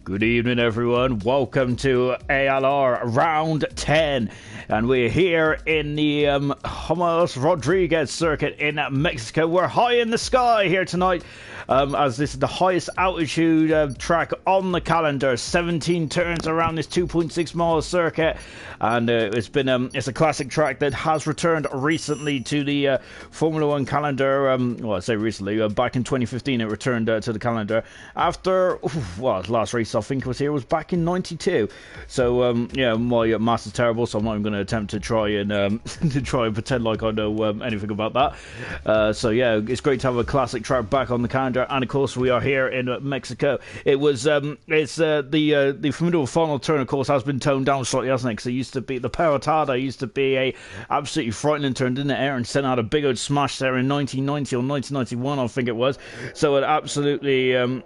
Good evening, everyone. Welcome to ALR Round 10. And we're here in the Homos Rodriguez circuit in Mexico. We're high in the sky here tonight, as this is the highest altitude track on the calendar. 17 turns around this 2.6 mile circuit. And it's a classic track that has returned recently to the Formula One calendar. Well, I say recently, back in 2015 it returned to the calendar after, the last race I think was back in 92. So yeah, my maths is terrible, so I'm not even going to attempt to try and pretend like I know anything about that. So yeah, it's great to have a classic track back on the calendar, and of course we are here in Mexico. It was the formidable final turn, of course, has been toned down slightly, hasn't it? Because it used to be the Perotada used to be a absolutely frightening turn, didn't it? Aaron sent out a big old smash there in 1990 or 1991, I think it was. So it absolutely yeah,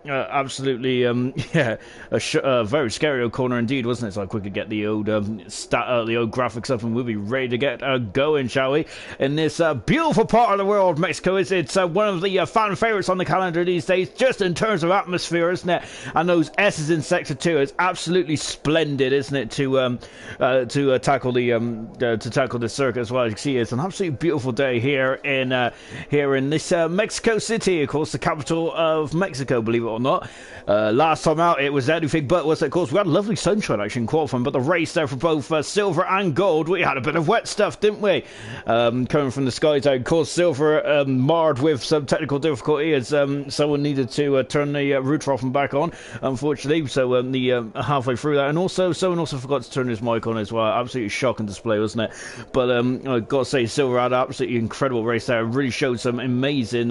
a very scary old corner indeed, wasn't it? So I quickly get the old the old graphics up, and we'll be ready to get going, shall we? In this beautiful part of the world, Mexico it's one of the fan favorites on the calendar these days, just in terms of atmosphere, isn't it? And those S's in Sector 2, it's absolutely splendid, isn't it? To tackle the circuit as well. As you can see, it's an absolutely beautiful day here in this Mexico City, of course, the capital of Mexico, believe it or not. Last time out, it was anything but, was it? Of course, we had lovely sunshine actually in qualifying, but the race there for both silver and gold, we had a bit of wet stuff, didn't we? Coming from the skies out. Of course, silver marred with some technical difficulty as someone needed to turn the router off and back on, unfortunately. So halfway through that, and also someone also forgot to turn his mic on as well. Absolutely shocking display, wasn't it? But I've got to say, silver had an absolutely incredible race there. It really showed some amazing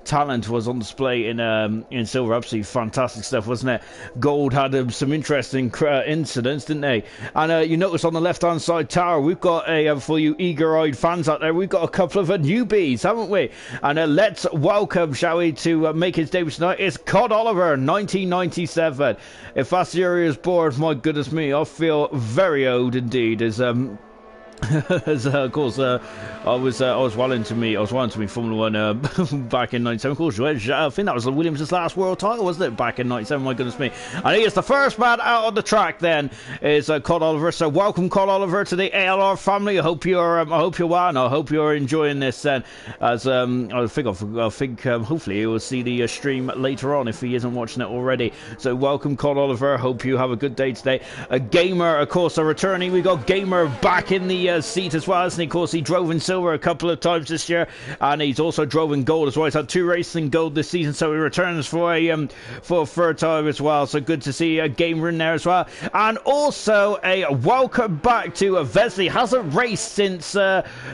talent was on display in silver. Absolutely fantastic stuff, wasn't it? Gold had some interesting incidents, didn't they? And you notice on the left-hand side tower, we've got for you eager-eyed fans out there, we've got a couple of newbies, haven't we? And let's welcome, shall we, to make his debut tonight, it's Cod Oliver, 1997. If that's the area is bored, my goodness me, I feel very old indeed. As of course, I was wanting to meet Formula One back in '97. Of course, I think that was Williams' last world title, wasn't it? Back in '97. My goodness me! And he is the first man out on the track. Then is Cod Oliver. So welcome, Cod Oliver, to the ALR family. I hope you're well, and I hope you're enjoying this. Then, as I think hopefully you will see the stream later on if he isn't watching it already. So welcome, Cod Oliver. Hope you have a good day today. A Gamer, of course, are returning. We got Gamer back in the seat as well, hasn't he? Of course, he drove in silver a couple of times this year, and he's also drove in gold as well. He's had 2 races in gold this season, so he returns for a third time as well. So good to see a Gamer in there as well. And also a welcome back to Vesely. Hasn't raced since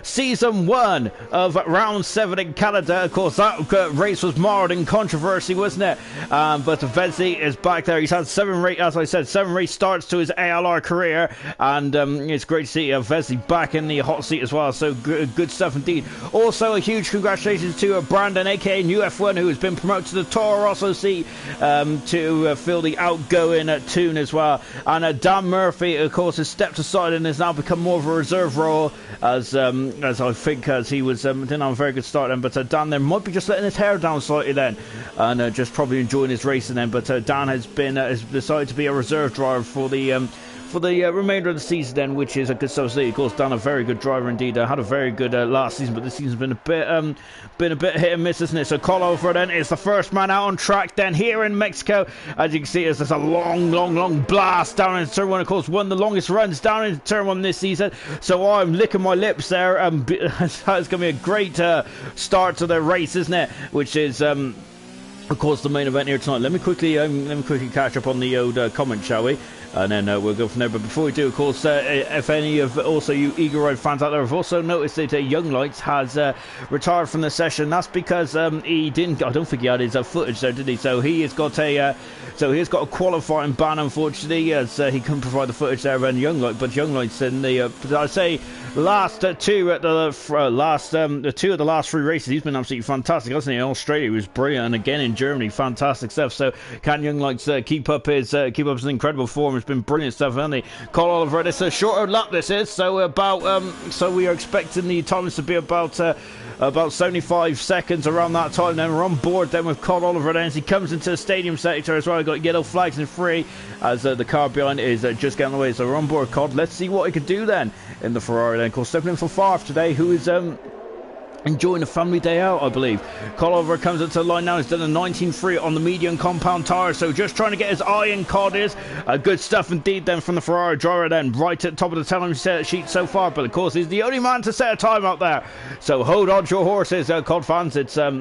season 1 of round 7 in Canada. Of course, that race was marred in controversy, wasn't it? But Vesely is back there. He's had 7 race starts to his ALR career, and it's great to see Vesely back in the hot seat as well. So good stuff indeed. Also, a huge congratulations to Brandon, aka New F1, who has been promoted to the Toro Rosso seat to fill the outgoing tune as well. And Dan Murphy, of course, has stepped aside and has now become more of a reserve role, as I think as he was didn't have a very good start then. But Dan there might be just letting his hair down slightly then, and just probably enjoying his racing then. But Dan has decided to be a reserve driver for the remainder of the season then, which is a good stuff to see. Of course, Dan, a very good driver indeed. Had a very good last season, but this season's been a bit hit and miss, isn't it? So Cod Oliver then is the first man out on track then here in Mexico. As you can see, there's a long blast down in turn 1. Of course, one of the longest runs down in turn 1 this season. So I'm licking my lips there. It's going to be a great start to the race, isn't it? Which is of course the main event here tonight. Let me quickly catch up on the old comment, shall we? And then we'll go from there. But before we do, of course, if any of also you eager-eyed fans out there have also noticed that Young Lights has retired from the session. That's because he didn't. I don't think he had his footage there, did he? So he has got a qualifying ban, unfortunately, as he couldn't provide the footage there of Young Light. But Young Lights in the I say last two at the two of the last 3 races. He's been absolutely fantastic, hasn't he? In Australia, he was brilliant, and again in Germany, fantastic stuff. So can Young Likes keep up his incredible form? It's been brilliant stuff, hasn't he? Cole Oliver, this is a shorter lap. This is so so we are expecting the times to be about 75 seconds around that time. Then we're on board then with Cole Oliver then as he comes into the stadium sector as well. We've got yellow flags in 3 as the car behind is just getting away. So we're on board Cod. Let's see what he can do then in the Ferrari then. Of course, stepping in for Favre today, who is enjoying a family day out, I believe. Cole Oliver comes up to the line now. He's done a 19.3 on the medium compound tyre, so just trying to get his eye in. Cod is good stuff indeed then from the Ferrari driver then, right at the top of the time sheet so far, but of course he's the only man to set a time out there, so hold on to your horses, Cod fans. It's of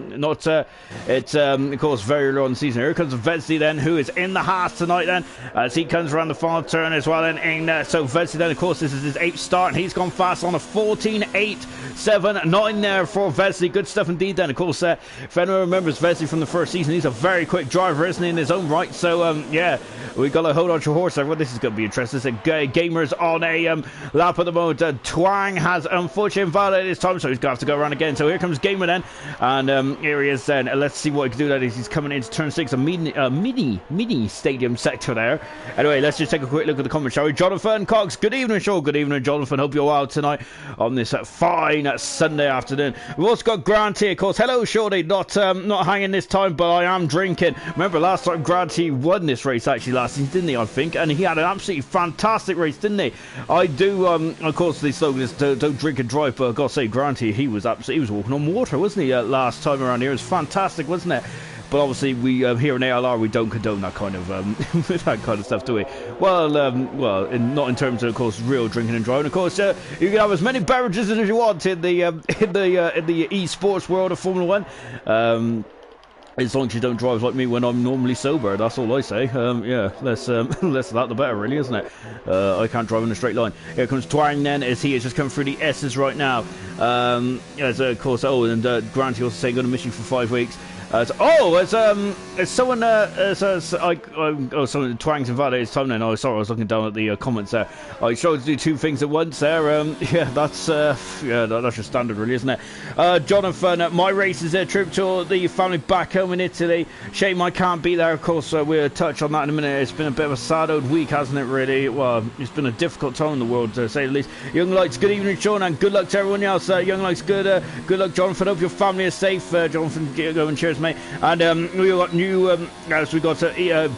course very early on in the season. Here comes Vesey then, who is in the Haas tonight then, as he comes around the final turn as well then. So Vesey then, of course, this is his 8th start, and he's gone fast on a 14.879 there for Vesey. Good stuff indeed then. Of course, if anyone remembers Vesey from the first season, he's a very quick driver, isn't he, in his own right? So yeah, we got to hold on to your horse there. Well, this is going to be interesting. So Gamers on a lap at the moment. Twang has unfortunately invalidated his time, so he's going to have to go around again. So here comes Gamer then, and here he is then. Let's see what he can do. That is, he's coming into turn 6, a mini stadium sector there. Anyway, let's just take a quick look at the comments, shall we? Jonathan Cox, good evening, Sean. Good evening, Jonathan. Hope you're well tonight on this fine Sunday afternoon. We've also got Grant here, of course. Hello, Shorty. Not hanging this time, but I am drinking. Remember last time Grant won this race actually last season, didn't he? I think, and he had an absolutely fantastic race, didn't he? I do. Of course, the slogan is don't drink and drive, but I've got to say, Grant he was walking on water, wasn't he? Last time around here, it was fantastic, wasn't it? But obviously, we here in ALR, we don't condone that kind of that kind of stuff, do we? Well, not in terms of course, real drinking and driving. Of course, you can have as many beverages as you want in the esports world of Formula One. As long as you don't drive like me when I'm normally sober, that's all I say. Yeah, less of that the better, really, isn't it? I can't drive in a straight line. Here comes Twang then, as he is just coming through the S's right now. As of course, and Grant also saying going to miss you for 5 weeks. Someone someone Twang's invalidated his time then. Oh, sorry, I was looking down at the comments there. I tried to do 2 things at once there. Yeah, that's your standard, really, isn't it? Jonathan, my race is a trip to the family back home in Italy. Shame I can't be there. Of course, we'll touch on that in a minute. It's been a bit of a sad old week, hasn't it, really? Well, it's been a difficult time in the world, to say the least. Young Lights, good evening, Sean, and good luck to everyone else. Young Lights, good luck, Jonathan. Hope your family is safe. Jonathan, go and cheers, mate. And we got new as we got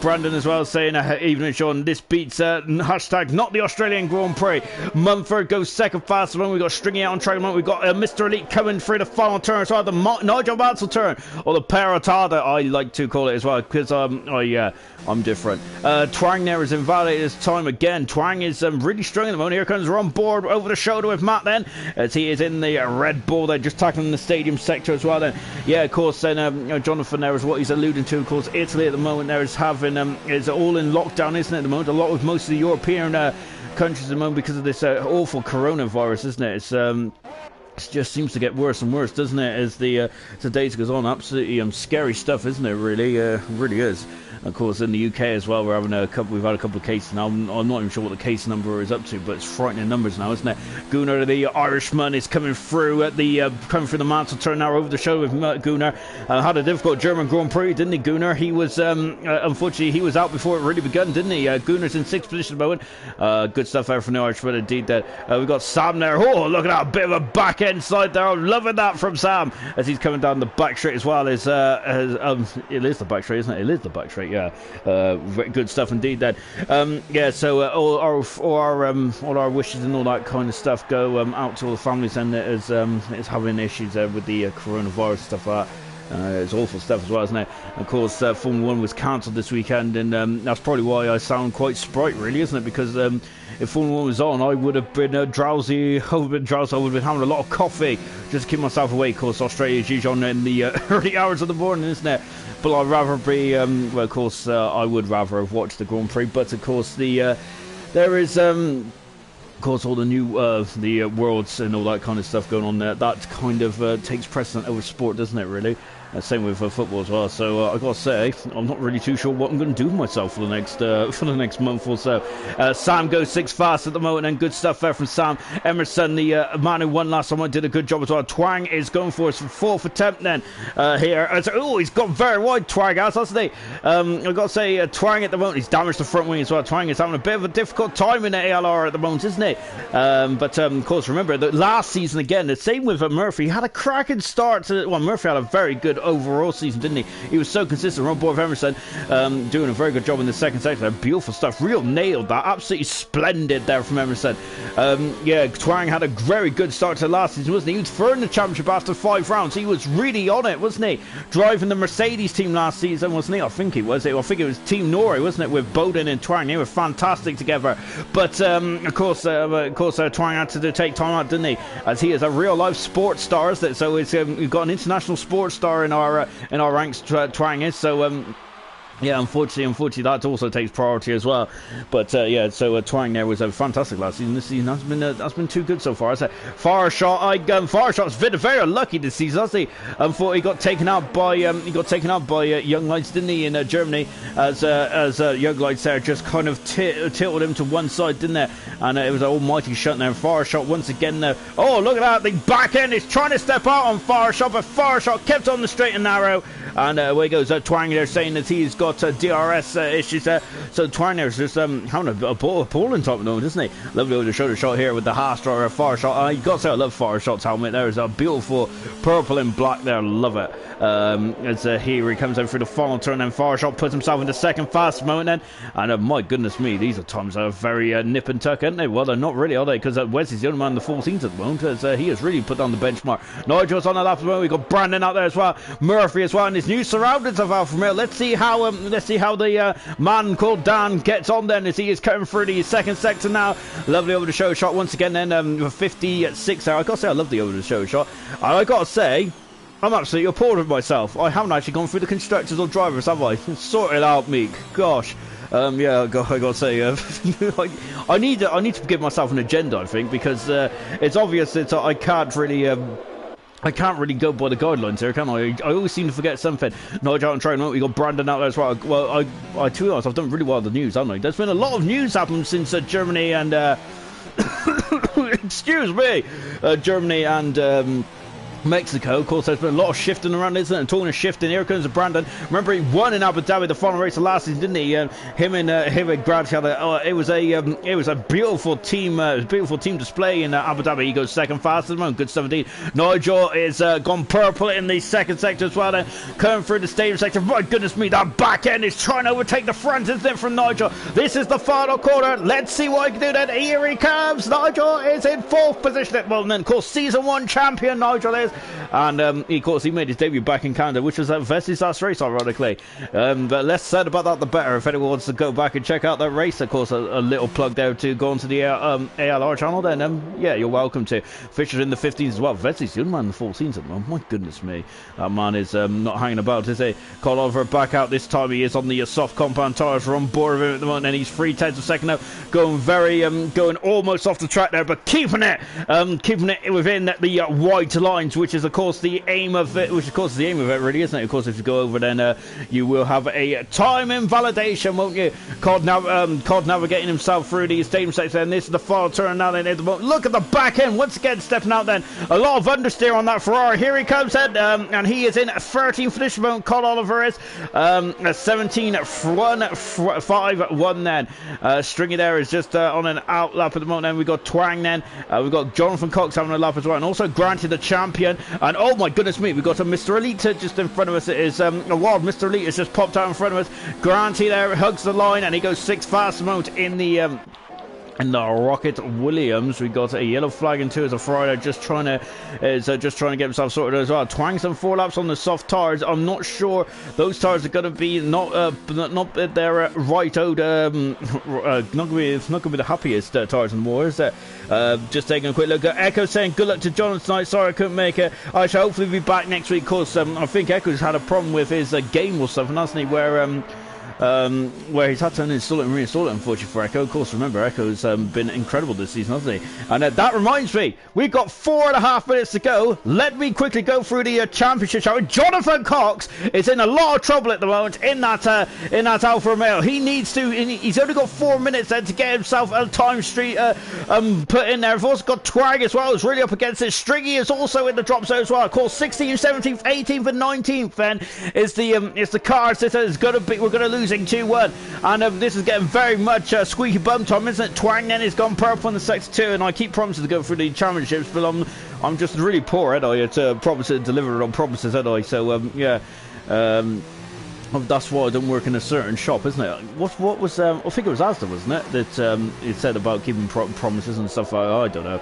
Brandon as well saying evening, Sean, this beats hashtag not the Australian Grand Prix. Mumford goes second fastest one. We got Stringy out on track. We got Mr. Elite coming through the final turn, so the Nigel Mansell turn, or the Paratada I like to call it as well, because I'm different. Twang there is invalidated his time again. Twang is really strong at the moment. Here comes Ron Board over the shoulder with Matt then, as he is in the Red Bull. They're just tackling the stadium sector as well then. Yeah, of course, then Jonathan there is what he's alluding to. Of course, Italy at the moment there is having is all in lockdown, isn't it, at the moment? A lot with most of the European countries at the moment because of this awful coronavirus, isn't it? It just seems to get worse and worse, doesn't it, as the days goes on. Absolutely scary stuff, isn't it? Really, really is. Of course, in the UK as well, we've had a couple of cases now. I'm not even sure what the case number is up to, but it's frightening numbers now, isn't it? Gunnar, the Irishman, is coming through at the Mansell turn now over the shoulder with Gunnar. Had a difficult German Grand Prix, didn't he, Gunnar? He was unfortunately he was out before it really begun, didn't he? Gunnar's in 6th position at the moment. Good stuff out from the Irishman, indeed. We've got Sam there. Oh, look at that bit of a back end slide there. I'm loving that from Sam as he's coming down the back straight as well. It is the back straight, isn't it? It is the back straight. Yeah, good stuff indeed. Then, yeah. So all our wishes and all that kind of stuff go out to all the families and that is having issues with the coronavirus stuff like that. It's awful stuff as well, isn't it? Of course, Formula 1 was cancelled this weekend, and that's probably why I sound quite sprite, really, isn't it? Because if Formula 1 was on, I would have been drowsy. I would have been having a lot of coffee just to keep myself awake. Of course, Australia is usually on in the early hours of the morning, isn't it? But I'd rather be. Well, of course, I would rather have watched the Grand Prix. But of course, there is. Of course, all the new worlds and all that kind of stuff going on there. That kind of takes precedent over sport, doesn't it? Really. Same with football as well. So I gotta say, I'm not really too sure what I'm going to do with myself for the next month or so. Sam goes 6 fast at the moment, and good stuff there from Sam. Emerson, the man who won last time, did a good job as well. Twang is going for his 4th attempt then here. Oh, he's got very wide, Twang has, hasn't he? I've got to say, Twang at the moment, he's damaged the front wing as well. Twang is having a bit of a difficult time in the ALR at the moment, isn't he? But of course, remember, the last season again, the same with Murphy. He had a cracking start to, well, Murphy had a very good overall season, didn't he? He was so consistent. On board with Emerson, doing a very good job in the second sector. Beautiful stuff. Real nailed that. Absolutely splendid there from Emerson. Yeah, Twang had a very good start to last season, wasn't he? He was third in the championship after 5 rounds. He was really on it, wasn't he? Driving the Mercedes team last season, wasn't he? I think he was. I think it was Team Norrie, wasn't it? With Bowden and Twang. They were fantastic together. But of course, Twang had to take time out, didn't he? As he is a real life sports star, isn't it? So it's we've got an international sports star in our ranks. Twang is so. Yeah, unfortunately, that also takes priority as well. But yeah, so Twang there was fantastic last season. This season has been too good so far. I said Far Shot. Far Shot's been very unlucky this season, hasn't he? He got taken out by Young Lights, didn't he, in Germany? As Young Lights there just kind of tilted him to one side, didn't it? And it was an almighty shot there. Far Shot once again there. Oh, look at that! The back end is trying to step out on Far Shot, but Far Shot kept on the straight and narrow. And away goes Twang there, saying that he's got DRS issues there. So Twang there's just having a ball on top of him, isn't he? Lovely over the shoulder shot here with the Haastar Far Shot. You got to say, I love Far Shot's helmet. There's a beautiful purple and black there. Love it. As here he comes over through the final turn, and Far Shot puts himself into second fast moment then. And my goodness me, these are times that are very nip and tuck, aren't they? Well, they're not really, are they? Because Wesley's the only man in the 14th at the moment, as he has really put on the benchmark. Nigel's on the lap at the moment. We've got Brandon out there as well. Murphy as well, and his new surroundings of Alfa Romeo. Let's see how the man called Dan gets on then, as he is cutting through the second sector now. Lovely over the show shot once again then, 56 there. I gotta say, I love the over the show shot. And I gotta say, I'm absolutely appalled with myself. I haven't actually gone through the constructors or drivers, have I? Sort it out, Meek. Gosh. Yeah, I gotta say, I need to give myself an agenda, I think, because it's obvious that I can't really go by the guidelines here, can I? I always seem to forget something. Nigel out on train, we got Brandon out there as well. Well, to be honest, I've done really well with the news, haven't I? There's been a lot of news happened since Germany and excuse me, Germany and Mexico. Of course, there's been a lot of shifting around, isn't it? And talking of shifting, here comes Brandon. Remember, he won in Abu Dhabi the final race of last season, didn't he? Him and Grant had it was a beautiful team, display in Abu Dhabi. He goes second fastest at the moment. Good stuff indeed. Nigel is gone purple in the second sector as well. Then coming through the stadium sector. My goodness me, that back end is trying to overtake the front, isn't it, from Nigel? This is the final corner. Let's see what he can do then. Here he comes. Nigel is in 4th position. Well, then, of course, season 1 champion Nigel is. And of course, he made his debut back in Canada, which was at Vesey's last race, ironically. But less said about that, the better. If anyone wants to go back and check out that race, of course, a little plug there to go onto the ALR channel, then yeah, you're welcome to. Fisher's in the 15s as well. Vesey's the only man in the 14s at the moment. My goodness me. That man is not hanging about, is he? Carl Oliver back out this time. He is on the soft compound tyres. We're on board with him at the moment, and he's 3/10 of a second now. Going almost off the track there, but keeping it within the white lines, which is, of course, the aim of it. Really, isn't it? Of course, if you go over, then you will have a time invalidation, won't you? Cod navigating himself through the stadium sector, and this is the final turn now. Then look at the back end once again, stepping out. Then a lot of understeer on that Ferrari. Here he comes, and he is in 13th for this moment. Cod Oliver is 17-1-5-1. Then Stringy there is just on an out lap at the moment. Then we got Twang. Then we've got Jonathan Cox having a lap as well, and also Granted the champion. And oh my goodness me, we've got a Mr. Elite just in front of us. It is a wild Mr. Elite has just popped out in front of us. Granty there hugs the line, and he goes 6 fast mode in the Rocket Williams. We got a yellow flag in 2 as a Friday, just trying to get himself sorted as well. Twang's done 4 laps on the soft tires. I'm not sure those tires are going to be not their right owed. Not going to be the happiest tires anymore, is it? Just taking a quick look at Echo saying good luck to John tonight. Sorry I couldn't make it. I shall hopefully be back next week, because I think Echo's had a problem with his game or something, hasn't he? Where where he's had to uninstall it and reinstall it, unfortunately, for Echo. Of course, remember, Echo's been incredible this season, hasn't he? And that reminds me, we've got 4.5 minutes to go. Let me quickly go through the championship show. Jonathan Cox is in a lot of trouble at the moment in that Alfa Romeo. He needs to. He's only got 4 minutes then to get himself a time street put in there. We've also got Twag as well, who's really up against it. Striggy is also in the drop zone as well. Of course, 16th, 17th, 18th, and 19th then is the car sitter. Is going to be. We're going to losing 2-1, and this is getting very much squeaky bum time, isn't it? Twang then has gone purple in the sector 2, and I keep promising to go through the championships, but I'm just really poor, ain't I, at promises, delivering on promises, ain't I? So yeah. That's why I don't work in a certain shop, isn't it? What was I think it was Asda, wasn't it? That it said about keeping promises and stuff. I don't know.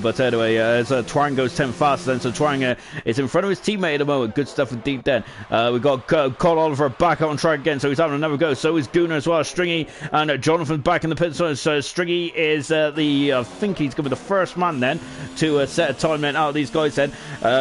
But anyway, as Twang goes 10 faster, then so Twang is in front of his teammate at the moment. Good stuff with Deep then. We've got Cole Oliver back out on track again, so he's having another go. So is Gooner as well. Stringy and Jonathan back in the pit. So Stringy is I think he's going to be the first man then to set a time then out of these guys then.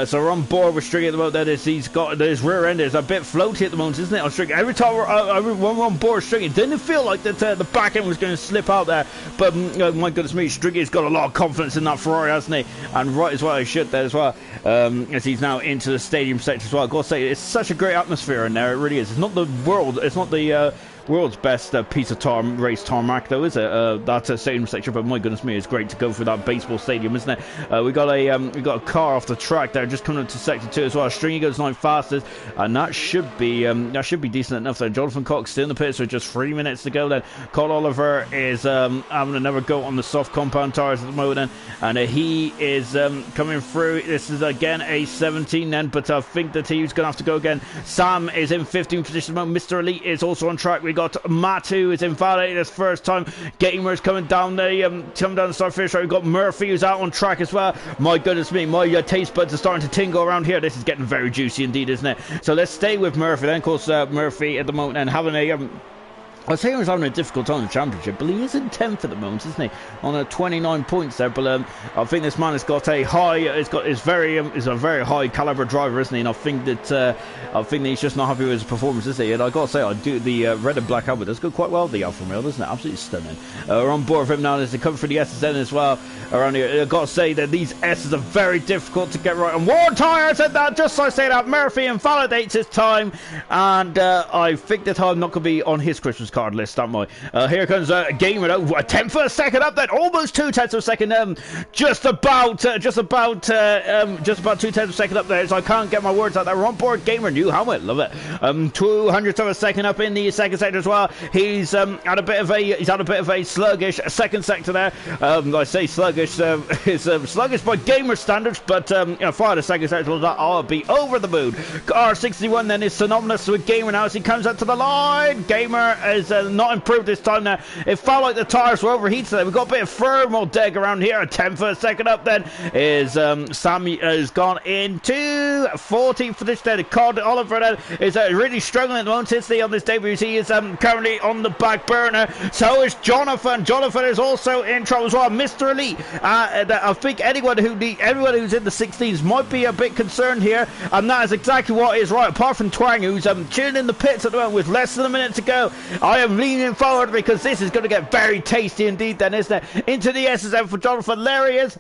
So we're on board with Stringy at the moment. That is, he's got his rear end is a bit floaty at the moment, isn't it? On Stringy. Every time when we're on board Stringy, it didn't feel like that the back end was going to slip out there. But my goodness me, Stringy's got a lot of confidence in that Ferrari, hasn't he? And right as well, he should there as well. As he's now into the stadium sector as well. I've got to say, it's such a great atmosphere in there. It really is. It's not the world's best piece of race tarmac, though, is it? That stadium sector, but my goodness me, it's great to go for that baseball stadium, isn't it? We got a car off the track there, just coming up to sector 2 as well. Stringy goes 9 fastest, and that should be decent enough. Then Jonathan Cox still in the pit, so just 3 minutes to go. Then Cole Oliver is having another go on the soft compound tires at the moment, and he is coming through. This is again a 17 then, but I think that he's going to have to go again. Sam is in 15th position at the moment. Mr. Elite is also on track. We got Matt, who is invalidated his first time. Gamer's coming down the start finish. We've got Murphy, who's out on track as well. My goodness me, my taste buds are starting to tingle around here. This is getting very juicy indeed, isn't it? So let's stay with Murphy then. Of course, Murphy at the moment and having a I'd say he was having a difficult time in the championship, but he is in 10th at the moment, isn't he? On 29 points there. But I think this man has got a high, is a very high caliber driver, isn't he? And I think that he's just not happy with his performance, is he? And I got to say, I do the red and black helmet does go quite well with the Alfa Romeo, doesn't it? Absolutely stunning. We're on board with him now as they come for the SSN as well around here. I've got to say that these S's are very difficult to get right. And one tire said that, just so I say that, Murphy invalidates his time, and I think that I'm not going to be on his Christmas card list, am I? Here comes Gamer, a tenth of a second up then, almost 2/10 of a second, just about 2/10 of a second up there, so I can't get my words out there. We're on board Gamer, new helmet, love it. 200th of a second up in the second sector as well. He's had a bit of a sluggish second sector there. I say sluggish, is sluggish by Gamer standards, but far the second sector, I'll be over the moon. R61 then is synonymous with Gamer now as he comes up to the line. Gamer is not improved this time now. It felt like the tyres were overheated today. We've got a bit of thermal deg around here. A 10th for a second up then is Sammy has gone into 14th for this day. Cod Oliver then is really struggling at the moment, isn't he, on this debut? He is currently on the back burner. So is Jonathan. Jonathan is also in trouble as well. Mr. Elite. I think anyone who's in the 16s might be a bit concerned here, and that is exactly what is right. Apart from Twang, who's chilling in the pits at the moment with less than a minute to go. I am leaning forward because this is going to get very tasty indeed then, isn't it? Into the SSM for Jonathan. There he is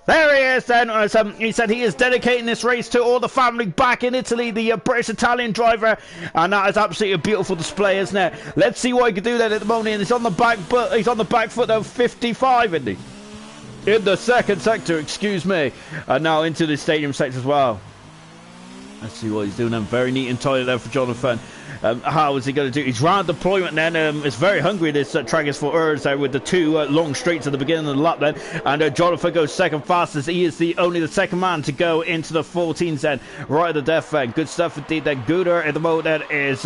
then. He said he is dedicating this race to all the family back in Italy, the British-Italian driver, and that is absolutely a beautiful display, isn't it? Let's see what he can do then at the moment. He's on the back foot of 55, isn't he? In the second sector, excuse me. And now into the stadium sector as well. Let's see what he's doing then. Very neat and tidy there for Jonathan. How is he going to do? He's round deployment then. It's very hungry, this track is for Urs there with the two long straights at the beginning of the lap then. And Jonathan goes second fastest. He is only the second man to go into the 14s then. Right at the death end. Good stuff indeed then. Gooder at the moment then is,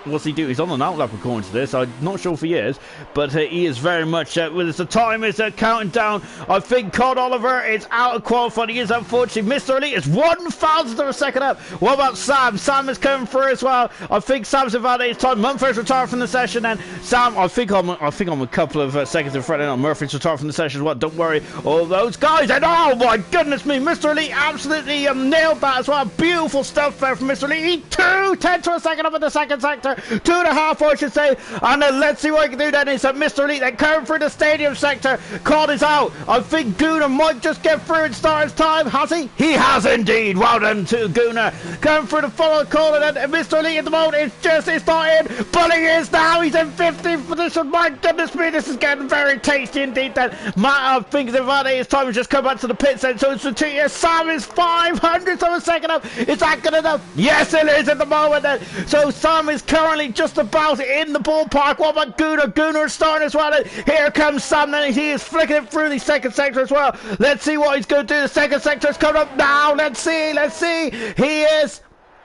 what's he do? He's on an outlap according to this. I'm not sure if he is, but he is very much, with the time is counting down. I think Cod Oliver is out of qualifying. He is unfortunately. Mr. Elite is 1,000th of a second up. What about Sam? Sam is coming through as well. I think Sam's about his time. Mumford's retired from the session, and Sam, I think I'm a couple of seconds in front of him. Murphy's retired from the session as well. Don't worry, all those guys. And oh my goodness me, Mr. Elite absolutely nailed that as well. Beautiful stuff there from Mr. Elite. 2:10 to a second up in the second sector. 2.5, I should say. And then let's see what he can do then. Is that Mr. Elite then coming through the stadium sector. Card is out. I think Gunnar might just get through and start his time. Has he? He has indeed. Well done to Gunnar. Coming through the follow corner then. And Mr. Elite at the moment is not in. But he is now. He's in 15th position. My goodness me, this is getting very tasty indeed then. Matt, I think that his time has just come back to the pits then. So it's the 2 years. Sam is 500th of a second up. Is that good enough? Yes, it is at the moment then. So Sam is currently just about in the ballpark. What about Gunnar? Gunnar is starting as well. Here comes Sam then. He is flicking it through the second sector as well. Let's see what he's going to do. The second sector is coming up now. Let's see. He is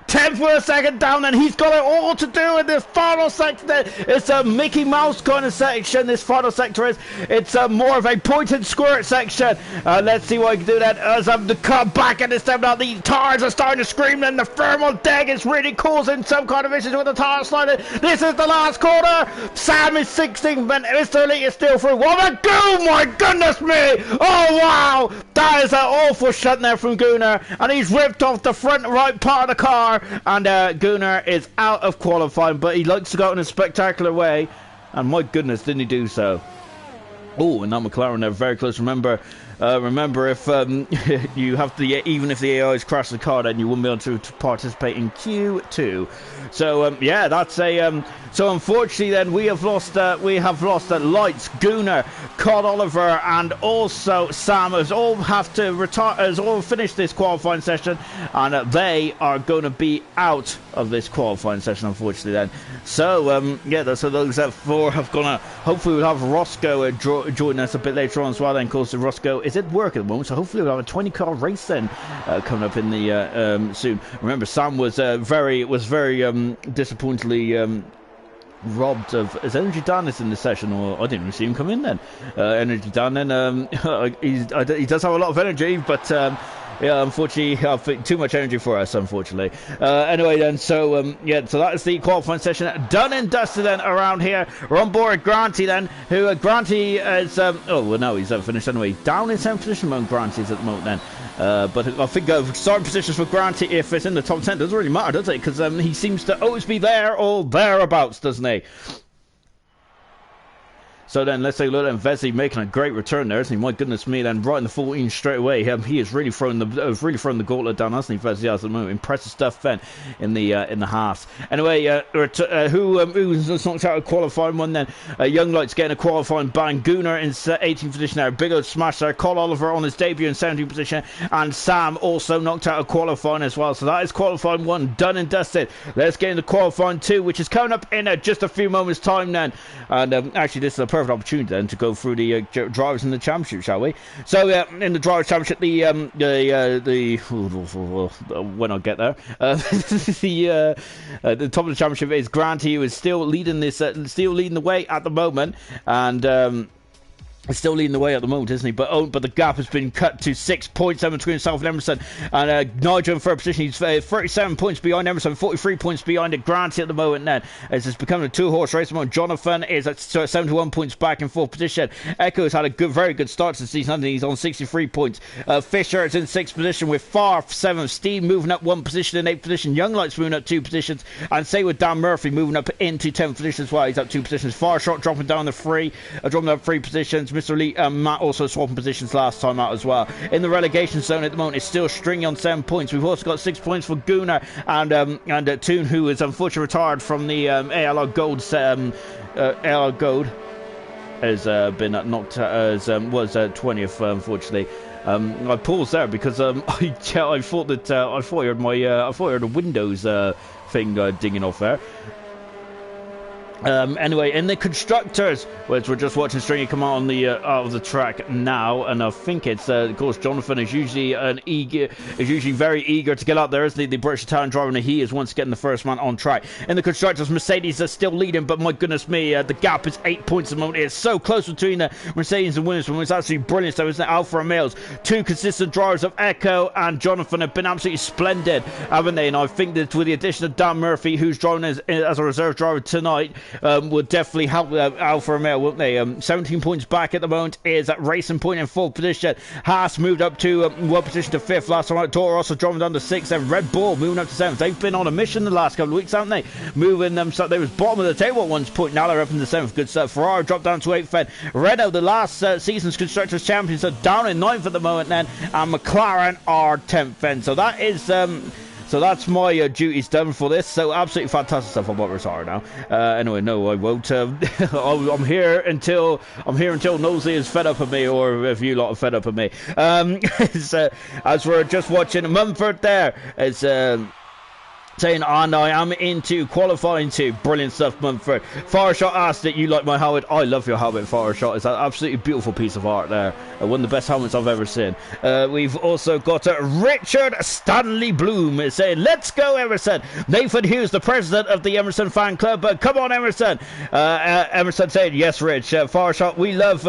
10th for a second down, and he's got it all to do in this final sector. It's a Mickey Mouse kind of section. This final sector is. It's more of a point and squirt section. Let's see what he can do then. As the car back at this time now, the tires are starting to scream, and the thermal deck is really causing some kind of issues with the tire sliding. This is the last corner. Sam is 16th, but Mr. Elite is still through. What a go! My goodness me! Oh wow! That is an awful shot there from Gunnar, and he's ripped off the front right part of the car. And Gunnar is out of qualifying, but he likes to go in a spectacular way, and my goodness, didn't he do so? Oh, and that McLaren there, very close. Remember if you have to, even if the AIs crash the car, then you won't be able to participate in Q2. So yeah, that's a so unfortunately then we have lost Lights, Gunnar, Cod Oliver, and also Sam has all have to retire, has all finished this qualifying session, and they are going to be out of this qualifying session, unfortunately then. So yeah, so those four have gonna. Hopefully we'll have Roscoe join us a bit later on as well. Then, of course, Roscoe is at work at the moment, so hopefully we'll have a 20-car race then coming up in the soon. Remember, Sam was very disappointingly robbed of his Energy Dan is in the session, or I didn't even see him come in then. Energy Dan then he does have a lot of energy, but yeah, unfortunately, I think too much energy for us, unfortunately. Anyway, then, so yeah, so that is the qualifying session done and dusted then around here. We're on board Granty then, who Granty is, oh, well, no, he's finished anyway. Down in 7th position among Granty's at the moment then. But I think starting positions for Granty, if it's in the top 10, doesn't really matter, does it? Because he seems to always be there or thereabouts, doesn't he? So then let's take a look at Vesey making a great return there, isn't he? My goodness me, then right in the 14 straight away. He has really thrown the gauntlet down, hasn't he, Vesey, at the moment? Impressive stuff then in the halves. Anyway, who's knocked out a qualifying one then? Young Lights getting a qualifying bang. Gunnar in 18th position there. Big old smash there. Col Oliver on his debut in 17th position, and Sam also knocked out a qualifying as well. So that is qualifying 1 done and dusted. Let's get into qualifying 2, which is coming up in just a few moments' time then. And actually, this is a perfect opportunity then to go through the drivers in the championship, shall we? So in the drivers championship, when I get there, the top of the championship is Granty, who is still leading the way at the moment, and he's still leading the way at the moment, isn't he? But the gap has been cut to 6 points between himself and Emerson. And Nigel in third position, he's 37 points behind Emerson, 43 points behind it. Granty at the moment then. As it's becoming a 2-horse race at the moment. Jonathan is at 71 points back in 4th position. Echo's had a very good start to the season, and he's on 63 points. Fisher is in 6th position with Far 7th. Steve moving up 1 position in 8th position. Young Lights moving up 2 positions. And say with Dan Murphy moving up into 10th position as well. He's up 2 positions. Far Shot dropping down dropping up 3 positions. Mr. Elite Matt also swapping positions last time out as well. In the relegation zone at the moment, it's still Stringy on 7 points. We've also got 6 points for Gunnar and Toon, who is unfortunately retired from the ALR Gold. ALR Gold has been knocked was 20th, unfortunately. I paused there because I thought I heard a Windows thing dinging off there. Anyway, in the constructors, which we're just watching Stringy come out on the out of the track now, and I think it's of course Jonathan is usually very eager to get out there, isn't he? The British Italian driver, and he is once again the first man on track. In the constructors, Mercedes are still leading, but my goodness me, the gap is 8 points at the moment. It's so close between Mercedes and Williams. It's absolutely brilliant. So isn't it? Alfa Romeo's two consistent drivers of Echo and Jonathan have been absolutely splendid, haven't they? And I think that with the addition of Dan Murphy, who's driving as a reserve driver tonight, would definitely help Alfa Romeo, wouldn't they? 17 points back at the moment is at Racing Point in fourth position. Haas moved up to one position to fifth last time. Toro Rosso dropping down to sixth, and Red Bull moving up to seventh. They've been on a mission the last couple of weeks, haven't they? Moving them, so they was bottom of the table at one point. Now they're up in the seventh. Good stuff. Ferrari dropped down to eighth. Then Renault, the last season's constructors champions, are down in ninth at the moment. Then and McLaren are 10th. Then so that is. So that's my duties done for this. So absolutely fantastic stuff. I'm about to retire now. Anyway, no, I won't. I'm here until Nosey is fed up of me, or if you lot are fed up of me. As we're just watching Mumford there, it's saying, and I am into qualifying too. Brilliant stuff, Mumford. Fireshot asked that you like my helmet. I love your helmet, Fireshot. It's an absolutely beautiful piece of art there. One of the best helmets I've ever seen. We've also got Richard Stanley Bloom saying, let's go, Emerson. Nathan Hughes, the president of the Emerson fan club. Come on, Emerson. Emerson saying, yes, Rich. Fireshot, we love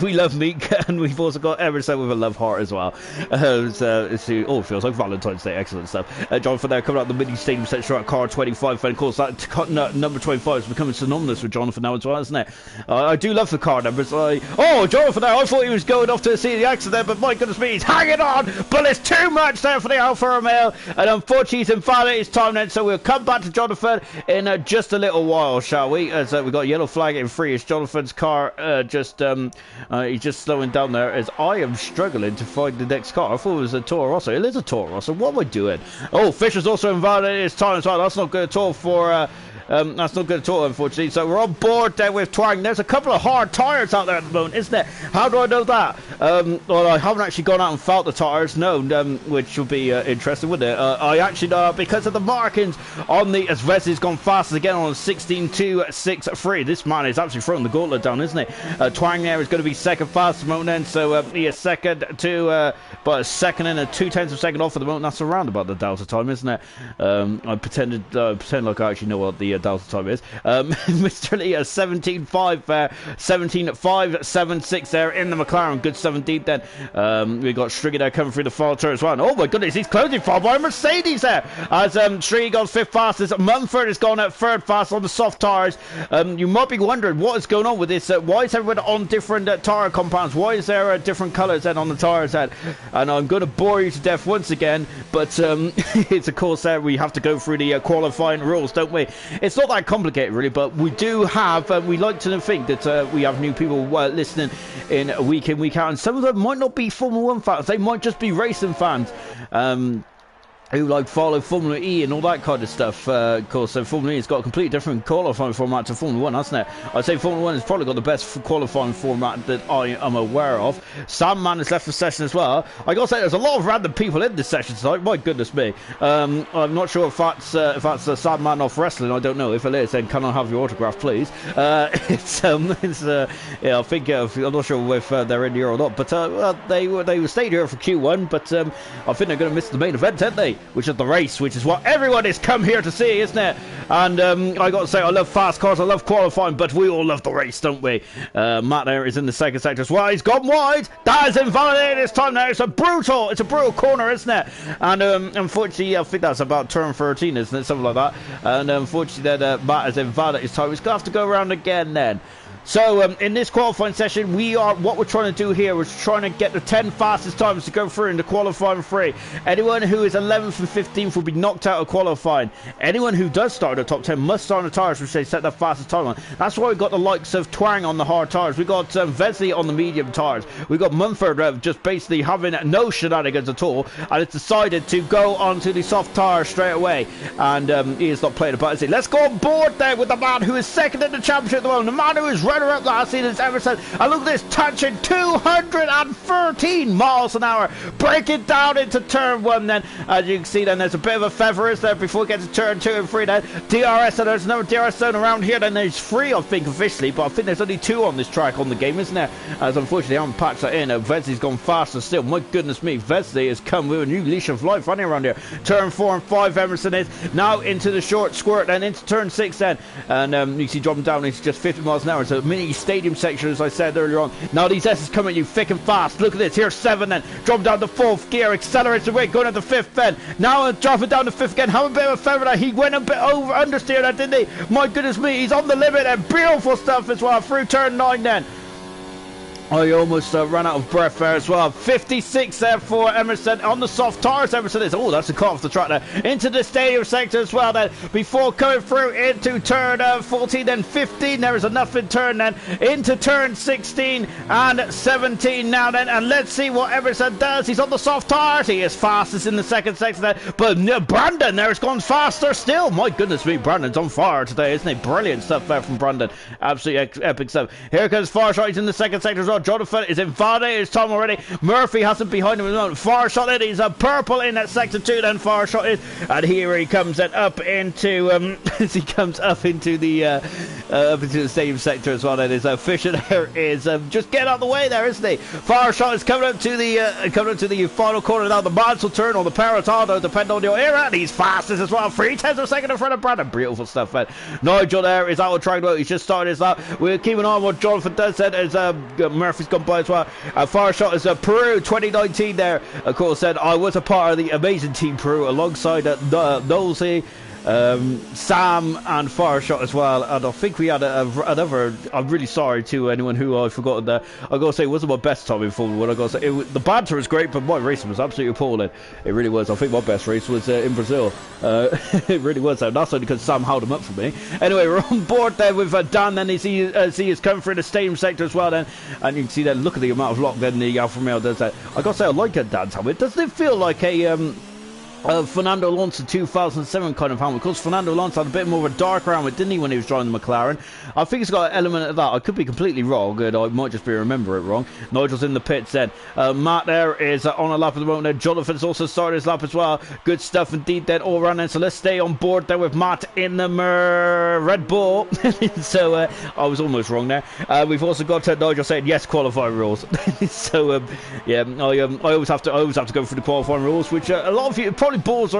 we love Meek, and we've also got Emerson with a love heart as well. It feels like Valentine's Day. Excellent stuff. John for there coming out the mini stadium section at car 25, and of course that number 25 is becoming synonymous with Jonathan now as well, isn't it? I do love the car numbers. Jonathan there, I thought he was going off to see the accident, but my goodness me, he's hanging on, but it's too much there for the Alfa Romeo, and unfortunately he's invalidated his time then, so we'll come back to Jonathan in just a little while, shall we? As we've got a yellow flag in free. It's Jonathan's car he's just slowing down there as I am struggling to find the next car. I thought it was a Toro Rosso. It is a Toro Rosso. What am I doing? Oh, Fisher's also invalidated his time as well. That's not good at all for that's not good at all, unfortunately. So we're on board there with Twang. There's a couple of hard tyres out there at the moment, isn't there? How do I know that? Well, I haven't actually gone out and felt the tyres, no, which would be interesting, wouldn't it? I actually know because of the markings on the, as Wesley's gone fast again on 16.263. This man is actually throwing the gauntlet down, isn't he? Twang there is going to be second fast at the moment then, so he is second to, but a second and a 0.2 of a second off at the moment. That's around about the Delta time, isn't it? I pretend like I actually know what the Delta time is. Mr. Lee, 17.576 there in the McLaren. Good 17 then. We got Striggy there coming through the final turn as well. And oh my goodness, he's closing far by Mercedes there. As Striggy goes fifth fastest. Mumford is going at third fast on the soft tyres. You might be wondering what is going on with this. Why is everyone on different tyre compounds? Why is there different colours then on the tyres then? And I'm going to bore you to death once again, but it's of course we have to go through the qualifying rules, don't we? It's not that complicated really, but we do have, we like to think that we have new people listening in week out, and some of them might not be Formula 1 fans, they might just be racing fans. Who like follow Formula E and all that kind of stuff. Of course, so Formula E has got a completely different qualifying format to Formula 1, hasn't it? I'd say Formula 1 has probably got the best qualifying format that I am aware of. Sandman has left the session as well. I gotta say, there's a lot of random people in this session tonight. My goodness me. I'm not sure if that's Sandman off wrestling. I don't know. If it is, then can I have your autograph, please? Yeah, I think I'm not sure if they're in here or not, but they stayed here for Q1, but I think they're going to miss the main event, aren't they? Which is the race, which is what everyone has come here to see, isn't it? And I got to say, I love fast cars, I love qualifying, but we all love the race, don't we? Matt there is in the second sector as well. He's gone wide. That is invalidated this time now. It's a brutal corner, isn't it? And unfortunately, I think that's about turn 13, isn't it? Something like that. And unfortunately, then Matt has invalidated his time. He's going to have to go around again then. So in this qualifying session, what we're trying to do here is trying to get the 10 fastest times to go through in the qualifying free. Anyone who is 11th and 15th will be knocked out of qualifying. Anyone who does start in the top 10 must start on the tyres which they set the fastest time on. That's why we've got the likes of Twang on the hard tyres. We've got Vesley on the medium tyres. We've got Mumford just basically having no shenanigans at all, and it's decided to go onto the soft tyres straight away. And he is not playing about it. Let's go on board there with the man who is second in the championship at the moment. The man who is runner-up last season is Emerson. And look at this, touching 213 miles an hour. Break it down into turn 1 then. As you can see then, there's a bit of a feather is there before it gets to turn 2 and 3 then. DRS, and there's another DRS zone around here. Then there's 3, I think, officially, but I think there's only 2 on this track on the game, isn't there? As unfortunately I haven't patched that in. Vesely's gone faster still. My goodness me, Vesely has come with a new leash of life running around here. Turn 4 and 5, Emerson is now into the short squirt, then into turn 6 then. And you see dropping down, it's just 50 miles an hour. So mini stadium section, as I said earlier on. Now these S's coming at you thick and fast. Look at this, here's 7 then. Drop down to 4th gear, accelerates away, going into 5th then. Now dropping down to 5th again. Have a bit of a feather there. He went a bit over understeer there, didn't he? My goodness me, he's on the limit and beautiful stuff as well through turn 9 then. I almost ran out of breath there as well. 56 there for Emerson on the soft tires. Emerson is, oh, that's a cut off the track there. Into the stadium sector as well then. Before coming through into turn 14, then 15. There is enough in turn then. Into turn 16 and 17 now then. And let's see what Emerson does. He's on the soft tires. He is fastest in the second section there. But Brandon there has gone faster still. My goodness me, Brandon's on fire today, isn't he? Brilliant stuff there from Brandon. Absolutely epic stuff. Here comes Farshot. He's in the second sector as well. Jonathan is in Vade, time already. Murphy hasn't behind him at the moment. Farshot it is a purple in that sector 2 then. Farshot is, and here he comes then up into as he comes up into the stadium sector as well. Then is Fisher there is just get out of the way there, isn't he? Farshot is coming up to the final corner now. The Mansell turn or the Paratardo, depending on your era, and he's fastest as well. 3/10 of a second in front of Brandon. Beautiful stuff, man. Nigel there is out of track. He's just started his lap. We're keeping on what Jonathan does then as Murphy's gone by as well. Farshot is Peru 2019 there. Of course, said I was a part of the amazing team Peru alongside Nosey, Sam and Farshot as well, and I think we had another. I'm really sorry to anyone who I forgot that. I gotta say it wasn't my best time in Formula 1. I gotta say the banter was great, but my racing was absolutely appalling. It really was. I think my best race was in Brazil. It really was. That's only because Sam held him up for me. Anyway, we're on board there with Dan. Then he is coming through the stadium sector as well. Then, and you can see that. Look at the amount of lock then the Alfa Romeo does that. I gotta say I like Dan's helmet. Doesn't it feel like a Fernando Alonso 2007 kind of helmet? Because Fernando Alonso had a bit more of a darker helmet, didn't he, when he was driving the McLaren? I think it's got an element of that. I could be completely wrong, and I might just be remember it wrong. Nigel's in the pits then. Matt there is on a lap at the moment. Then Jonathan's also started his lap as well. Good stuff indeed then all around then. So let's stay on board there with Matt in the Red Bull. So I was almost wrong there. We've also got Nigel saying yes, qualifying rules. So yeah, I always have to go through the qualifying rules, which a lot of you probably bores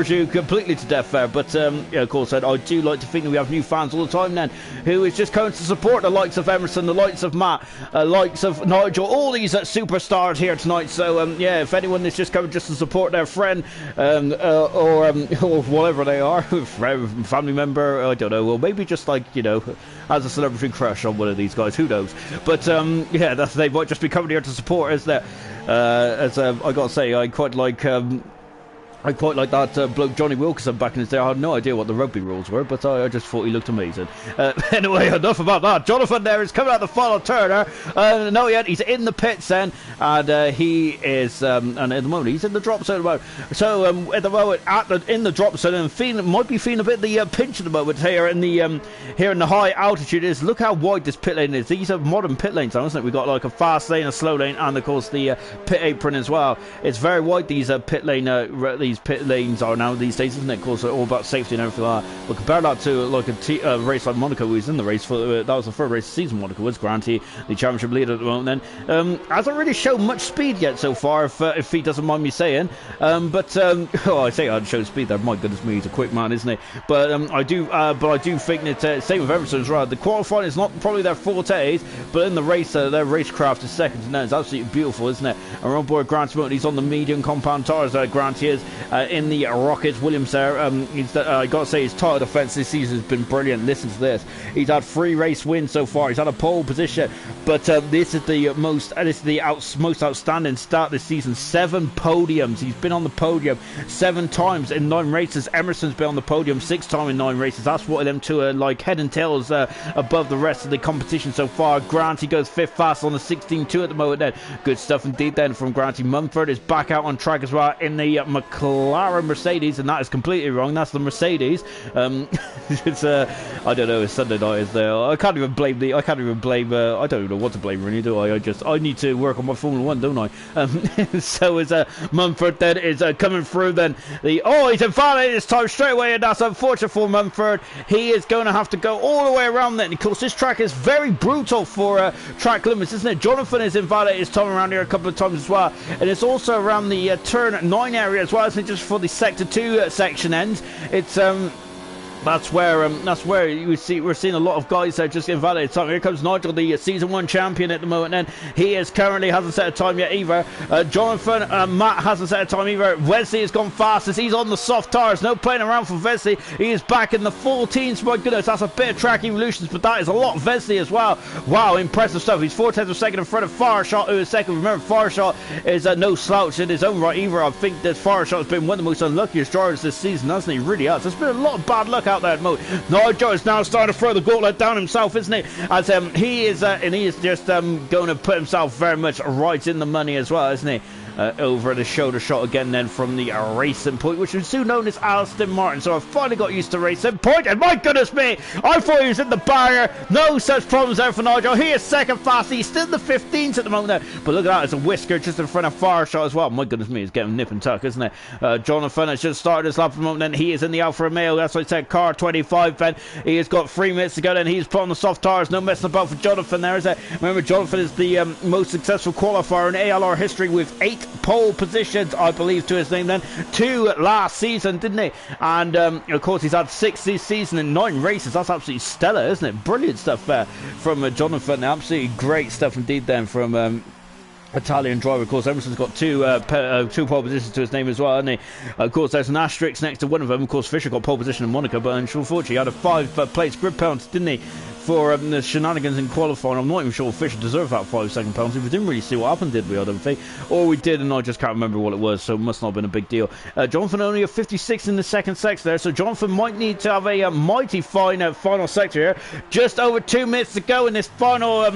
you completely to death there, but yeah, of course I do like to think that we have new fans all the time then who is just coming to support the likes of Emerson, the likes of Matt, likes of Nigel, all these superstars here tonight. So yeah, if anyone is just coming just to support their friend or whatever they are, family member, I don't know, or maybe just like, you know, has a celebrity crush on one of these guys, who knows, but yeah, they might just be coming here to support us there. I gotta say, I quite like that bloke Johnny Wilkinson back in his day. I had no idea what the rugby rules were, but I just thought he looked amazing. Anyway, enough about that. Jonathan there is coming out the final turner. No, yet he's in the pits then, and he is, and at the moment he's in the drop zone. So at the moment in the drop zone, and might be feeling a bit the pinch at the moment here in the high altitude. Is look how wide this pit lane is. These are modern pit lanes, isn't it? We've got like a fast lane, a slow lane, and of course the pit apron as well. It's very wide. These pit lanes are now these days, isn't it? Of course, they're all about safety and everything like that. But compare that to like a race like Monaco, who's in the race for that was the third race of the season. Monaco was Granty, the championship leader at the moment. Then hasn't really shown much speed yet so far, if he doesn't mind me saying. But I say I'd show speed there. My goodness me, he's a quick man, isn't he? But I do think that same with Emerson as well. The qualifying is not probably their forte, but in the race, their racecraft is second to none. It's absolutely beautiful, isn't it? And we're on board Grant. He's on the medium compound tires. Grant is. In the Rockets, Williams there. I gotta say his title defense this season has been brilliant. Listen to this. He's had 3 race wins so far. He's had a pole position, but this is the most outstanding start this season. 7 podiums. He's been on the podium 7 times in 9 races. Emerson's been on the podium 6 times in 9 races. That's what them two are like head and tails above the rest of the competition so far. Grant, he goes 5th fast on the 16.2 at the moment. Then good stuff indeed. Then from Granty. Mumford is back out on track as well in the McLaren. McLaren Mercedes, and that is completely wrong. That's the Mercedes. It's I don't know. It's Sunday night, is there? I can't even blame I don't even know what to blame, really, do I? I need to work on my Formula 1, don't I? So is Mumford then is coming through. Then he's invalidated this time straight away, and that's unfortunate for Mumford. He is going to have to go all the way around then. Of course, this track is very brutal for track limits, isn't it? Jonathan is invalidated his time around here a couple of times as well, and it's also around the turn 9 area as well, isn't it? Just before the sector 2 section ends. It's that's where we're seeing a lot of guys just invalidated. So here comes Nigel, the season 1 champion at the moment, and he is currently hasn't set a time yet either. Jonathan, Matt hasn't set a time either. Wesley has gone fastest. He's on the soft tires. No playing around for Wesley. He is back in the 14s. My goodness, that's a bit of track evolutions, but that is a lot of Wesley as well. Wow, impressive stuff. He's 4/10 of a second in front of Fireshot, who is second. Remember, Fireshot is no slouch in his own right either. I think that Fireshot has been one of the most unluckiest drivers this season, hasn't he? Really has. There's been a lot of bad luck out there at the moment. Nigel is now starting to throw the gauntlet down himself, isn't he? As he is just going to put himself very much right in the money as well, isn't he? Over the shoulder shot again then from the Racing Point, which was soon known as Aston Martin. So I finally got used to Racing Point, and my goodness me, I thought he was in the barrier. No such problems there for Nigel. He is second fast. He's still in the 15s at the moment there. But look at that, there's a whisker just in front of Fireshot as well. My goodness me, he's getting nip and tuck, isn't it? Jonathan has just started his lap at the moment, then he is in the Alfa Romeo. That's what I said, car 25, then he has got 3 minutes to go, then he's put on the soft tires. No messing about for Jonathan there, is it? Remember, Jonathan is the most successful qualifier in ALR history with 8 pole positions, I believe, to his name then. 2 last season, didn't he? And of course he's had 6 this season in 9 races. That's absolutely stellar, isn't it? Brilliant stuff there from Jonathan. Absolutely great stuff indeed then from Italian driver. Of course, Emerson's got 2 pole positions to his name as well, hasn't he? Of course, there's an asterisk next to one of them. Of course, Fisher got pole position in Monaco, but unfortunately he had a 5 place grid penalty, didn't he, for the shenanigans in qualifying. I'm not even sure Fisher deserved that 5-second penalty. We didn't really see what happened, did we? I don't think. Or we did, and I just can't remember what it was, so it must not have been a big deal. Jonathan only a 56 in the second sector there, so Jonathan might need to have a mighty fine final sector here. Just over 2 minutes to go in this final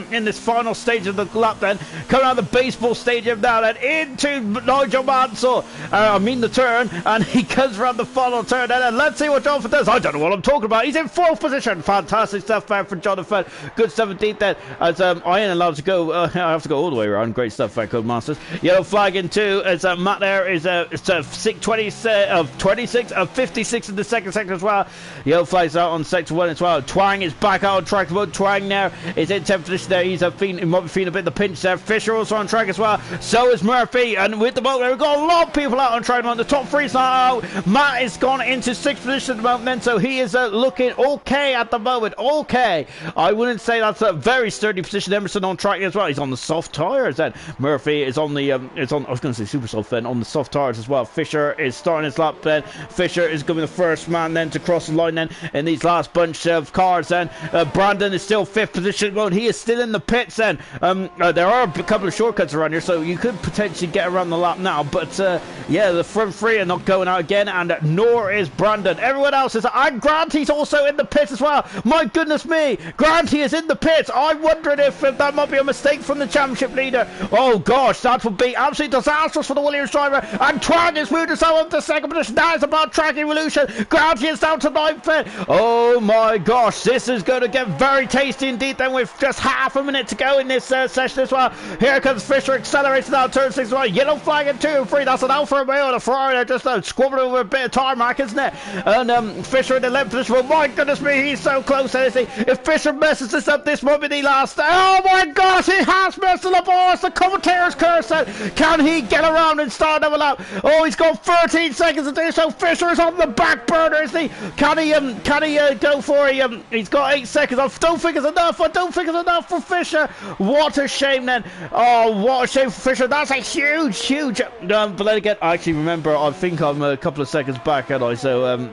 stage of the lap then. Coming out of the baseball stadium now then into Nigel Mansell. The turn, and he comes around the final turn then, and let's see what Jonathan does. I don't know what I'm talking about. He's in 4th position. Fantastic stuff there for Jonathan. Good stuff indeed then, as I ain't allowed to go. I have to go all the way around. Great stuff there, Codemasters. Yellow flag in 2 as Matt there is 26 of 56 in the second sector as well. Yellow flags out on sector 1 as well. Twang is back out on track. Twang now is in 10th position there. He might be feeling a bit of the pinch there. Fisher also on track as well. So is Murphy, and with the moment we've got a lot of people out on track. The top 3's not out. Matt is gone into 6th position at the moment then, so he is looking okay at the moment. Okay, I wouldn't say that's a very sturdy position. Emerson on track as well. He's on the soft tires then. Murphy is on the I was going to say super soft then, on the soft tires as well. Fisher is starting his lap then. Fisher is going to be the first man then to cross the line then in these last bunch of cars then. Brandon is still 5th position. Well, he is still in the pits then. There are a couple of shortcuts around here, so you could potentially get around the lap now, but yeah, the front 3 are not going out again, and nor is Brandon. Everyone else is, and Granty's also in the pits as well. My goodness me, Granty is in the pits. I'm wondering if that might be a mistake from the championship leader. Oh gosh, that would be absolutely disastrous for the Williams driver. And Twang is moved himself up to 2nd position. That is about track evolution. Granty is down to 9th. Oh my gosh, this is going to get very tasty indeed then, with just half a minute to go in this session as well. Here comes Fisher accelerating now, turn 6 right. Yellow flag in 2 and 3. That's an Alfa Romeo and a Ferrari. They're just squabbling over a bit of tarmac, isn't it? And Fisher in the 11th position. Well, my goodness me, he's so close, isn't he? If Fisher messes this up, this might be the last. Oh my gosh, he has messed it up. Oh, it's the commentator's curse. Can he get around and start another lap? Oh, he's got 13 seconds to do so. Fisher is on the back burner, isn't he? Can he go for he's got 8 seconds. I don't think it's enough. I don't think it's enough for Fisher. What a shame then. Oh, what a shame for Fisher. That's a huge but then again, I actually remember, I think I'm a couple of seconds back, and I so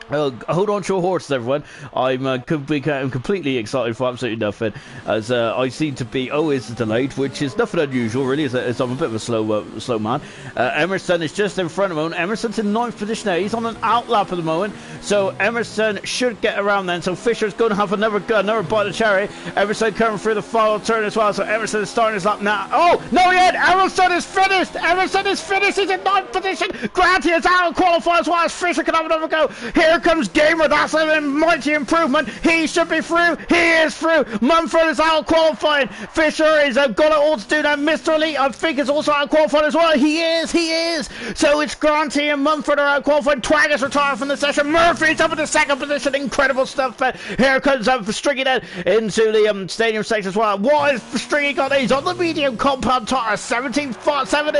Hold on to your horses, everyone. I'm completely excited for absolutely nothing, as I seem to be always delayed, which is nothing unusual, really, as I'm a bit of a slow man. Emerson is just in front of him. Emerson's in 9th position there. He's on an outlap at the moment, so Emerson should get around then. So Fisher's going to have another bite of cherry. Emerson coming through the final turn as well, so Emerson is starting his lap now. Oh, no, he ain't! Emerson is finished! Emerson is finished! He's in 9th position! Granty is out of qualify as well as Fisher can have another go. Here comes Gamer, that's a mighty improvement. He should be through. He is through. Mumford is out qualifying. Fisher is got it all to do now. Mr. Elite, I think, is also out qualifying as well. He is. So it's Granty and Mumford are out qualifying. Twag is retired from the session. Murphy's up in the 2nd position. Incredible stuff. Here comes Stringy then into the stadium section as well. What is Stringy got? He's on the medium compound tire. 17.7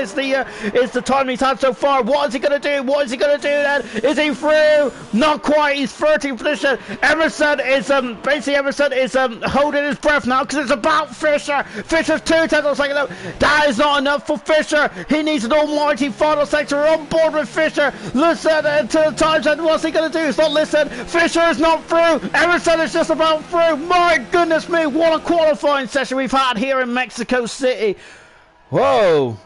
is the time he's had so far. What is he going to do? Then? Is he through? Not quite. He's 13th position. Emerson is holding his breath now because it's about Fisher. Fisher's 2 tenths of a second up. That is not enough for Fisher. He needs an almighty final sector. We're on board with Fisher. Listen to the times and what's he going to do? He's not listening. Fisher is not through. Emerson is just about through. My goodness me, what a qualifying session we've had here in Mexico City. Whoa.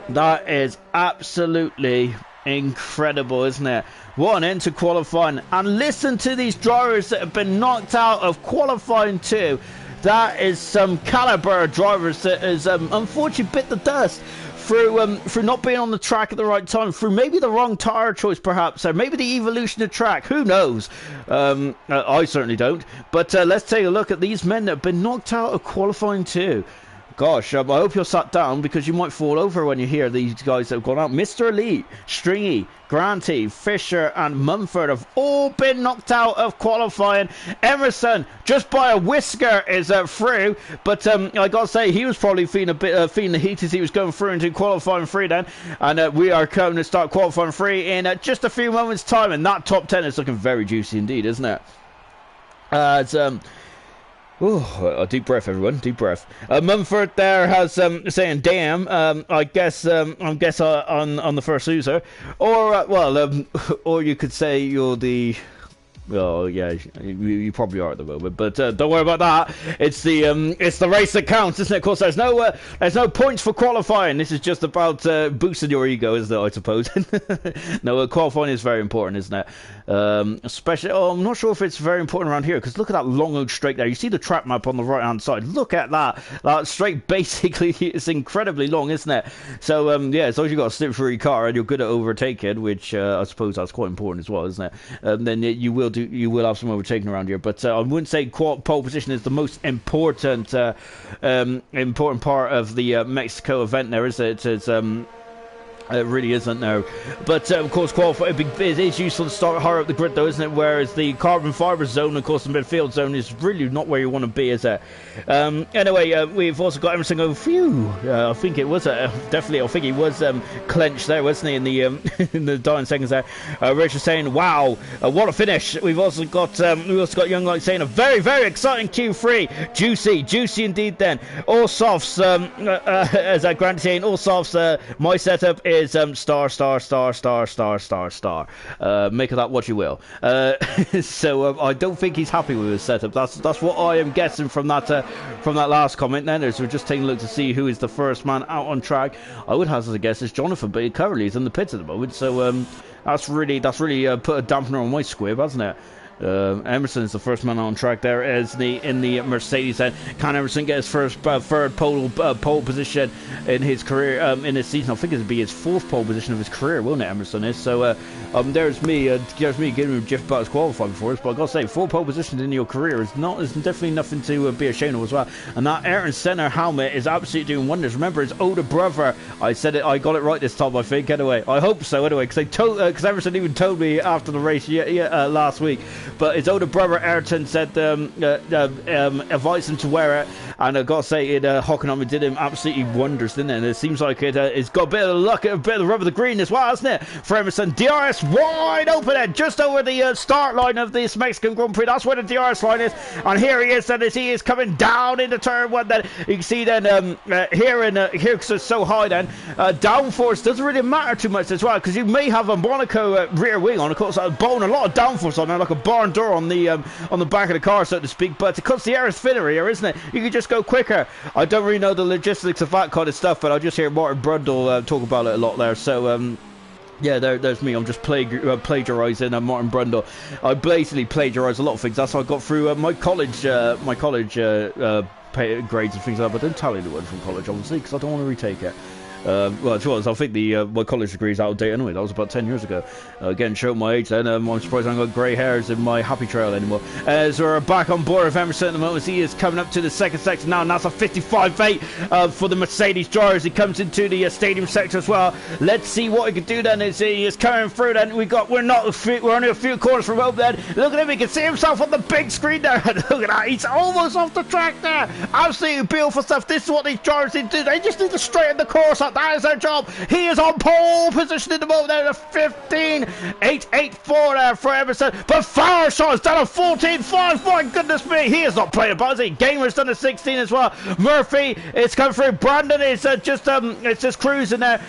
That is absolutely incredible, isn't it? What an end to qualifying. And listen to these drivers that have been knocked out of qualifying 2. That is some caliber of drivers that has unfortunately bit the dust through not being on the track at the right time, through maybe the wrong tyre choice perhaps, or maybe the evolution of track, who knows. I certainly don't. But let's take a look at these men that have been knocked out of qualifying 2. Gosh, I hope you're sat down because you might fall over when you hear these guys that have gone out. Mr. Elite, Stringy, Granty, Fisher and Mumford have all been knocked out of qualifying. Emerson, just by a whisker, is through. But I got to say, he was probably feeling the heat as he was going through into qualifying 3 then. And we are going to start qualifying 3 in just a few moments' time. And that top 10 is looking very juicy indeed, isn't it? Oh, deep breath, everyone. Deep breath. Mumford there has saying, "Damn." I guess on the first loser, or or you could say you're the. Oh yeah, you probably are at the moment, but don't worry about that. It's the race that counts, isn't it? Of course, there's no points for qualifying. This is just about boosting your ego, isn't it? I suppose. No, qualifying is very important, isn't it? Especially, I'm not sure if it's very important around here because look at that long old straight there. You see the track map on the right hand side. Look at that. That straight basically is incredibly long, isn't it? So yeah, as long as you've got a slip through your car and you're good at overtaking, which I suppose that's quite important as well, isn't it? Then you will have some overtaking around here. But I wouldn't say pole position is the most important part of the Mexico event. There is it. It really isn't now, but of course qualifying it is useful to start higher up the grid though, isn't it? Whereas the carbon fibre zone, of course the midfield zone, is really not where you want to be, is it? Anyway, we've also got Emerson going, phew, I think it was definitely, I think he was clenched there, wasn't he, in the in the dying seconds there. Richard saying, wow, what a finish. We've also got Young Light saying a very, very exciting Q3, juicy indeed then. All softs, as Grant saying, all softs, my setup is star. Make of that what you will. So I don't think he's happy with his setup. That's what I am guessing from that last comment. Then as we're just taking a look to see who is the first man out on track, I would hazard a guess it's Jonathan, but currently he's in the pits at the moment. So that's really put a dampener on my squib, hasn't it? Emerson is the first man on track there as in the Mercedes. Can Emerson get his first third pole position in his career in this season? I think it'll be his 4th pole position of his career, won't it? Emerson is. So there's me giving him Jeff Butt's qualifying for us, but I've got to say 4 pole positions in your career is definitely nothing to be ashamed of as well. And that Ayrton Senna helmet is absolutely doing wonders. Remember his older brother, I said it, I got it right this time, I think. Anyway, I hope so. Anyway, because Emerson even told me after the race last week but his older brother Ayrton said advised him to wear it, and I gotta say it Hockenheim did him absolutely wonders, didn't it? And it seems like it's got a bit of luck, a bit of the rub of the green as well, hasn't it, for Emerson? DRS wide open there, just over the start line of this Mexican Grand Prix. That's where the DRS line is, and here he is, and as he is coming down into turn one, then you can see then here because it's so high, then downforce doesn't really matter too much as well, because you may have a Monaco rear wing on, of course, a lot of downforce on there, like a barn door on the back of the car, so to speak. But because the air is thinner here, isn't it, you can just go quicker. I don't really know the logistics of that kind of stuff, but I just hear Martin Brundle talk about it a lot there. So yeah, there's me. I'm just plagiarising Martin Brundle. I basically plagiarise a lot of things. That's how I got through my college grades and things like that. But don't tell anyone from college, obviously, because I don't want to retake it. Well, to be honest, I think my college degree is out of date anyway. That was about 10 years ago. Again, showing my age then. I'm surprised I haven't got grey hairs in my happy trail anymore. As we're back on board with Emerson at the moment, he is coming up to the second section now, and that's a 55.8 for the Mercedes drivers. He comes into the stadium sector as well. Let's see what he can do then. As he is coming through, then we're only a few corners from home then. Look at him, he can see himself on the big screen there. Look at that, he's almost off the track there. Absolutely beautiful stuff. This is what these drivers need to do. They just need to straighten the course up. That is their job. He is on pole position in the moment there, a 15.884 there for Emerson. But Farshot has done a 14.5. My goodness me, he is not playing about, is he? Gamer's done a 16 as well. Murphy, it's come through. Brandon is it's just cruising there.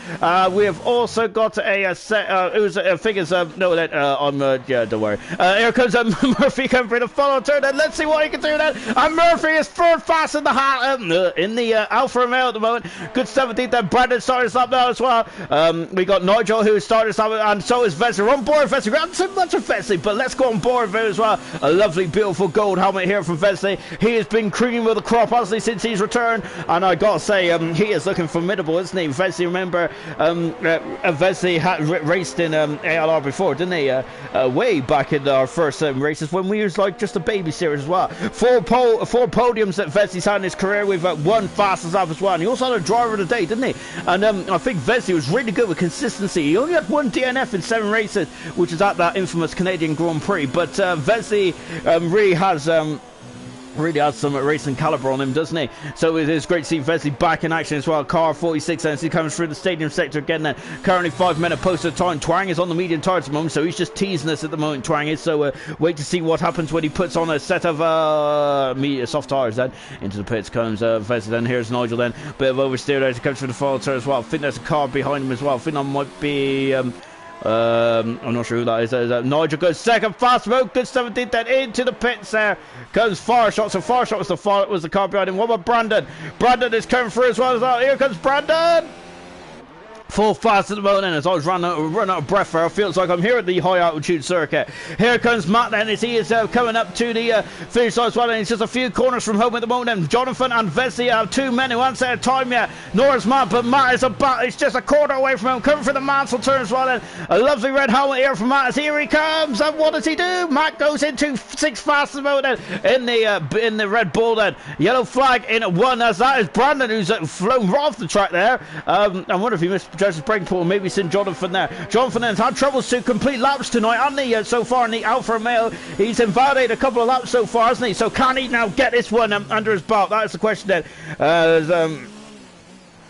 We have also got a set. Figures. No, that yeah, don't worry. Here comes Murphy coming through the follow turn. And let's see what he can do then. And Murphy is third fast in the Alfa Romeo at the moment. Good 17th. Then Brandon started us up now as well. We got Nigel who started us up, and so is Vesely. We're on board Vesely. We haven't seen much of Vesely, but let's go on board with him as well. A lovely, beautiful gold helmet here from Vesely. He has been creaming with the crop, hasn't he, since he's returned? And I gotta say, he is looking formidable, isn't he? Vesely, remember, Vesely had raced in ALR before, didn't he? Way back in our first races when we was like just a baby series as well. Four podiums that Vesely's had in his career. We've one fastest lap as well. And he also had a driver of the day, didn't he? And I think Vesely was really good with consistency. He only had one DNF in 7 races, which is at that infamous Canadian Grand Prix. But Vesely really has some racing caliber on him, doesn't he? So it is great to see Vesely back in action as well. Car 46 as he comes through the stadium sector again then. Currently 5-minute post of time. Twang is on the medium tires at the moment, so he's just teasing us at the moment, Twang is. So wait to see what happens when he puts on a set of soft tires then. Into the pits comes Vesely then. Here's Nigel then. Bit of oversteer there as he comes through the final turn as well. I think there's a car behind him as well. I think that might be... I'm not sure who that is. Nigel goes second, fast move, good 17th, then into the pits there comes Farshot. So Farshot was the car behind him. What about Brandon? Brandon is coming through as well. Here comes Brandon. Full fast at the moment, and as I was running out of breath there, it feels like I'm here at the high altitude circuit. Here comes Matt then as he is coming up to the finish line as well, and he's just a few corners from home at the moment. And Jonathan and Vesely have 2 men who aren't set of time yet. Nor is Matt, but Matt is it's just a quarter away from him, coming for the Mansell turn as well. And a lovely red helmet here from Matt as here he comes. And what does he do? Matt goes into 6th fast at the moment then in the Red Bull then. Yellow flag in 1 as that is Brandon who's flown right off the track there. I wonder if he missed Judge's break pool, maybe seen Jonathan there. Jonathan has had troubles to complete laps tonight, hasn't he, so far in the Alfa Romeo? He's invalidated a couple of laps so far, hasn't he? So can he now get this one under his belt? That is the question then.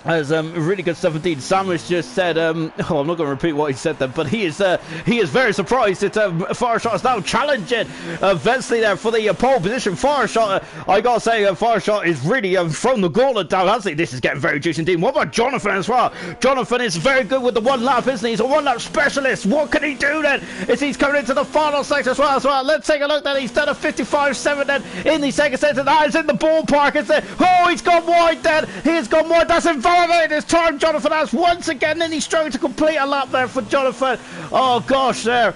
Really good stuff indeed. Sam has just said, I'm not going to repeat what he said there, but he is very surprised that Farshot is now challenging Vesely there for the pole position. Farshot, I got to say, Farshot is really thrown the gauntlet down, hasn't he? This is getting very juicy indeed. What about Jonathan as well? Jonathan is very good with the 1 lap, isn't he? He's a 1 lap specialist. What can he do then as he's coming into the final sector as well? Let's take a look then. He's done a 55.7 then in the second sector. That is in the ballpark, isn't it? Oh, he's gone wide then. He has gone wide. That's invalidated this time. Jonathan has once again, then he's struggling to complete a lap there for Jonathan. Oh gosh there.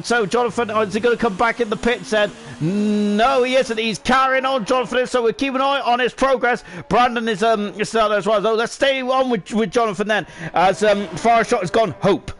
So Jonathan, is he going to come back in the pits then? No, he isn't. He's carrying on, Jonathan, so we'll keep an eye on his progress. Brandon is still there as well. So let's stay on with Jonathan then as Farshot has gone hope.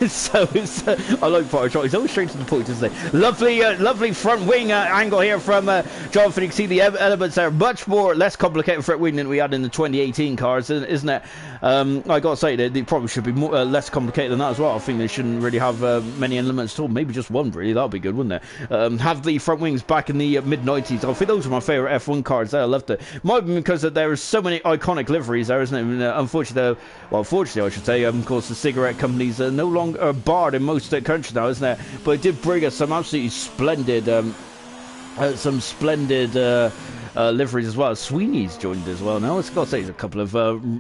So it's, I like Fireshot. He's always straight to the point, isn't he? Lovely front wing angle here from Jonathan. You can see the elements there. Much less complicated front wing than we had in the 2018 cars, isn't it? I gotta say, they probably should be less complicated than that as well. I think they shouldn't really have many elements at all. Maybe just one, really. That'd be good, wouldn't it? Have the front wings back in the mid-90s. I think those are my favourite F1 cars there. I loved it. Might be because there are so many iconic liveries there, isn't it? And, unfortunately, I should say, of course, the cigarette companies are no longer barred in most countries now, isn't it? But it did bring us some absolutely splendid, liveries as well. Sweeney's joined as well now. It's got to say, there's a couple of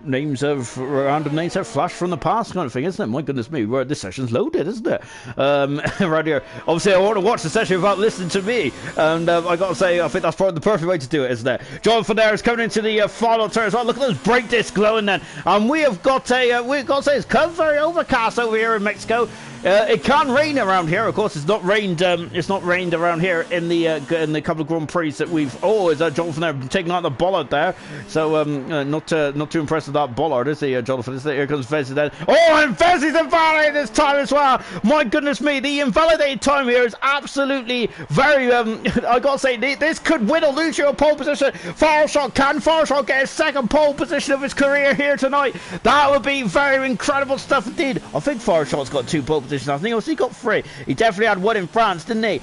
names of random names that flash from the past kind of thing, isn't it? My goodness me, this session's loaded, isn't it? Right here. Obviously, I want to watch the session without listening to me, and I got to say, I think that's probably the perfect way to do it, isn't it? Jonathan there is coming into the final turn as well. Look at those brake discs glowing then, and we have got we've got to say, it's very overcast over here in Mexico. It can rain around here. Of course, it's not rained. It's not rained around here in the couple of Grand Prix that we've. Oh, is that Jonathan there taking out the bollard there? So not too impressed with that bollard, is he, Jonathan? Here comes Fezzi then. Oh, and Fezzi's invalidated this time as well. My goodness me, the invalidated time here is absolutely very. I gotta say, this could win or lose your pole position. Fireshot, can Fireshot get his second pole position of his career here tonight? That would be very incredible stuff indeed. I think Fireshot's got 2 pole positions. I think he got 3. He definitely had 1 in France, didn't he?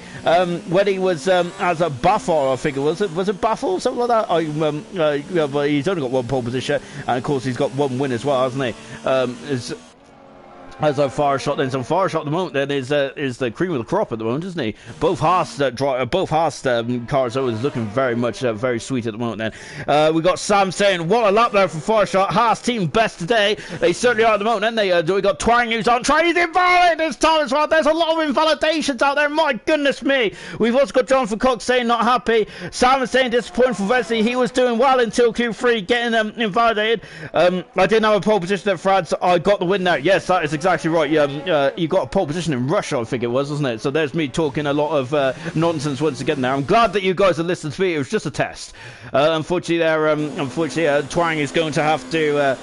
When he was as a Buffalo, I think it was it Buffalo, something like that. Yeah, but he's only got 1 pole position, and of course he's got 1 win as well, hasn't he? As a Fireshot, then some Fireshot at the moment then is the cream of the crop at the moment, isn't he? Both Haas cars are looking very much very sweet at the moment. Then we got Sam saying, "What a lap there for Fireshot. Haas team best today. They certainly are at the moment." And we got Twang who's on track. He's invalidated this time as well. There's a lot of invalidations out there. My goodness me. We've also got Jonathan Cox saying not happy. Sam is saying disappointed for Vesey. He was doing well until Q3, getting invalidated. I didn't have a pole position at France. I got the win there. Yes, that is exactly right. You got a pole position in Russia, I think it was, wasn't it? So there's me talking a lot of nonsense once again there. I'm glad that you guys have listened to me. It was just a test. Unfortunately, Twang is going to have to.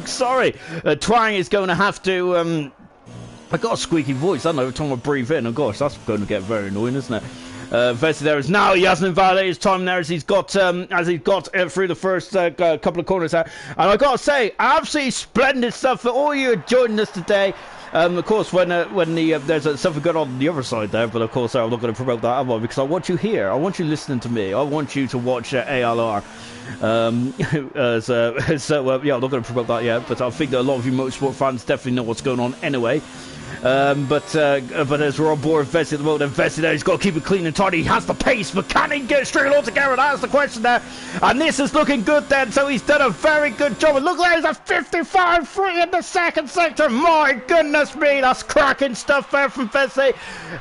Sorry, Twang is going to have to. I got a squeaky voice. I don't know every time I breathe in. Oh gosh, that's going to get very annoying, isn't it? Vesey there is now. He hasn't invalidated his time there as he's got through the first couple of corners there. And I got to say, absolutely splendid stuff for all you joining us today. Of course, when there's something going on the other side there, but of course I'm not going to promote that, am I? Because I want you here. I want you listening to me. I want you to watch ALR. Yeah, I'm not going to promote that yet, but I think that a lot of you motorsport fans definitely know what's going on anyway. But as we're on board with Vesey at the moment, and Vesey there, he's got to keep it clean and tidy. He has the pace, but can he get straight all together? That's the question there. And this is looking good then, so he's done a very good job. And look, there's a 55-3 in the second sector. My goodness me, that's cracking stuff there from Vesey.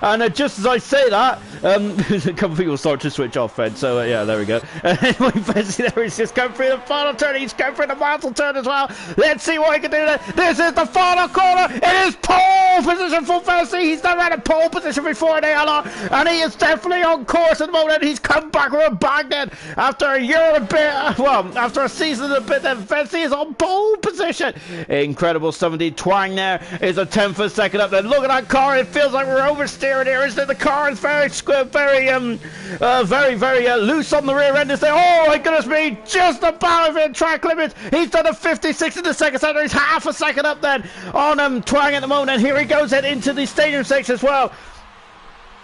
And just as I say that, a couple of people start to switch off, Fed. So yeah, there we go. Anyway, Vesey there is just going through the final turn. He's going through the mantle turn as well. Let's see what he can do there. This is the final corner. It is pole position for Vesey. He's never had a pole position before in ALR, and he is definitely on course at the moment. He's come back with a bang then after a year and a bit. Well, after a season and a bit, then Vesey is on pole position. Incredible stuff indeed. Twang there is a 10th for a second up. Then look at that car. It feels like we're oversteering here, isn't it? The car is very loose on the rear end. Oh my goodness me! Just about within track limits. He's done a 56 in the second sector. He's half a second up then on Twang at the moment, and here he goes then into the stadium section as well.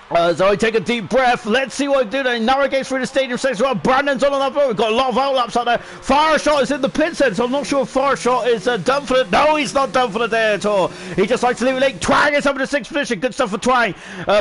So I take a deep breath. Let's see what I do. They navigate through the stadium section. Well, Brandon's on that boat. We've got a lot of outlaps out there. Fireshot is in the pit set, so I'm not sure if Fireshot is done for it. No, he's not done for the day at all. He just likes to leave it late. Twang is up in the 6th position. Good stuff for Twang.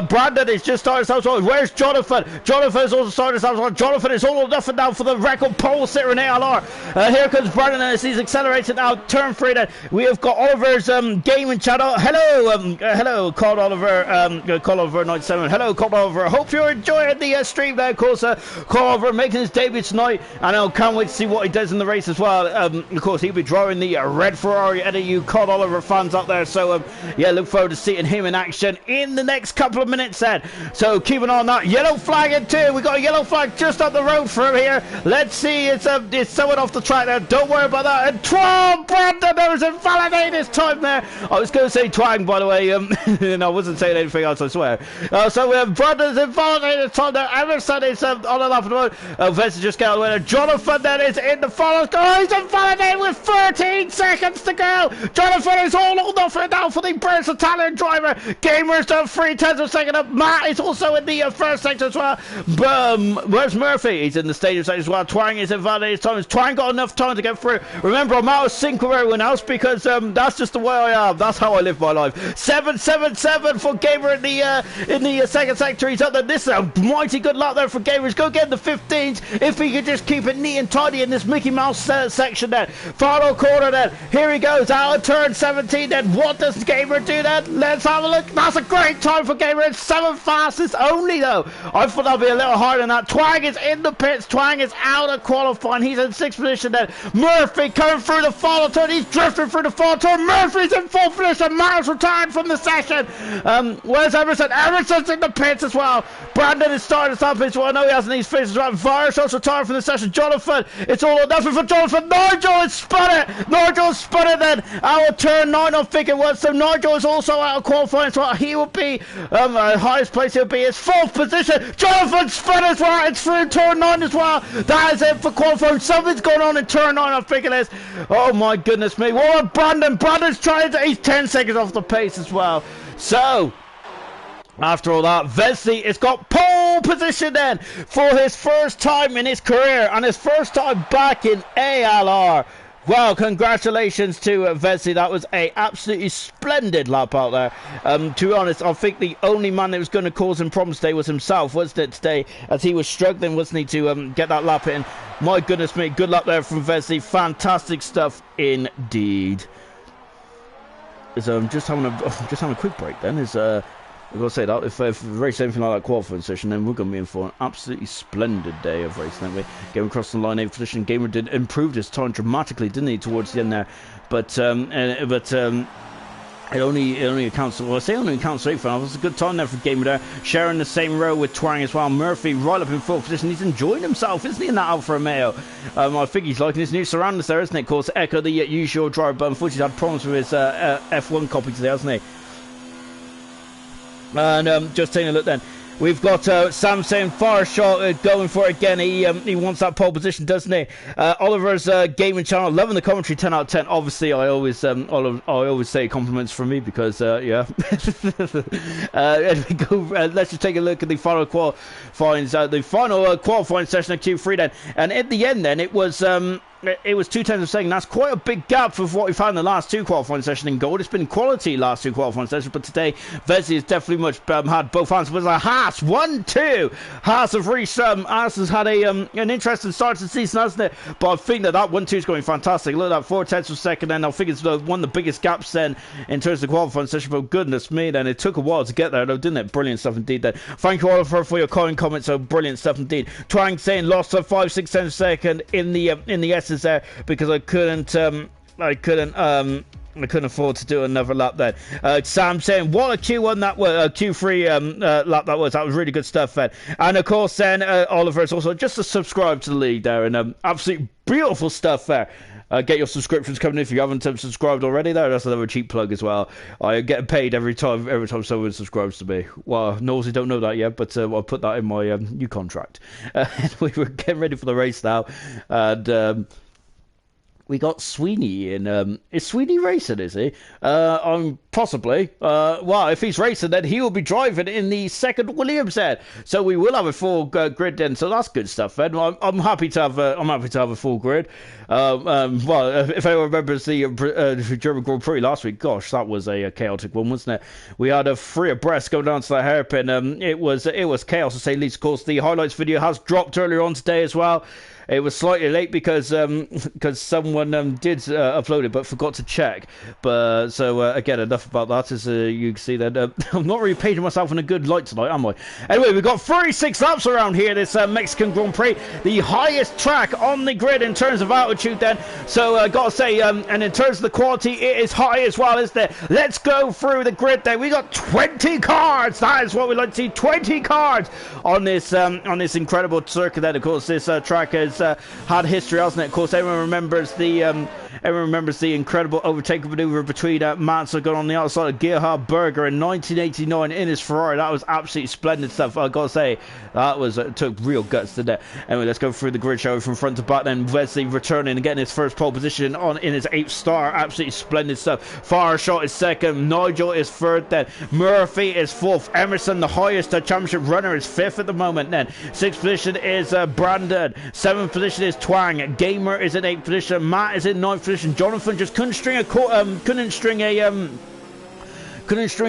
Brandon is just started his house. Where's Jonathan? Jonathan is also started his house. Jonathan is all or nothing now for the record pole sitter in ALR. Here comes Brandon as he's accelerating now. Turn 3 then. We have got Oliver's gaming channel. Hello, Carl Oliver 97. Hello, Carl Oliver. I hope you're enjoying the stream there. Of course, Carl Oliver making his debut tonight, and I can't wait to see what he does in the race as well. Of course, he'll be driving the red Ferrari. Any of you Carl Oliver fans out there, so yeah, look forward to seeing him in action in the next couple of minutes then. So keep an eye on that. Yellow flag in two. We got a yellow flag just up the road from here. Let's see. It's someone off the track there. Don't worry about that. And Brandon, there was a validate this time there. I was going to say Twang, by the way, and I wasn't saying anything else, I swear. So Brandon's invalidated this time there. Emerson is on the lap of the road. Vess just got away there. Jonathan then is in the follow. Oh, he's invalidated with 13 seconds to go. Jonathan is all or nothing now for the British Italian driver. Gamer's done 3/10 of a second up. Matt is also in the first sector as well. Where's Murphy? He's in the stadium section as well. Twang is invalidated this time. Has Twang got enough time to get through? Remember, I'm out of sync with everyone else because that's just the way I am. That's how I live my life. 777 for Gamer in the second sector. He's up there. This is a mighty good luck there for Gamer. He's going to get the 15s if he could just keep it neat and tidy in this Mickey Mouse section there. Final corner then. Here he goes out of turn 17 then. What does Gamer do then? Let's have a look. That's a great time for Gamer. It's 7 fastest only though. I thought that'd be a little higher than that. Twang is in the pits. Twang is out of qualifying. He's in 6th position then. Murphy coming through the final turn. He's drifting through the final turn. Murphy's in 4th position. Miles retired from the session. Where's Emerson? Emerson's in the pits as well. Brandon is starting to up as well. I know he hasn't these finishes right. Virus also retired from the session. Jonathan, it's all or nothing for Jonathan. Nigel has spun it. Nigel has spun it then. Out of turn 9, I think it was. So Nigel is also out of qualifying as well. He will be highest place. He'll be his 4th position. Jonathan spun as well. It's through turn 9 as well. That is it for qualifying. Something's going on in turn 9, I think it is. Oh my goodness me. What about Brandon? Brandon's trying to. He's 10 seconds off the pace as well. So after all that, Vesey has got pole position then for his first time in his career and his first time back in ALR. Well, congratulations to Vesey. That was a absolutely splendid lap out there. To be honest, I think the only man that was going to cause him problems today was himself, wasn't it, today? As he was struggling, wasn't he, to get that lap in. My goodness me, good luck there from Vesey. Fantastic stuff indeed. So I'm just having a quick break then. I've got to say that if we race anything like that qualifying session, then we're going to be in for an absolutely splendid day of racing, aren't we? Getting across the line, 8th position. Gamer did improve his time dramatically, didn't he, towards the end there? But it only accounts. Well, I say only accounts for 8th. It was a good time there for Gamer there, sharing the same row with Twang as well. Murphy right up in 4th position. He's enjoying himself, isn't he, in that Alfa Romeo? I think he's liking his new surroundings there, isn't it? Of course, Echo, the usual driver, but unfortunately had problems with his F1 copy today, hasn't he? And just taking a look then, we've got Sam saying far shot going for it again. He wants that pole position, doesn't he? Oliver's gaming channel, loving the commentary, 10 out of 10. Obviously, I always say compliments from me because yeah. Let's just take a look at the final qualifying session of Q3 then, and at the end then it was 2/10 of a second. That's quite a big gap for what we've had in the last 2 qualifying sessions in gold. It's been quality last 2 qualifying sessions, but today Vesey has definitely much had both hands. It was a Haas 1-2. Haas have reached. Haas has had an interesting start to the season, hasn't it? But I think that 1-2 is going fantastic. Look at that, 4/10 of a second, and I think it's one of the biggest gaps then in terms of the qualifying session. But goodness me, then it took a while to get there, though, didn't it? Brilliant stuff indeed. Then thank you all for your kind comments. So brilliant stuff indeed. Twang saying lost a 5, 6, 10 second in the S's there because I couldn't afford to do another lap then. Sam saying what a Q1 that was, Q3 lap that was. That was really good stuff then. And of course then Oliver is also just to subscribe to the league there, and absolutely beautiful stuff there. Get your subscriptions coming in if you haven't subscribed already there. That's another cheap plug as well. I get paid every time someone subscribes to me. Well, Nosy don't know that yet, but I'll put that in my new contract. We were getting ready for the race now, and we got Sweeney in. Is Sweeney racing, is he? Possibly. Well, if he's racing, then he will be driving in the second Williams then. So we will have a full grid then. So that's good stuff then. I'm happy to have a full grid. Well, if anyone remembers the German Grand Prix last week, gosh, that was a chaotic one, wasn't it? We had a 3 abreast going down to the hairpin. It was chaos to say the least. Of course, the highlights video has dropped earlier on today as well. It was slightly late because someone did upload it but forgot to check. But so again, enough enough about that, as you can see that I'm not really painting myself in a good light tonight, am I? Anyway, we've got 36 laps around here, this Mexican Grand Prix, the highest track on the grid in terms of altitude then. So gotta say, and in terms of the quality, it is high as well, isn't it? Let's go through the grid then. We got 20 cars. That is what we like to see. 20 cars on this incredible circuit. Then, of course, this track has had history, hasn't it? Of course, everyone remembers the incredible overtaking maneuver between Mansell going on the outside of Gerhard Berger in 1989 in his Ferrari. That was absolutely splendid stuff. I gotta say, that was took real guts to that. Anyway, let's go through the grid show from front to back. Then Wesley returning and getting his first pole position in his 8th star. Absolutely splendid stuff. Fireshot is second. Nigel is third. Then Murphy is fourth. Emerson, the highest championship runner, is fifth at the moment. Then 6th position is Brandon. 7th position is Twang. Gamer is in 8th position. Matt is in 9th position. Jonathan just couldn't string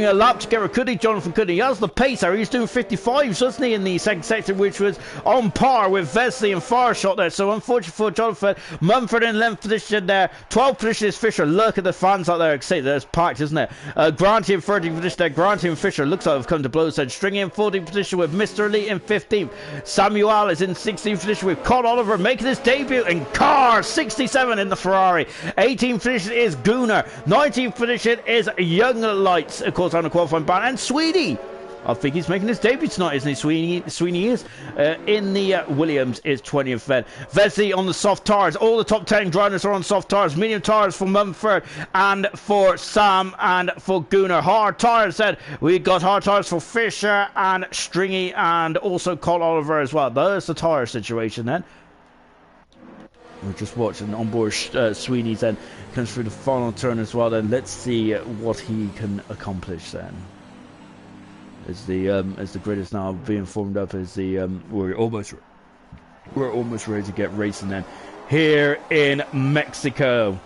a lap together, could he? Jonathan couldn't. He has the pace there. He's doing 55s, doesn't he, in the second section, which was on par with Vesley and Fireshot there. So unfortunately for Jonathan, Mumford in 11th position there. 12th position is Fisher. Look at the fans out there. See, there's packed, isn't it? Granty in 13th position there. Granty and Fisher looks like they've come to blows. Then Stringy in 14th position with Mr. Lee in 15th. Samuel is in 16th position with Con Oliver making his debut in car 67 in the Ferrari. 18th position is Gooner. 19th position is Young Light. Of course, on the qualifying ban, and Sweeney, I think he's making his debut tonight, isn't he? Sweeney is in the Williams is 20th then. Vesey on the soft tires. All the top 10 drivers are on soft tires. Medium tires for Mumford and for Sam and for Gooner. Hard tires then. We got hard tires for Fisher and Stringy and also Col Oliver as well. There's the tire situation then. We're just watching onboard Sweeney's then comes through the final turn as well. Then let's see what he can accomplish then. As the grid is now being formed up, as we're almost ready to get racing then here in Mexico.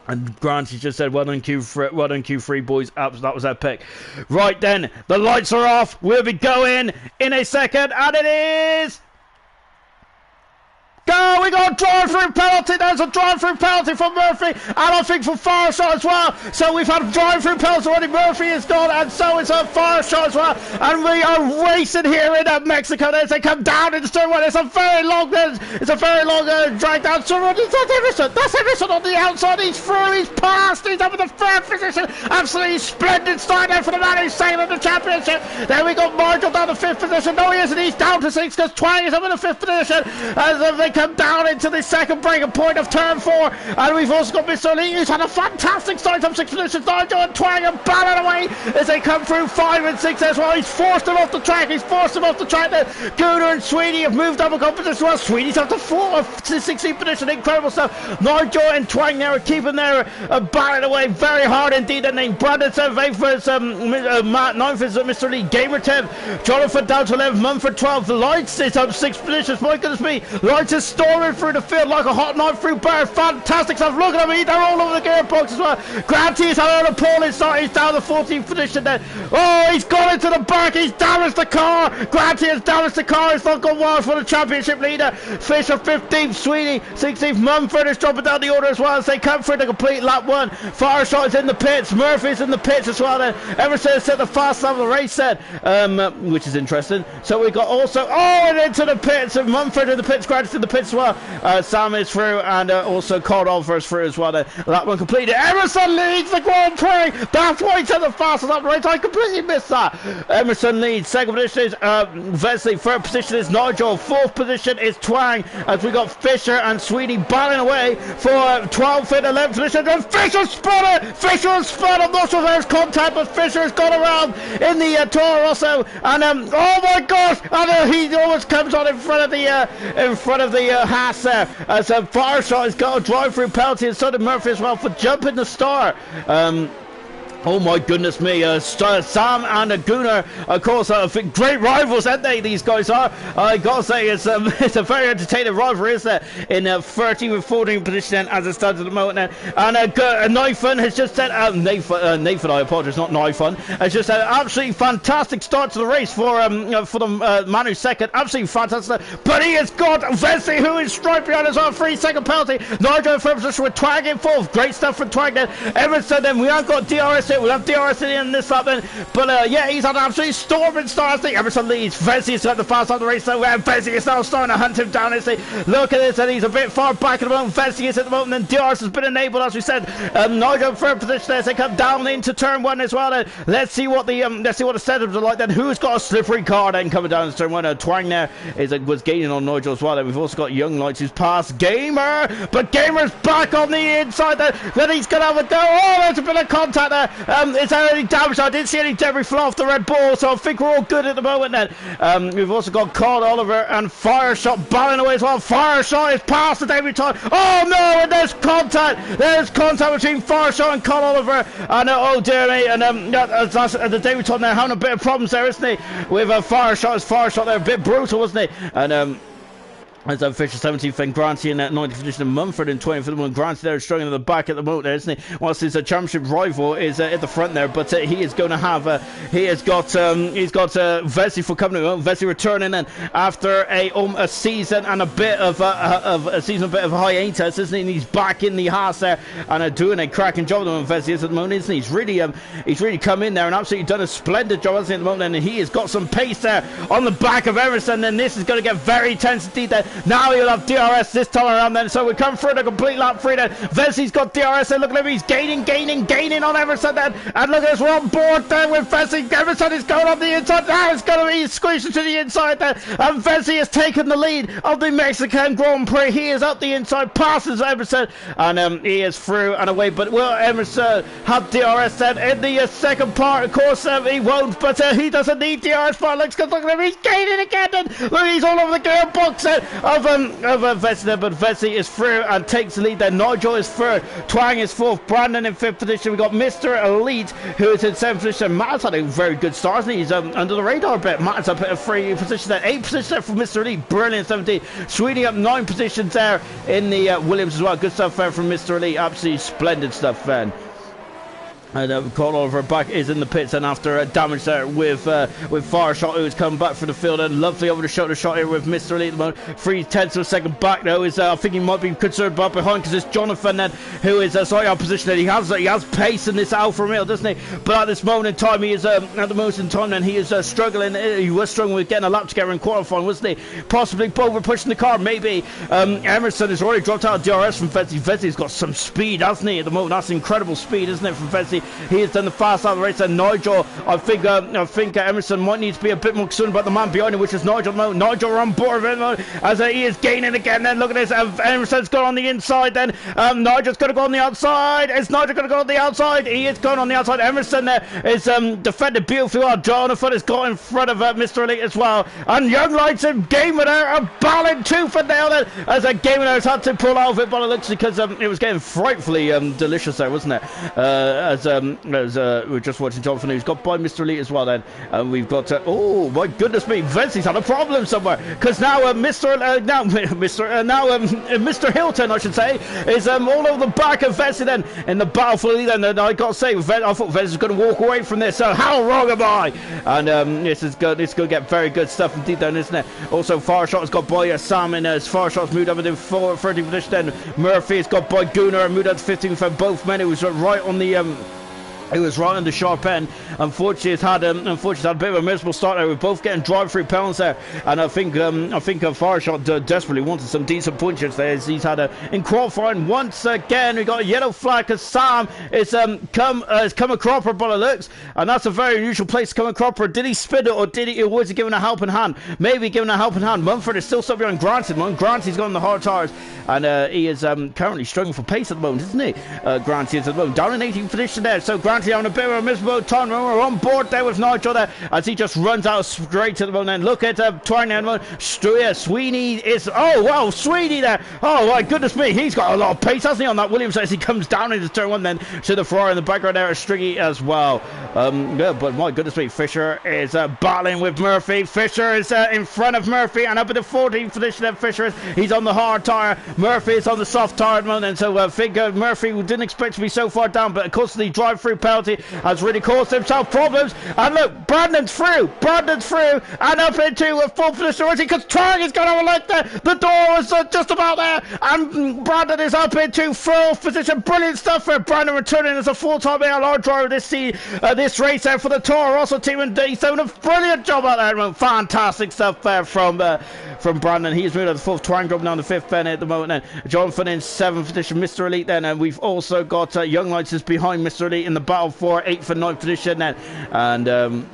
And Grant, he just said, well done Q3 boys, that was epic. Right then, the lights are off. We'll be going in a second, and it is. Go! We got a drive-through penalty. There's a drive-through penalty for Murphy, and I think for Fireshot as well. So we've had a drive-through penalty already. Murphy is gone, and so is a Fireshot as well. And we are racing here in Mexico. As they come down into turn one, it's a very long drag down. So that's Emerson. That's Emerson on the outside. He's through. He's passed. He's up in the third position. Absolutely splendid start there for the man who's sailing the championship. Then we got Marshall down to 5th position. No, he isn't. He's down to 6th because Twang is up in the 5th position. As they come down into the second breaking point of turn 4, and we've also got Mr. Lee, who's had a fantastic start from 6th position. Nigel and Twang and ballot away as they come through 5 and 6 as well. He's forced him off the track. Then Gooner and Sweeney have moved up a couple positions as well. Sweeney's up to 16th position. Incredible stuff. Nigel and Twang now are keeping their ballot away very hard indeed. And then Brandon 7th, 8th Matt 9th is Mr. Lee. Gamer 10th. Jonathan down to 11th. Mumford 12th. Lights is up 6th position. My goodness me. Lights is storming through the field like a hot knife through butter. Fantastic stuff. Look at him. They're all over the gearbox as well. Granty is having a appalling start. He's down the 14th position then. Oh, he's gone into the back. He's damaged the car. Granty has damaged the car. It's not gone well for the championship leader. Fisher 15th. Sweeney 16th. Mumford is dropping down the order as well as they come for the complete lap 1. Fireshot is in the pits. Murphy's in the pits as well then. Emerson set the fast lap of the race then, which is interesting. So we got also, and into the pits. And Mumford in the pits. Granty's in the pits as well. Sam is through, and also Cod Oliver is through as well. That one completed. Emerson leads the Grand Prix. That's why he's at the fastest up the race. I completely missed that. Emerson leads. Second position is Vesley. Third position is Nigel. Fourth position is Twang. As we got Fisher and Sweeney battling away for 12th and 11th position. And Fisher spun it. Fisher spun. I'm not sure if there's contact, but Fisher has gone around in the Toro Rosso. And oh my gosh! And he almost comes on in front of the Haas there. As Fireshot has got a drive-through penalty, and so did Murphy as well for jumping the star. Oh my goodness me, Sam and Gooner, of course, great rivals, aren't they, these guys are? I gotta say, it's a very entertaining rivalry, isn't it? In 13th and 14th position as it stands at the moment. And Nathan has just said, Nathan, I apologize, not Nathan, has just had an absolutely fantastic start to the race for the man who's second, absolutely fantastic. But he has got Vesey, who is straight behind as well, 3-second penalty. Nigel in third position with Twang in fourth, great stuff from Twang then. Emerson then, we have got DRS DRS here. We'll have DRS in this lap then. But yeah, he's had an absolutely storming start. Emerson leads. Vesey's got the fast on the race, so Vesey is now starting to hunt him down. Look at this, and he's a bit far back at the moment. Vesey is at the moment, and DRS has been enabled, as we said. Nigel third position there, as they come down into turn 1 as well. Let's see what the setups are like then. Who's got a slippery car then coming down into turn 1? Twang there was gaining on Nigel as well. And we've also got Young Lights who's past Gamer, but Gamer's back on the inside there. Then he's going to have a go. Oh, there's a bit of contact there. Is there any damage? I didn't see any debris fly off the Red Bull, so I think we're all good at the moment then. We've also got Carl Oliver and Fireshot battling away as well. Fireshot is past the debutant. Oh no, and there's contact. There's contact between Fireshot and Carl Oliver. And oh dear me, and the debutant there having a bit of problems there, isn't he? With Fireshot. Fireshot there, a bit brutal, wasn't he? And as Fisher 17th and Granty in that 9th position, and Mumford in 20th for the moment. Granty there struggling in the back at the moment there, isn't he? Whilst his championship rival is at the front there, but he is going to have he's got Vesey for coming. Vesey returning then after a season and a bit of a hiatus, isn't he? And he's back in the Haas there and doing a cracking job at the moment. Vesey is at the moment, isn't he? He's really come in there and absolutely done a splendid job, hasn't he, at the moment? And he has got some pace there on the back of Emerson, and this is going to get very tense indeed there. Now he'll have DRS this time around then, so we come through the complete lap 3 then. Vesey's got DRS and look at him, he's gaining on Emerson then. And look at us, we're on board there with Vesey. Emerson is going on the inside. Now it's going to be squeezed to the inside there. And Vesey has taken the lead of the Mexican Grand Prix. He is up the inside, passes Emerson, and he is through and away. But will Emerson have DRS then in the second part? Of course, he won't, but he doesn't need DRS. But look at him, he's gaining again. And look, he's all over the gearbox of Vesey, but Vesey is through and takes the lead there. Nigel is third, Twang is fourth, Brandon in fifth position. We've got Mr. Elite who is in seventh position. Matt's had a very good start, hasn't he? He's under the radar a bit. Matt's up at a 3 position there, 8 position there for Mr. Elite, brilliant. 17, Sweeney up 9 positions there in the Williams as well. Good stuff there from Mr. Elite, absolutely splendid stuff then. And Carl Oliver back is in the pits, and after damage there with Fireshot, who's come back for the field, and lovely over the shoulder shot here with Mr. Elite at the moment. 3/10 of a second back though. I think he might be concerned about behind, because it's Jonathan then who is slightly out of position. He has pace in this Alfa Romeo, doesn't he? But at this moment in time, he is he is struggling. He was struggling with getting a lap together in qualifying, wasn't he? Possibly over pushing the car, maybe. Emerson has already dropped out of DRS from Vesey. Vesey's got some speed, hasn't he, at the moment? That's incredible speed, isn't it, from Vesey? He has done the fast out of the race, and Nigel, I think Emerson might need to be a bit more concerned about the man behind him, which is Nigel. Nigel are on board with him as he is gaining again. Then look at this, Emerson's gone on the inside. Then Nigel's going to go on the outside. Is Nigel going to go on the outside? He is going on the outside. Emerson there is defended beautifully well. Jonathan has got in front of Mr. Elite as well, and Young Lights and Gamer there are battling tooth and nail then, as Gamer there has had to pull out of it, but it looks because it was getting frightfully delicious there, wasn't it? We're just watching Jonathan, who's got by Mr. Elite as well then. And we've got oh my goodness me, Vesey's had a problem somewhere, because now Mr. Hilton, I should say, is all over the back of Vesey then in the battle for the lead. And I got to say, I thought Vesey was going to walk away from this, so how wrong am I? And this is good. It's going to get very good stuff indeed then, isn't it? Also Fireshot has got by Sam, and as Fireshot's moved up into 13th position. Then Murphy has got by Gunnar and moved up to 15th for both men. It was right on the He was right on the sharp end. Unfortunately, it's had a bit of a miserable start there. We're both getting drive-through penalties there, and I think Fireshot desperately wanted some decent punches there. He's had in qualifying once again. We got a yellow flag because Sam is come a cropper by the looks, and that's a very unusual place to come a cropper. Did he spin it, or was he giving a helping hand? Maybe giving a helping hand. Mumford is still stuck behind Granty. Granty's got on the hard tires, and he is currently struggling for pace at the moment, isn't he? Granty is at the moment down in 18th position there. So Granty on a bit of a miserable time. We're on board there with Nigel there as he just runs out straight to the moment. And look at Twine there. Sweeney is, oh wow, Sweeney there. Oh my goodness me, he's got a lot of pace, hasn't he, on that Williams as he comes down into turn 1 then to the Ferrari in the background there, Striggy as well. Yeah, but my goodness me, Fisher is battling with Murphy. Fisher is in front of Murphy, and up at the 14th position there, Fisher is, he's on the hard tyre. Murphy is on the soft tyre at the moment, and so I think Murphy didn't expect to be so far down, but of course the drive-through penalty has really caused himself problems. And look, Brandon's through, and up into a full position already, because Twang is going to have a look there. The door was just about there, and Brandon is up into full position. Brilliant stuff for Brandon, returning as a full-time ALR driver this race there for the Toro Rosso team, and he's doing a brilliant job out there. Fantastic stuff there from Brandon. He's moved to the fourth, Twang dropping down the fifth pen at the moment then. Jonathan in seventh position, Mr. Elite then, and we've also got Young Lights is behind Mr. Elite in the battle for 8th and 9th position then, and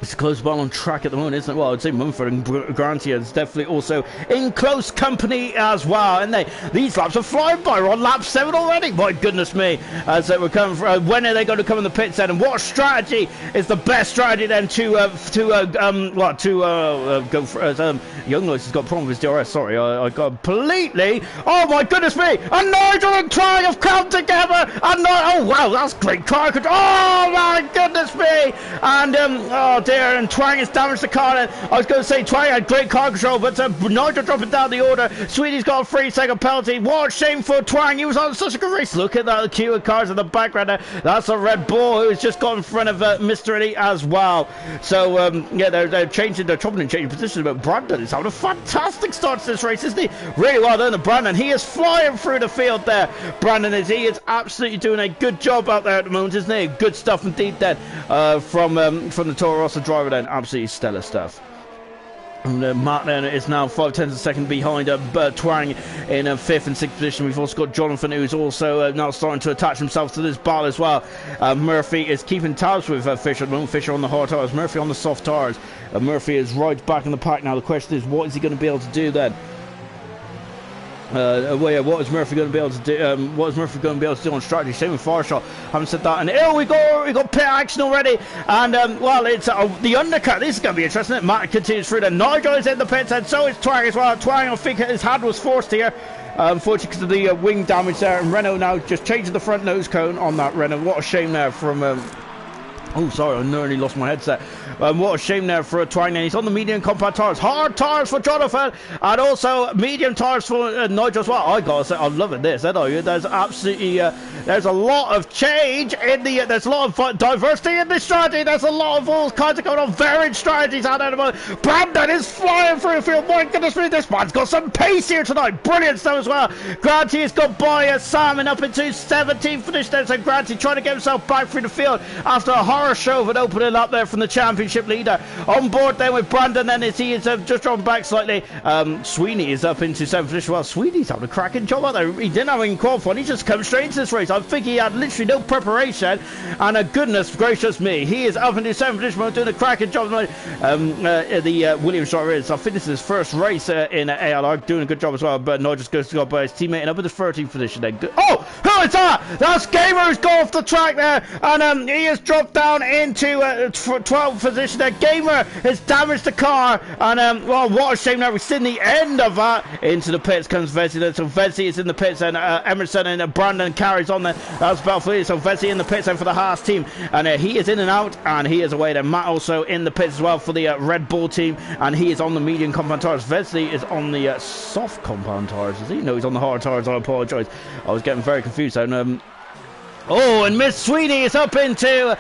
it's a close ball on track at the moment, isn't it? Well, I'd say Mumford and Grantia is definitely also in close company as well. And these laps are flying by. We're on lap 7 already. My goodness me. As we're coming from, when are they going to come in the pits then? And what strategy is the best strategy then to go for? Young Lights has got a problem with his DRS. Sorry, I got completely. Oh my goodness me! And Nigel and Twang have come together. And oh wow, that's great car control. Oh my goodness me! And oh dear, and Twang has damaged the car. And I was going to say Twang had great car control, but Nigel dropping down the order. Sweetie's got a 3-second penalty. What a shame for Twang. He was on such a good race. Look at that queue of cars in the background there. That's a Red Bull who's just got in front of Mr. Elite as well. So yeah, they're chopping and changing positions, but Brandon is having a fantastic start to this race, isn't he? Really well done to Brandon. He is flying through the field there. Brandon is absolutely doing a good job out there at the moment, isn't he? Good stuff indeed then from the Toro Rosso driver then. Absolutely stellar stuff. And Matt then is now 5/10 of a second behind Twang in 5th and 6th position. We've also got Jonathan, who's also now starting to attach himself to this battle as well. Murphy is keeping tabs with Fisher at the moment. Fisher on the hard tires, Murphy on the soft tires. Murphy is right back in the pack now. The question is, what is he going to be able to do then? What is Murphy going to be able to do? What is Murphy going to be able to do on strategy? Same with Farshot. Haven't said that. And oh, we got pit action already. And well, it's the undercut. This is going to be interesting. Matt continues through. The Nigel is in the pits, and so is Twang as well. Twang, I think his hand was forced here. Unfortunately, because of the wing damage there. And Renault now just changing the front nose cone on that Renault. What a shame there from. Oh, sorry, I nearly lost my headset. What a shame there for Twang. He's on the medium compact tires. Hard tires for Jonathan. And also medium tires for Nigel as well. I gotta say, I'm loving this, aren't I? There's absolutely, there's a lot of change in the, there's a lot of diversity in this strategy. There's a lot of all kinds of going on varied strategies out there. Brandon is flying through the field. My goodness me, this man's got some pace here tonight. Brilliant stuff as well. Granty has got by Salmon up into 17th finish there. So Granty trying to get himself back through the field after a horror show of an opening up there from the championship leader. On board then with Brandon then as he is just dropping back slightly. Sweeney is up into 7th position. Well, Sweeney's having a cracking job out there. He didn't have any qualifying. He just come straight into this race. I think he had literally no preparation, and goodness gracious me, he is up into 7th position, doing a cracking job. The Williams driver is, I think this is his first race in ALR, doing a good job as well, but no, just goes to go by his teammate and up in the 13th position then. Oh, who is that? That's Gamer who's gone off the track there, and he has dropped down into 12th position there. Gamer has damaged the car, and well, what a shame now. We've seen the end of that. Into the pits comes Vessi then, so Vessi is in the pits, and Emerson and Brandon carries on there. That's Belfast, so Vessi in the pits then for the Haas team, and he is in and out, and he is away there. Matt also in the pits as well for the Red Bull team, and he is on the medium compound tires. Vessi is on the soft compound tires, is he? No, he's on the hard tires. I apologise, I was getting very confused. And oh, and Miss Sweeney is up into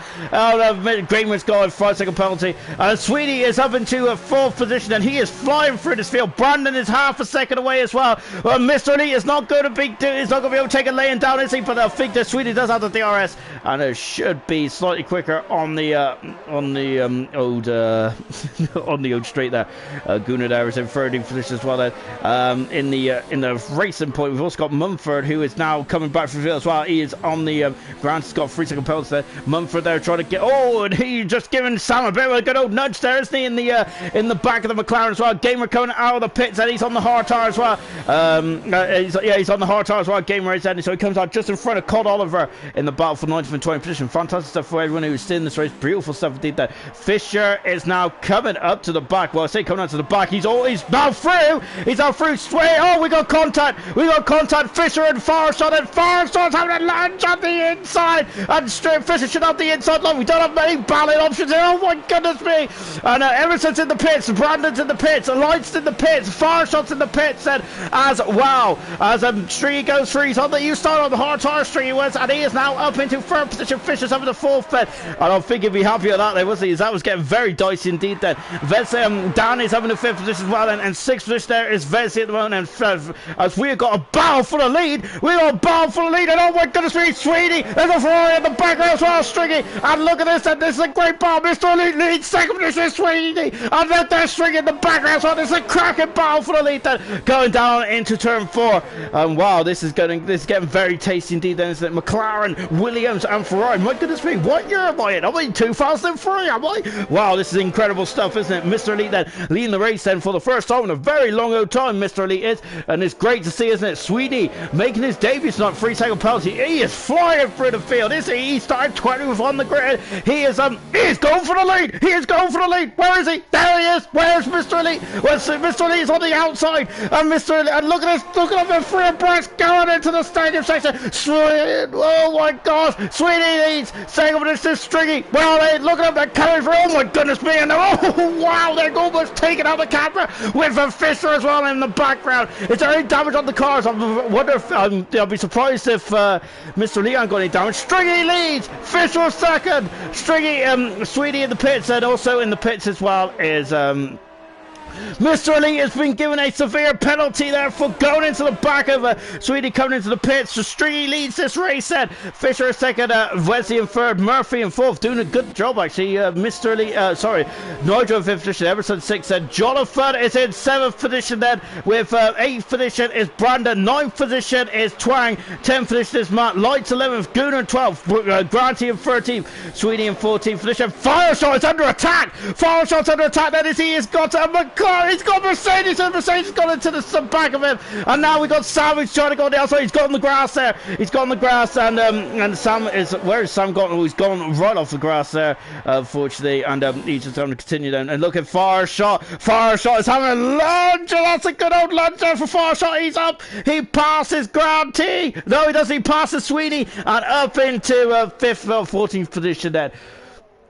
Greenwood's got a 5-second penalty. Sweeney is up into a 4th position, and he is flying through this field. Brandon is half a second away as well. Mr. Lee is not going to be able to take a laying down, is he? But I think that Sweeney does have the DRS, and it should be slightly quicker on the old on the old straight there. Gunnar there is in 13th position as well. There in the racing point, we've also got Mumford, who is now coming back from the field as well. He is on the Grant's got 3-second penalty there. Mumford there trying to get. Oh, and he just giving Sam a bit of a good old nudge there, isn't he? In the back of the McLaren as well. Gamer coming out of the pits, and he's on the hard tire as well. He's on the hard tire as well. Gamer is ending, so he comes out just in front of Cod Oliver in the battle for 9th and 20th position. Fantastic stuff for everyone who's still in this race. Beautiful stuff indeed there. Fisher is now coming up to the back. Well, I say coming up to the back. He's now through. He's now through. Sway. Oh, we got contact. Fisher and Farshot, and Farshot's having a lunge on the the inside, and Fisher should have the inside line. We don't have many battling options here. Oh my goodness me! And Emerson's in the pits, Brandon's in the pits, Light's in the pits, Fireshot's in the pits, and as well as Stringy goes through. He's on the start on the hard tire, Stringy was, and he is now up into third position. Fisher's over the fourth pit. I don't think he'd be happy with that there, was he? That was getting very dicey indeed then. Dan is having the fifth position as well, and sixth position there is Vesey at the moment, and as we've got a battle for the lead, and oh my goodness me, Sweeney, there's a Ferrari in the background as well, Stringy, and look at this, and this is a great battle. Mr. Elite leads, second position is Sweeney, and then there's Stringy in the background, so this is a cracking battle for the lead then, going down into turn 4, and wow, this is getting very tasty indeed then, isn't it? McLaren, Williams, and Ferrari. My goodness me, what year am I in? I'm in 2003, am I? Wow, this is incredible stuff, isn't it? Mr. Elite then leading the race then for the first time in a very long old time, Mr. Elite is, and it's great to see, isn't it? Sweeney making his debut, it's not 3-second penalty. He is flying through the field. He started 20th on the grid. He is going for the lead. He is going for the lead. Where is he? There he is. Where's Mr. Elite? Well, Mr. Elite is on the outside, and Mr. Elite, and look at this, look at the free abreast going into the stadium section. Oh my gosh, Sweeney leads, saying over this is Stringy. Well, look at them, they're coming for, oh my goodness me, and oh wow, they're almost taking out the camera with a Fisher as well in the background. Is there any damage on the cars? I wonder if, I'll be surprised if Mr. Leon got any damage. Stringy leads, Fisher second, Stringy, Sweeney in the pits, and also in the pits as well is Mr. Elite has been given a severe penalty there for going into the back of Sweeney coming into the pits. So Stringy leads this race then. Fisher is second, Wesley in third, Murphy in fourth, doing a good job actually. Mr. Elite, Nigel in fifth position, Emerson sixth then. Jonathan is in seventh position then, with eighth position is Brandon, ninth position is Twang, 10th position is Matt, Lights 11th, Gooner 12th, Granty in 13th, Sweeney in 14th position. Fireshot is under attack. Fireshot's under attack. Then he has got a he's got Mercedes, and Mercedes got into the back of him, and now we got Savage trying to go on the outside. He's got on the grass there. He's got on the grass, and Sam is, where is Sam gone? Oh, he's gone right off the grass there, unfortunately, and he's just going to continue down. And look at Fireshot. Fireshot is having a lunge, and that's a good old lunge there for Fireshot. He's up. He passes Granty. No, he doesn't. He passes Sweeney, and up into 5th or 14th position then.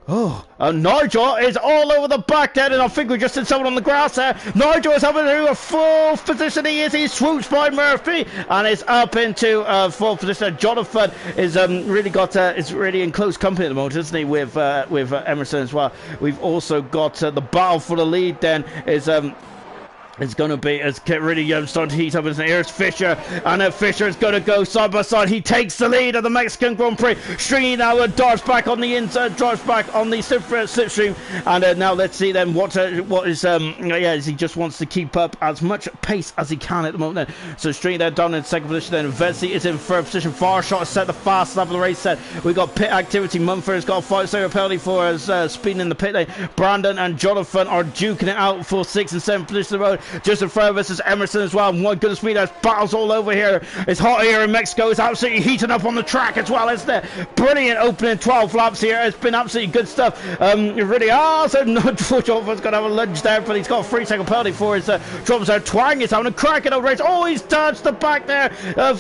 Oh, and Nigel is all over the back then, and I think we just did someone on the grass there. Nigel is having a full position. He swoops by Murphy and is up into fourth position. Jonathan is is really in close company at the moment, isn't he? With Emerson as well. We've also got the battle for the lead. Then is it's going to be, it's really starting to heat up, isn't it? Here's Fisher, and Fisher is going to go side by side. He takes the lead of the Mexican Grand Prix. Stringy now drives back on the inside, drives back on the slipstream, and now let's see then what is he just wants to keep up as much pace as he can at the moment then. So Stringy there down in second position then. Vesey is in third position. Fireshot is set the fastest lap of the race set. We've got pit activity. Mumford has got a 5-second penalty for us speeding in the pit lane. Brandon and Jonathan are duking it out for 6th and 7th position of the road. Just in front of us is Emerson as well. My goodness me, there's battles all over here. It's hot here in Mexico. It's absolutely heating up on the track as well, isn't it? Brilliant opening 12 laps here. It's been absolutely good stuff. Really, so Jonathan's going to have a lunge there, but he's got a 3-second penalty for his troubles there. Twang is having a cracking old race. Oh, he's dodged the back there of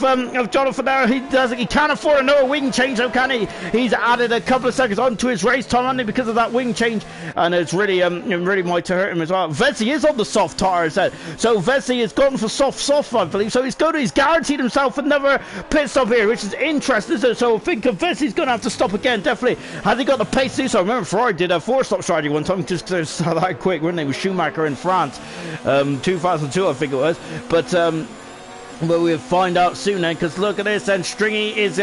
Jonathan there. He can't afford another wing change, though, can he? He's added a couple of seconds onto his race time only because of that wing change, and it's really might hurt him as well. Vesey is on the soft tires. So Vesey has gone for soft, I believe. So he's guaranteed himself another pit stop here, which is interesting. So I think Vesey's going to have to stop again, definitely. Has he got the pace to do so? I remember Ferrari did a 4-stop strategy one time, just because they were that quick, weren't they, with Schumacher in France, 2002, I think it was. But we'll find out soon then, because look at this, and Stringy is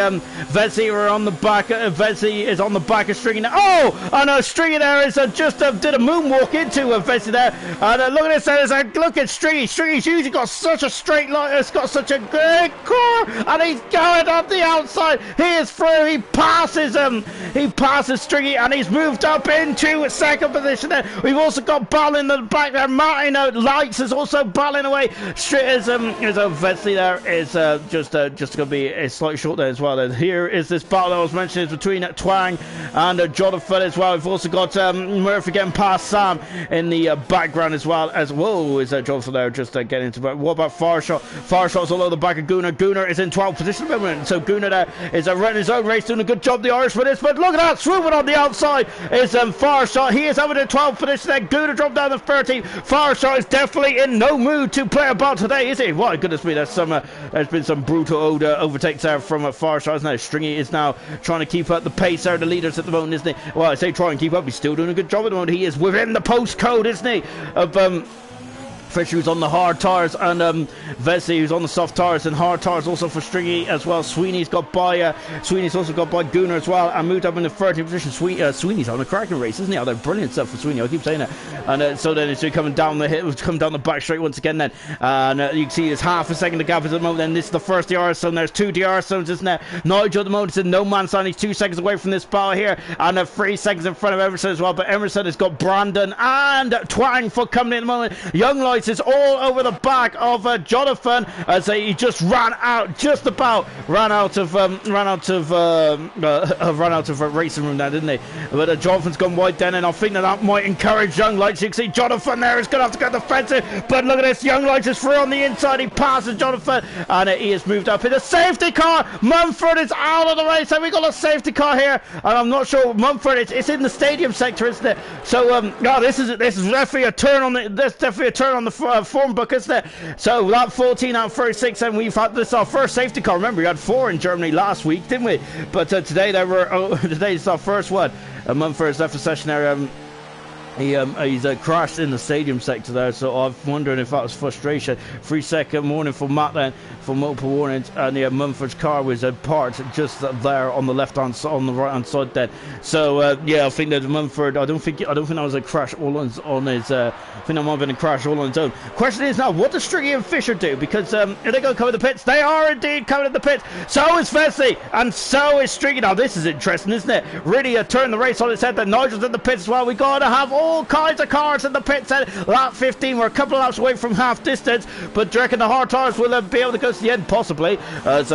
Vesey are on the back. Vesey is on the back of Stringy now. Oh, and Stringy there is just did a moonwalk into Vesey there. And look at this, look at Stringy. Stringy's usually got such a straight line. It's got such a great core, and he's going up the outside. He is through. He passes Stringy, and he's moved up into second position there. We've also got Ball in the back there. Martin Lights is also balling away. Vesey Vesey there is just going to be a slight short there as well. And here is this battle I was mentioning between Twang and Jonathan as well. We've also got Murphy getting past Sam in the background as well. Whoa, is Jonathan there just getting into... What about Farshot? Farshot's all over the back of Gunnar. Gunnar is in 12th position at the moment. So Gunnar there is running his own race, doing a good job, the Irish for this. But look at that, swooping on the outside is Farshot. He is over the 12th position there. Gunnar dropped down to 13th. Farshot is definitely in no mood to play about today, is he? My goodness me, there's been some brutal overtakes there from Farshot, isn't there? Stringy is now trying to keep up the pace there, the leaders at the moment, isn't he? Well, I say try and keep up, he's still doing a good job at the moment. He is within the postcode, isn't he, of Fisher, who's on the hard tyres, and Vesey, who's on the soft tyres, and hard tyres also for Stringy as well. Sweeney's also got by Gunnar as well, and moved up in the 13th position. Sweeney's on a cracking race, isn't he? Oh, they're brilliant stuff for Sweeney, I keep saying it. And so then it's coming down the back straight once again then. And you can see it's half a second to gap at the moment. Then this is the first DRS zone. There's 2 DRS zones, isn't there? Nigel at the moment is in no man's land. He's 2 seconds away from this battle here, and 3 seconds in front of Emerson as well. But Emerson has got Brandon and Twang for coming in at the moment. Young Lights is all over the back of Jonathan as he just ran out of racing room there, didn't he? But Jonathan's gone wide then, and I think that might encourage Young Lights. You can see Jonathan there is going to have to go defensive, but look at this, Young Lights is free on the inside. He passes Jonathan, and he has moved up in a safety car. Mumford is out of the race, and we got a safety car here, and I'm not sure Mumford. It's in the stadium sector, isn't it? So this is definitely a turn on the form book, isn't it? So that 14 out of 36, and we've had this our first safety car. Remember, we had 4 in Germany last week, didn't we? But today today's our first one. Mumford's left the session area. He's crashed in the stadium sector there, so I'm wondering if that was frustration. 3-second warning for Matt then, for multiple warnings, and Mumford's car was parked just there on the left-hand side, on the right-hand side then. So I think that Mumford, I don't think that was a crash all on his. I think that might have been a crash all on his own. Question is now, what does Stringy and Fisher do? Because are they going to cover the pits? They are indeed covering the pits. So is Vesey, and so is Stringy. Now this is interesting, isn't it? Really turn the race on its head. Then Nigel's in the pits as well. We got to have all kinds of cars in the pits. Lap 15, we're a couple of laps away from half distance, but do you reckon the hard tyres will be able to go to the end? Possibly, as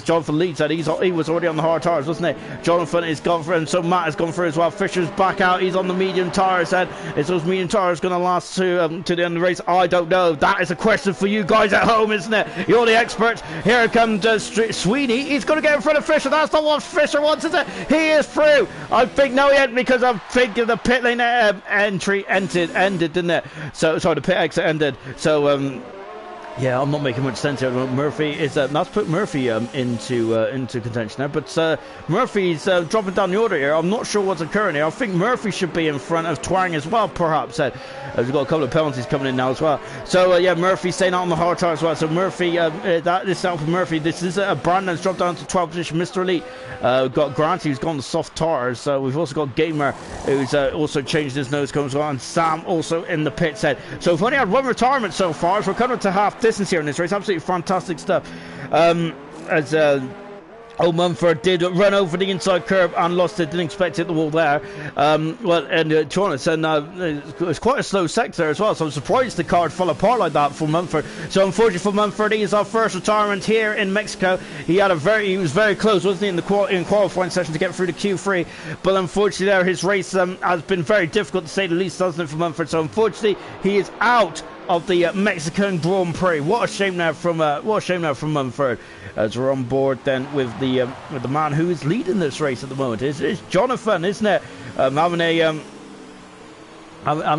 Jonathan Leeds said, he was already on the hard tyres, wasn't he? Jonathan is gone for, and so Matt has gone through as well. Fisher's back out, he's on the medium tyres, and is those medium tyres going to last to the end of the race? I don't know. That is a question for you guys at home, isn't it? You're the experts. Here comes Sweeney. He's going to get in front of Fisher. That's not what Fisher wants, is it? He is through. I think no, he ain't, because I think the pit lane entry ended, didn't it? So sorry, the pit exit ended. So yeah, I'm not making much sense here. Murphy is let's put Murphy into contention there, but Murphy's dropping down the order here. I'm not sure what's occurring here. I think Murphy should be in front of Twang as well, perhaps. We've got a couple of penalties coming in now as well. So yeah, Murphy staying out on the hard tire as well. So Murphy, this out for Murphy. This is Brandon's dropped down to 12th position. Mr. Elite, we've got Grant, who's gone to soft tires. So we've also got Gamer, who's also changed his nose cone as well, and Sam also in the pit set. So we've only had 1 retirement so far, so we're coming up to half distance here in this race. Absolutely fantastic stuff. Mumford did run over the inside curb and lost it. Didn't expect to hit the wall there. To be honest, it was quite a slow sector as well, so I'm surprised the car fell apart like that for Mumford. So unfortunately for Mumford, he is our first retirement here in Mexico. He was very close, wasn't he, in the qualifying session to get through the Q3, but unfortunately there his race has been very difficult to say the least, doesn't it, for Mumford? So unfortunately he is out of the Mexican Grand Prix. What a shame now from Mumford. As we're on board then with the man who is leading this race at the moment. It's Jonathan, isn't it? Having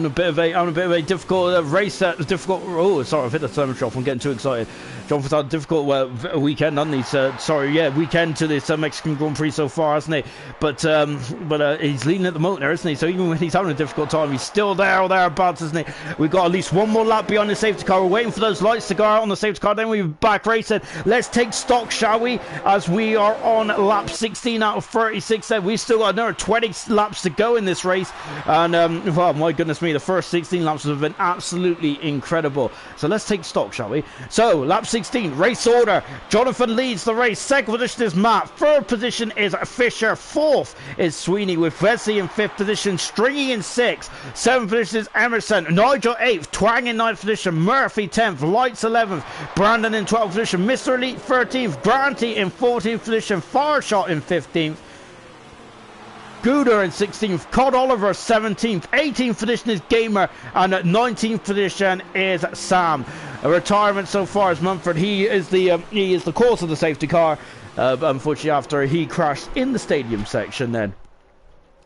a bit of a difficult race. Oh, sorry, I've hit the thermostat drop. I'm getting too excited. Jonathan's had a difficult weekend, hasn't he? Weekend to this Mexican Grand Prix so far, hasn't he? But he's leading at the moment there, isn't he? So even when he's having a difficult time, he's still there or thereabouts, isn't he? We've got at least 1 more lap beyond the safety car. We're waiting for those lights to go out on the safety car. Then we're back racing. Let's take stock, shall we? As we are on lap 16 out of 36. Then we've still got another 20 laps to go in this race, and well, my goodness me, the first 16 laps have been absolutely incredible. So let's take stock, shall we? So lap 16 16. Race order. Jonathan leads the race. Second position is Matt. Third position is Fisher. Fourth is Sweeney with Wesley in fifth position. Stringy in sixth. Seventh position is Emerson. Nigel 8th. Twang in ninth position. Murphy 10th. Lights 11th. Brandon in 12th position. Mr. Elite 13th. Granty in 14th position. Farshot in 15th. Gooder in 16th, Cod Oliver 17th, 18th position is Gamer, and at 19th position is Sam. A retirement so far is Mumford. He is the cause of the safety car, unfortunately after he crashed in the stadium section then.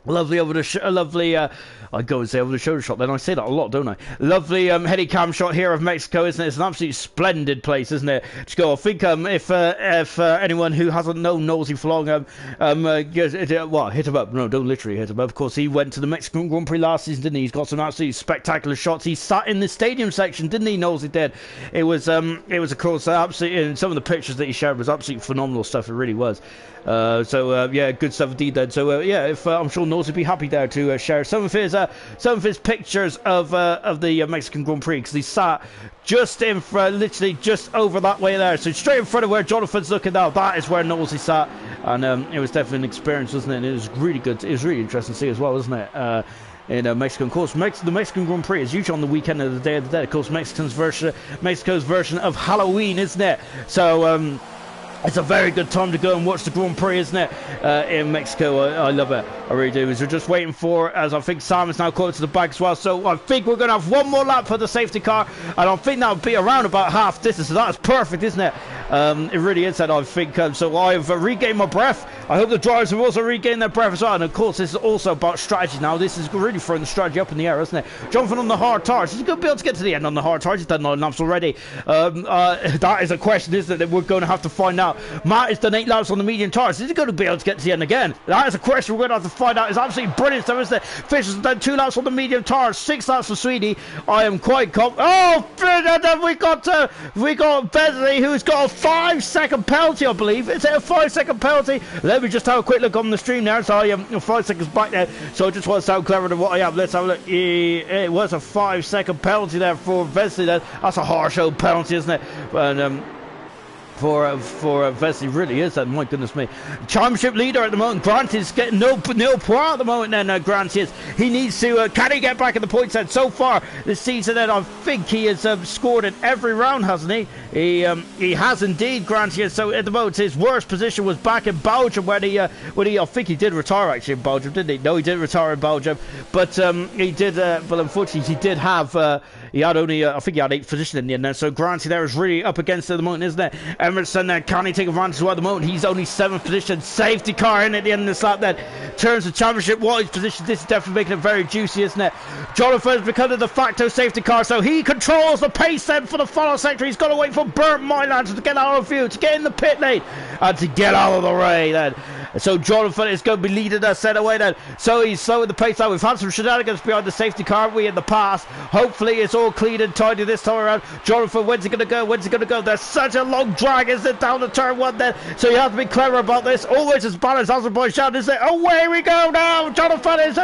Lovely over the I go and say over the shoulder shot, then I say that a lot, don't I? Lovely heady cam shot here of Mexico, isn't it? It's an absolutely splendid place, isn't it? Just go. I think if anyone who hasn't known Nosey for long, hit him up. No, don't literally hit him up. Of course, he went to the Mexican Grand Prix last season, didn't he? He's got some absolutely spectacular shots. He sat in the stadium section, didn't he? Nosey did. It was of course absolutely. And some of the pictures that he shared was absolutely phenomenal stuff. It really was. Yeah, good stuff indeed then. So if I'm sure Nosey would be happy there to share some of his pictures of the Mexican Grand Prix, because he sat just in front, literally just over that way there. So straight in front of where Jonathan's looking now, that is where Nosey sat, and it was definitely an experience, wasn't it? And it was really good. It was really interesting to see as well, wasn't it? In Mexico, of course, the Mexican Grand Prix is usually on the weekend of the Day of the Dead. Of course, Mexico's version of Halloween, isn't it? So it's a very good time to go and watch the Grand Prix, isn't it? In Mexico, I love it. I really do. We're just waiting for, as I think Simon's now caught to the back as well. So I think we're going to have one more lap for the safety car, and I think that'll be around about half distance. So that's perfect, isn't it? It really is that, I think. So I've regained my breath. I hope the drivers have also regained their breath as well. And of course, this is also about strategy now. This is really throwing the strategy up in the air, isn't it? Jonathan on the hard tires. Is he going to be able to get to the end on the hard tires? He's done 9 laps already. That is a question, isn't it, that we're going to have to find out. Matt has done 8 laps on the medium tires. Is he going to be able to get to the end again? That is a question we're going to have to find out. It's absolutely brilliant stuff, isn't it? Fisher's done 2 laps on the medium tires, 6 laps for Sweeney. I am quite confident. Oh, we got Besley, who's got a 5-second penalty, I believe. Is it a 5-second penalty? Let me just have a quick look on the stream now. So I am 5 seconds back there. So I just want to sound cleverer than what I am. Let's have a look. It was a 5-second penalty there for Besley. That's a harsh old penalty, isn't it? And for Vesey really is that. My goodness me. Championship leader at the moment. Grant is getting no point at the moment then. Grant is. He needs to, can he get back in the points then? So far this season then, I think he has scored in every round, hasn't he? He has indeed, Grant is. So at the moment his worst position was back in Belgium when he I think he did retire actually in Belgium, didn't he? No, he didn't retire in Belgium, but he did, but unfortunately he did have, he had only, I think he had 8th position in the end then. So Granty there is really up against it at the moment, isn't it? Emerson there, can he take advantage of at the moment? He's only 7th position. Safety car in at the end of this lap then. Turns the championship wide position. This is definitely making it very juicy, isn't it? Jonathan's become a de facto safety car, so he controls the pace then for the final sector. He's got to wait for Bert Myland to get out of view, to get in the pit lane, and to get out of the way then. So Jonathan is going to be leading us set away then. So he's slowing the pace down. We've had some shenanigans behind the safety car, haven't we, in the past? Hopefully it's all clean and tidy this time around. Jonathan, when's he going to go? When's he going to go? There's such a long drag, isn't it, down the turn 1 then? So you have to be clever about this. Always as balanced as Azerbaijan, isn't it? Away we go now. Jonathan is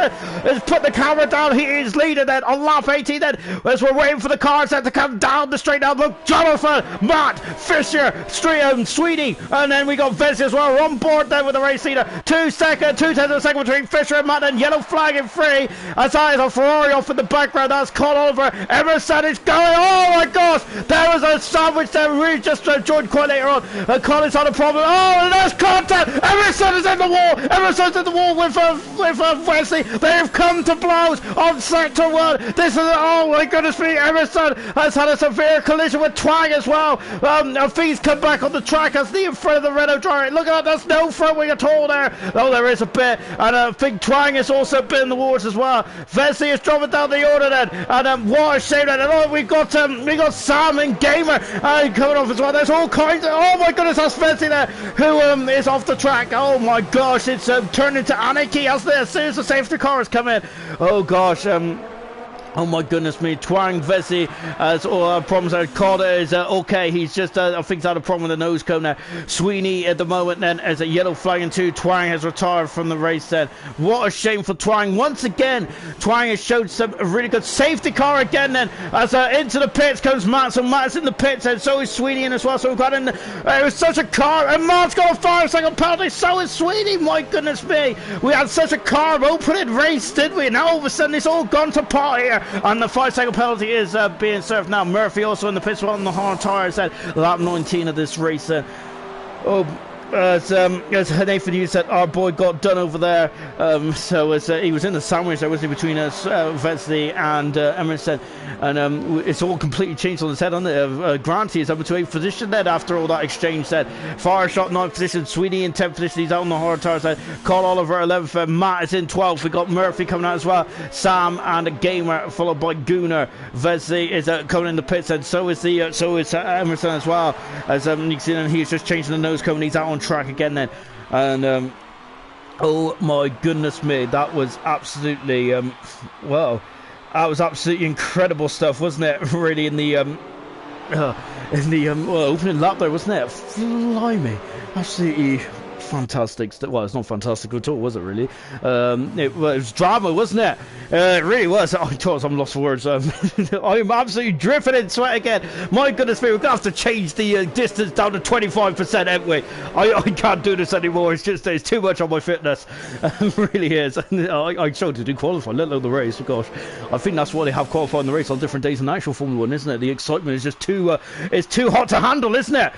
put the camera down. He is leading then on lap 18 then. As we're waiting for the cars then to come down the straight now. Look, Jonathan, Matt, Fisher, Sweeney, and then we got Vince as well. We're on board then with the race leader. 2 tenths of a second between Fisher and Matt, and yellow flag in free. As that is a Ferrari off in the background. That's Con Oliver. Emerson is going. Oh my gosh! There was a sandwich there. We just joined quite later on. And Colin's had a problem. Oh, and there's contact. Emerson is in the wall. Emerson's in the wall with Wesley. They have come to blows on sector 1. This is, oh my goodness me. Emerson has had a severe collision with Twang as well. I think he's come back on the track as the in front of the Renault driver. Look at that. There's no front wing at all there. Oh, there is a bit, and I think Twang is also a bit in the waters as well. Vesey is dropping down the order then, and what a shame then. And oh, we got Sam and Gamer coming off as well. There's all kinds of, oh my goodness, that's Vesey there, who is off the track. Oh my gosh, it's turned into anarchy as soon as the safety car has come in. Oh gosh, Oh my goodness me, Twang Vesey has problems. Carter is okay, he's just, I think he's had a problem with the nose cone now. Sweeney at the moment then as a yellow flag and 2. Twang has retired from the race then. What a shame for Twang. Once again, Twang has showed some really good safety car again then. As into the pits comes Matt, so Matt's in the pits and so is Sweeney in as well. So we've got in, it was such a car, and Matt's got a 5-second penalty, so is Sweeney. My goodness me, we had such a car opening race, didn't we? Now all of a sudden it's all gone to pot here. And the 5-second penalty is being served now. Murphy also in the pits on the hard tyres at lap 19 of this race. As Nathan Hughes said, our boy got done over there. So as he was in the sandwich there, wasn't he, between us, Vetsley and Emerson, and it's all completely changed on his head on it. Granty is up to 8th position then after all that exchange. Said Fire Shot 9th position, Sweeney in 10th position. He's out on the hard tires. Carl Oliver 11th. Matt is in 12th. We got Murphy coming out as well. Sam and a Gamer followed by Gooner. Vetsley is coming in the pits, and so is Emerson as well. As you can see, he's just changing the nose cone. He's out on track again then, and oh my goodness me, that was absolutely well, that was absolutely incredible stuff, wasn't it? Really, in the opening lap there, wasn't it? Blimey, absolutely fantastic. Well, it's not fantastic at all, was it? Really, it was drama, wasn't it? It really was. I thought I'm lost for words. I'm absolutely dripping in sweat again. My goodness me, we're gonna have to change the distance down to 25%, haven't we? I can't do this anymore. It's just it's too much on my fitness. It really is. I showed to do qualify, let alone the race. Gosh, I think that's why they have qualifying the race on different days in the actual Formula 1, isn't it? The excitement is just too it's too hot to handle, isn't it?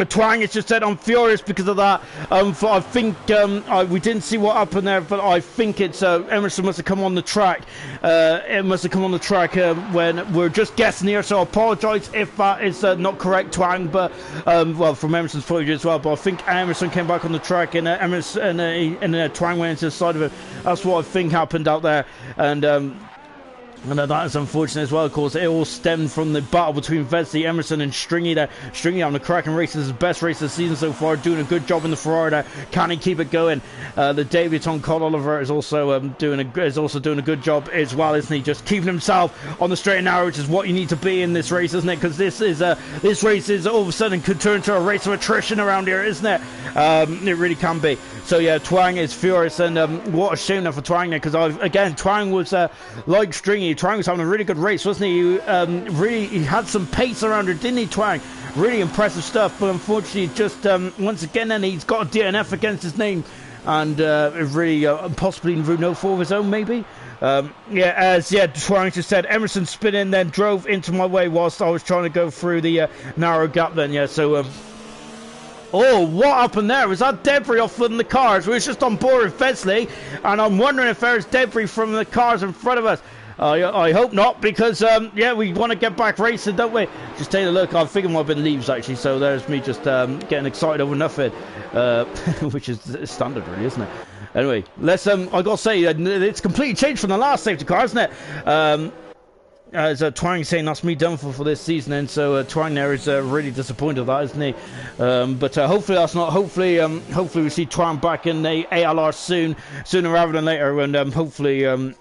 Twang has just said I'm furious because of that. I think we didn't see what happened there, but I think it's Emerson must have come on the track. It must have come on the track when we're just guessing here, so I apologise if that is not correct, Twang, but well, from Emerson's point of view as well, but I think Emerson came back on the track and Emerson and Twang went into the side of it. That's what I think happened out there, and that is unfortunate as well. Of course, it all stemmed from the battle between Vesey, Emerson and Stringy there. Stringy on the cracking race. This is his best race of the season so far, doing a good job in the Ferrari there. Can he keep it going? The debutant Carl Oliver is also doing a good job as well, isn't he? Just keeping himself on the straight and narrow, which is what you need to be in this race, isn't it? Because this race is all of a sudden could turn to a race of attrition around here, isn't it? It really can be. So yeah, Twang is furious, and what a shame there for Twang there, because again, Twang was like Stringy. Twang was having a really good race, wasn't he? He had some pace around her, didn't he, Twang? Really impressive stuff, but unfortunately, just once again, then he's got a DNF against his name, and really possibly no fault of his own, maybe. Twang just said Emerson spin in, then drove into my way whilst I was trying to go through the narrow gap. Then oh, what happened there? Was that debris off from the cars? We was just on board with Vesley, and I'm wondering if there's debris from the cars in front of us. I hope not, because we want to get back racing, don't we? Just take a look. I think it might have been leaves actually, so there's me just getting excited over nothing, which is standard, really, isn't it? Anyway, let's I gotta say it's completely changed from the last safety car, isn't it? As Twang saying that's me done for this season, and so Twang there is really disappointed with that, isn't he? But hopefully that's not. Hopefully we see Twang back in the ALR sooner rather than later, and hopefully.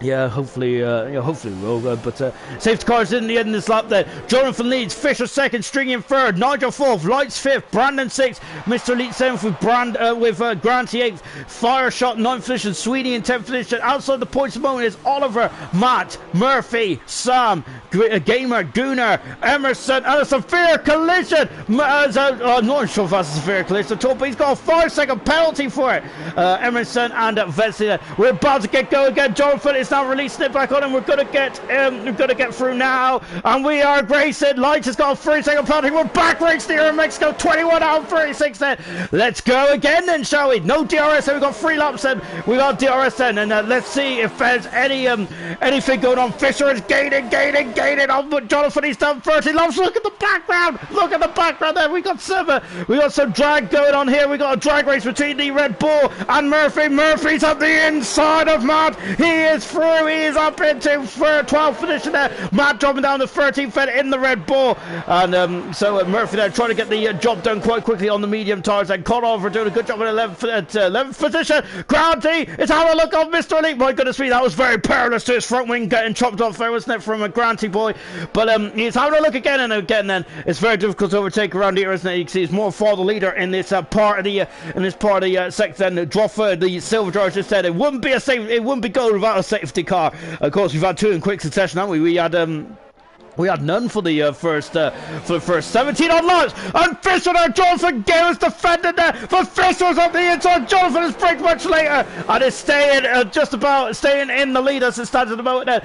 Hopefully we will. But safety cars in the end of this lap there. Jonathan leads, Fisher second, Stringy in third, Nigel fourth, Lights fifth, Brandon sixth, Mr. Elite seventh with Granty eighth, Fire Shot ninth position, Sweeney in 10th position. Outside the points at the moment is Oliver, Matt, Murphy, Sam, Gamer, Gooner, Emerson, and a severe collision. I'm not sure if that's a severe collision at all, but he's got a 5-second penalty for it. Emerson and Vesey. We're about to get going again. Jonathan is now releasing it back on, and we're gonna get through now, and we are racing. Lights has got a 3-second penalty. We're back racing here in Mexico, 21 out of 36 then. Let's go again then, shall we? No DRS, so we've got 3 laps then. We got DRS then, and let's see if there's anything going on. Fisher is gaining on, but Jonathan, he's done 30 laps. Look at the background there. We got some drag going on here. We got a drag race between the Red Bull and Murphy. Murphy's at the inside of Matt. He is free through. He is up into 12th position there. Matt dropping down to 13th in the Red Bull. And so Murphy there trying to get the job done quite quickly on the medium tires. And Conover doing a good job at 11th position. Granty is having a look on Mr. Elite. My goodness me, that was very perilous to his front wing getting chopped off there, wasn't it, from a Granty boy. But he's having a look again and again. Then it's very difficult to overtake around here, isn't it? You can see he's more for the leader in this part of the section. Droffer, the silver driver, just said it wouldn't be gold without a safety car. Of course, we've had two in quick succession, haven't we? We had none for the first 17 on laps, and Fisher there, Jonathan Gale is defending there, but Fisher's up the inside. Jonathan is braked much later, and is staying in the lead as it stands at the moment there.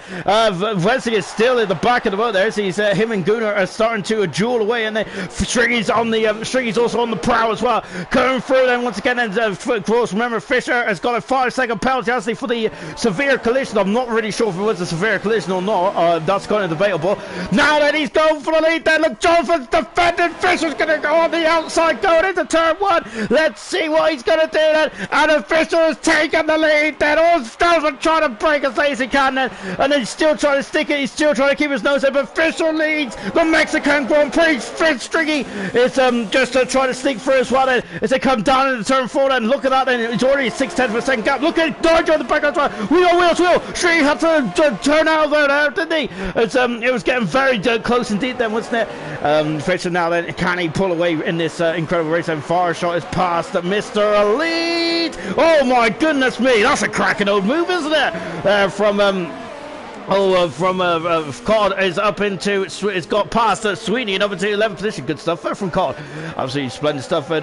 Wesley is still in the back of the boat there, so he's him and Gunnar are starting to duel away, and then Striggy's on the Striggy's also on the prow as well, coming through then once again. And of course, remember, Fisher has got a 5-second penalty actually for the severe collision. I'm not really sure if it was a severe collision or not. That's kind of debatable. Now then, he's going for the lead there. Look, Jonathan's defending. Fisher's going to go on the outside going into turn 1. Let's see what he's going to do then. And Fisher has taken the lead then. Jonathan trying to break as late as he can then. And then he's still trying to stick it. He's still trying to keep his nose in. But Fisher leads the Mexican Grand Prix. Striggy is just trying to sneak through as well then. As they come down into turn 4 then. Look at that then. It's already a 6/10% gap. Look at Dodger on the back of the track. Wheel. Striggy had to turn out there, didn't he? It was getting very close indeed then, wasn't it? Fisher now then, can he pull away in this incredible race? And far shot is past Mr. Elite. Oh my goodness me, that's a cracking old move, isn't it? From Cod is up into, it's got past Sweeney and up into 11th position. Good stuff there from Cod. Absolutely splendid stuff. Who's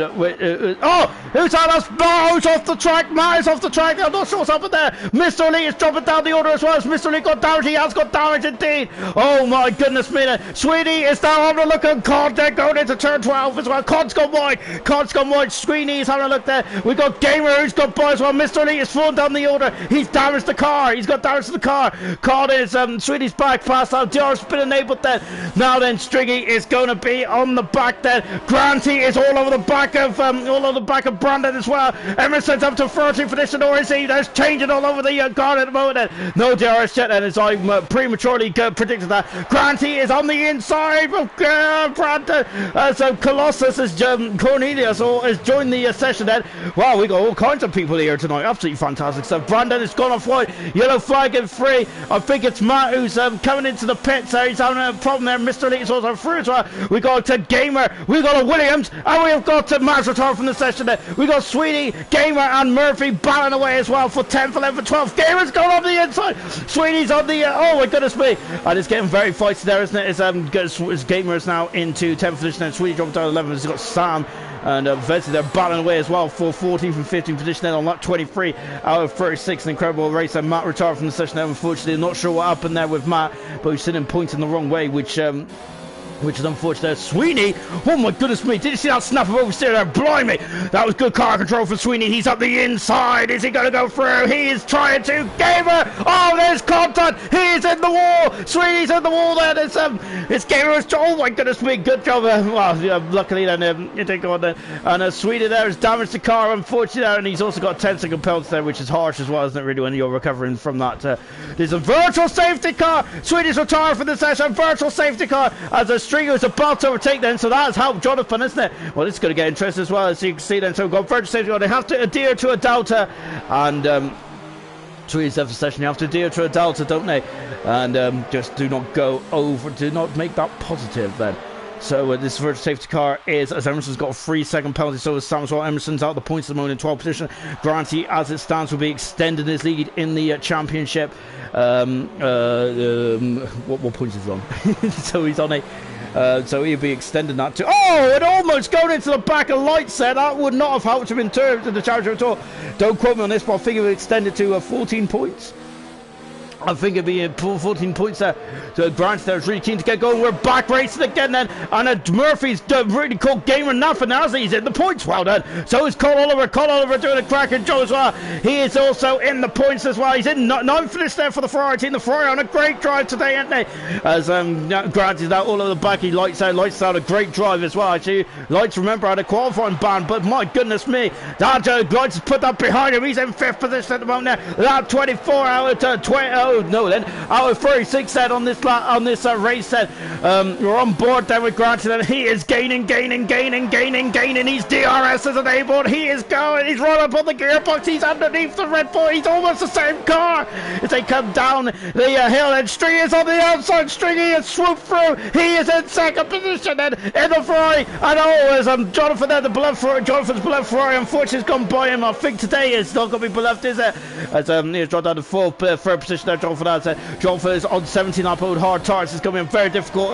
that? That's Barrows off the track. Matt is off the track. I'm not sure what's up in there. Mr. Elite is dropping down the order as well. As Mr. Elite got damage. He has got damage indeed. Oh my goodness me. Sweeney is now having a look at Cod. They're going into turn 12 as well. Cod's gone wide. Sweeney is having a look there. We've got Gamer who's got by as well. Mr. Elite is falling down the order. He's damaged the car. He's got damage to the car. Cod is Sweeney's back past out. Dior's been enabled then. Now then, Striggy is going to be on the back then. Granty is all over the back of Brandon as well. Emerson's up to 13th position, or is he? There's changing all over the guard at the moment then. No DRS yet then, as I prematurely predicted that. Granty is on the inside of Brandon. So Colossus is Cornelius has joined the session then. Wow, we got all kinds of people here tonight. Absolutely fantastic stuff. Brandon has gone off white. Yellow flag in 3. I think it's Matt who's coming into the pits there. He's having a problem there. Mr. Elite is also through as well. We got to Gamer, we got a Williams, and we have got to Mazzatar from the session there. We got Sweeney, Gamer and Murphy battling away as well for 10th, 11th, 12th. Gamer's going on the inside. Sweeney's on the oh my goodness me. And it's getting very feisty there, isn't it? As Gamer is now into 10th position and Sweeney dropping down 11th. He's got Sam and Vesey, they're battling away as well for 14th and 15th position then on lap 23 out of 36. An incredible race, and Matt retired from the session there, unfortunately. I'm not sure what happened there with Matt, but we've seen him pointing the wrong way, which is unfortunate. Sweeney, oh my goodness me, did you see that snap of oversteer there? Blimey, that was good car control for Sweeney. He's up the inside. Is he going to go through? He is trying to. Gamer, oh, there's contact. He's in the wall. Sweeney's in the wall there. It's Gamer. Oh my goodness me, good job. Luckily then it didn't go on there. And Sweeney there has damaged the car, unfortunately, and he's also got 10-second penalty there, which is harsh as well, isn't it, really, when you're recovering from that. There's a virtual safety car. Sweeney's retired from the session. Virtual safety car as a Stringer is about to overtake then, so that has helped Jonathan, isn't it? Well, it's going to get interesting as well, as you can see then. So we've got virtual safety car. They have to adhere to a delta, and Sweeney's after session, you have to adhere to a delta, don't they? And just do not go over, do not make that positive then. So this virtual safety car is, as Emerson's got a 3-second penalty, so is Sam as well. Emerson's out the points at the moment in 12th position. Granty, as it stands, will be extending his lead in the championship. What points is he on? So he's on a so he'll be extending that to... Oh, it almost going into the back of lights there. That would not have helped him in terms of the championship at all. Don't quote me on this, but I think it will extend it to 14 points. I think it'd be 14 points there. So Grant there is really keen to get going. We're back racing again then. And Murphy's done really cool game and nothing now. He's in the points. Well done. So is Cole Oliver. Cole Oliver doing a cracking job as well. He is also in the points as well. He's in 9th finish there for the Ferrari team. The Ferrari on a great drive today, aren't they? As Grant is now all over the back. He lights out a great drive as well. Actually, Lights, remember, had a qualifying ban, but my goodness me. That Lights has put that behind him. He's in 5th position at the moment now. That 24 out of 20. No, then out of 36 then on this race then. We're on board then with Grant, and he is gaining. He's DRS as enabled. He is going. He's right up on the gearbox. He's underneath the Red Bull. He's almost the same car as they come down the hill. And Stringy is on the outside. Stringy has swooped through. He is in 2nd position then in the Ferrari. And as Jonathan there, Jonathan's beloved Ferrari, unfortunately has gone by him. I think today it's not going to be beloved, is it? As he's dropped down to 3rd position there. Jonathan is on 17 upload hard tires. It's going to be a very difficult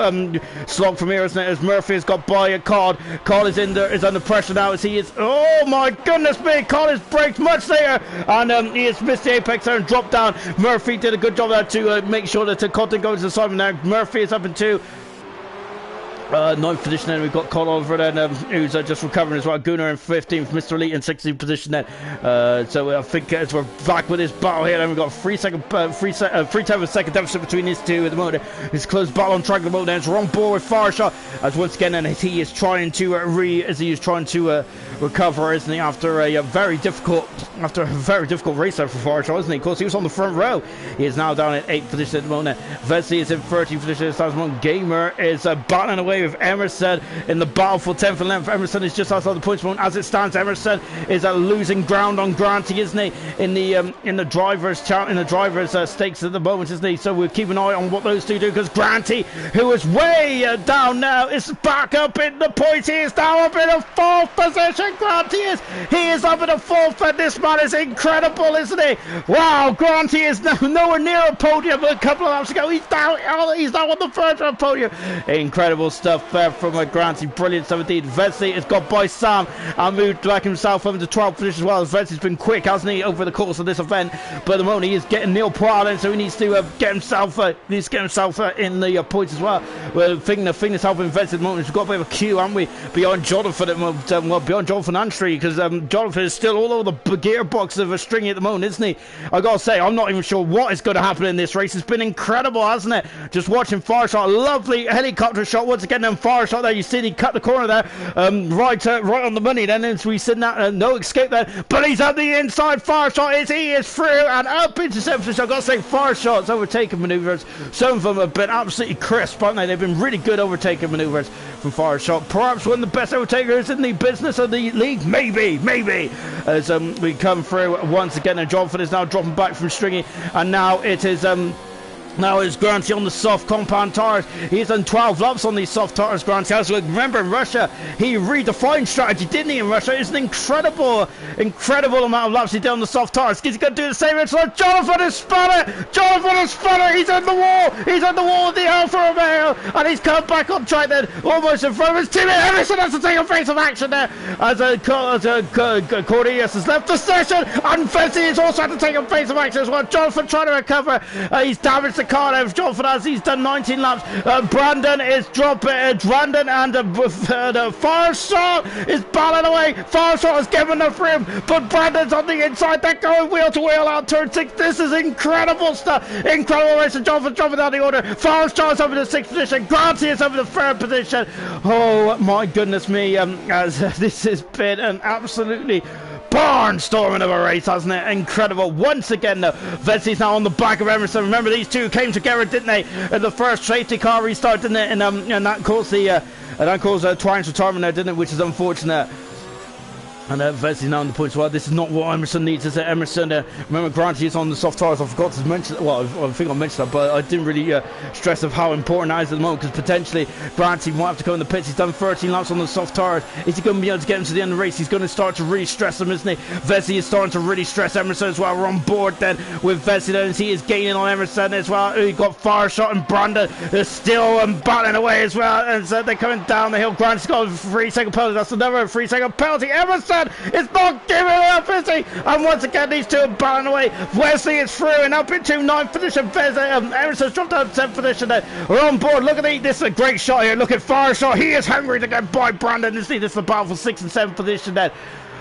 slog from here, isn't it? As Murphy has got by a Cod. Cod is under pressure now as he is. Oh my goodness me! Cod has braked much later, and he has missed the apex there and dropped down. Murphy did a good job there to make sure that Cod didn't go to the side. Now Murphy is up in 2. 9th position then. We've got Cole Oliver then, who's just recovering as well. Gunnar in 15th, Mr. Elite in 16th position then. So I think as we're back with this battle here, then we've got 3 tenths of a second deficit between these two at the moment. It's close battle on track at the moment. Then. So we're on board with Fireshot as once again, and he is trying to recover, isn't he? After a very difficult race there for Fireshot, isn't he? Of course, he was on the front row. He is now down at 8th position at the moment. Vesey is in 13th position at the moment. Gamer is battling away with Emerson in the battle for 10th and 11th. Emerson is just outside the points point as it stands. Emerson is losing ground on Granty, isn't he? In the drivers' stakes at the moment, isn't he? So we'll keep an eye on what those two do, because Granty, who is way down now, is back up in the points. He is now up in a 4th position. Granty is up in a 4th, and this man is incredible, isn't he? Wow, Granty is nowhere near a podium a couple of laps ago. He's now on the verge of a podium. Incredible stuff from Granty. Brilliant stuff indeed. Vesey has got by Sam and moved back himself over to 12th position as well. Vesey's been quick, hasn't he, over the course of this event, but at the moment he is getting Neil Proud in, so he needs to get himself in the points as well. Well, the thing that's helping Vesey at the moment is we've got a bit of a queue, haven't we, beyond Jonathan at the moment, beyond Jonathan and Stringy, because Jonathan is still all over the gearbox of a Stringy at the moment, isn't he? I gotta say, I'm not even sure what is going to happen in this race. It's been incredible, hasn't it? Just watching Fireshot, lovely helicopter shot once again. Then Fireshot there, you see he cut the corner there, right on the money. Then as we seen that, no escape there, but he's at the inside. Fireshot he is through and up into 7th position. I've got to say, Fireshot's overtaking manoeuvres, some of them have been absolutely crisp, haven't they? They've been really good overtaking manoeuvres from Fireshot. Perhaps one of the best overtakers in the business of the league, maybe. As we come through once again, and Jonathan is now dropping back from Stringy, and now it is now it's Granty on the soft compound tires. He's done 12 laps on these soft tires, Granty. As we remember, in Russia, he redefined strategy, didn't he, in Russia? It's an incredible amount of laps he did on the soft tires. Is he going to do the same? It's like Jonathan has spun it! He's in the wall with the Alfa Romeo, and he's come back on track then, almost in front of his teammate. Emerson has to take a face of action there, as Cornelius has left the session, and Vesey has also had to take a face of action as well. Jonathan trying to recover. He's damaged the car there. Jonathan, as he's done 19 laps. Brandon is dropping. Brandon and Fireshot is battling away. Fireshot has given the frame, but Brandon's on the inside. They're going wheel to wheel out turn 6. This is incredible stuff. Incredible race. And Jonathan dropping down the order. Fireshot is up in the 6th position. Granty is up in the 3rd position. Oh my goodness me! As this has been an absolutely barnstorming of a race, hasn't it? Incredible. Once again, though, Vesey's now on the back of Emerson. Remember, these two came together, didn't they, in the first safety car restart, didn't it? And that caused Twine's retirement there, didn't it? Which is unfortunate. And Vesey's now on the points. Well, this is not what Emerson needs, is it? Emerson, remember, Granty is on the soft tires. I forgot to mention, well, I think I mentioned that, but I didn't really stress of how important that is at the moment, because potentially Granty might have to go in the pits. He's done 13 laps on the soft tires. Is he going to be able to get him to the end of the race? He's going to start to really stress him, isn't he? Vesey is starting to really stress Emerson as well. We're on board then with Vesey, and he is gaining on Emerson as well. He got Fireshot, and Brandon is still battling away as well, and so they're coming down the hill. Granty's got a 3-second penalty. That's another 3-second penalty. Emerson Emerson is not giving it up, is he? And once again, these two are battling away. Wesley is through and up into 9th position. Emerson's dropped down to 10th position. We're on board. Look at this is a great shot here. Look at fire shot. He is hungry to get by Brandon. This is the battle for 6th and 7th position then.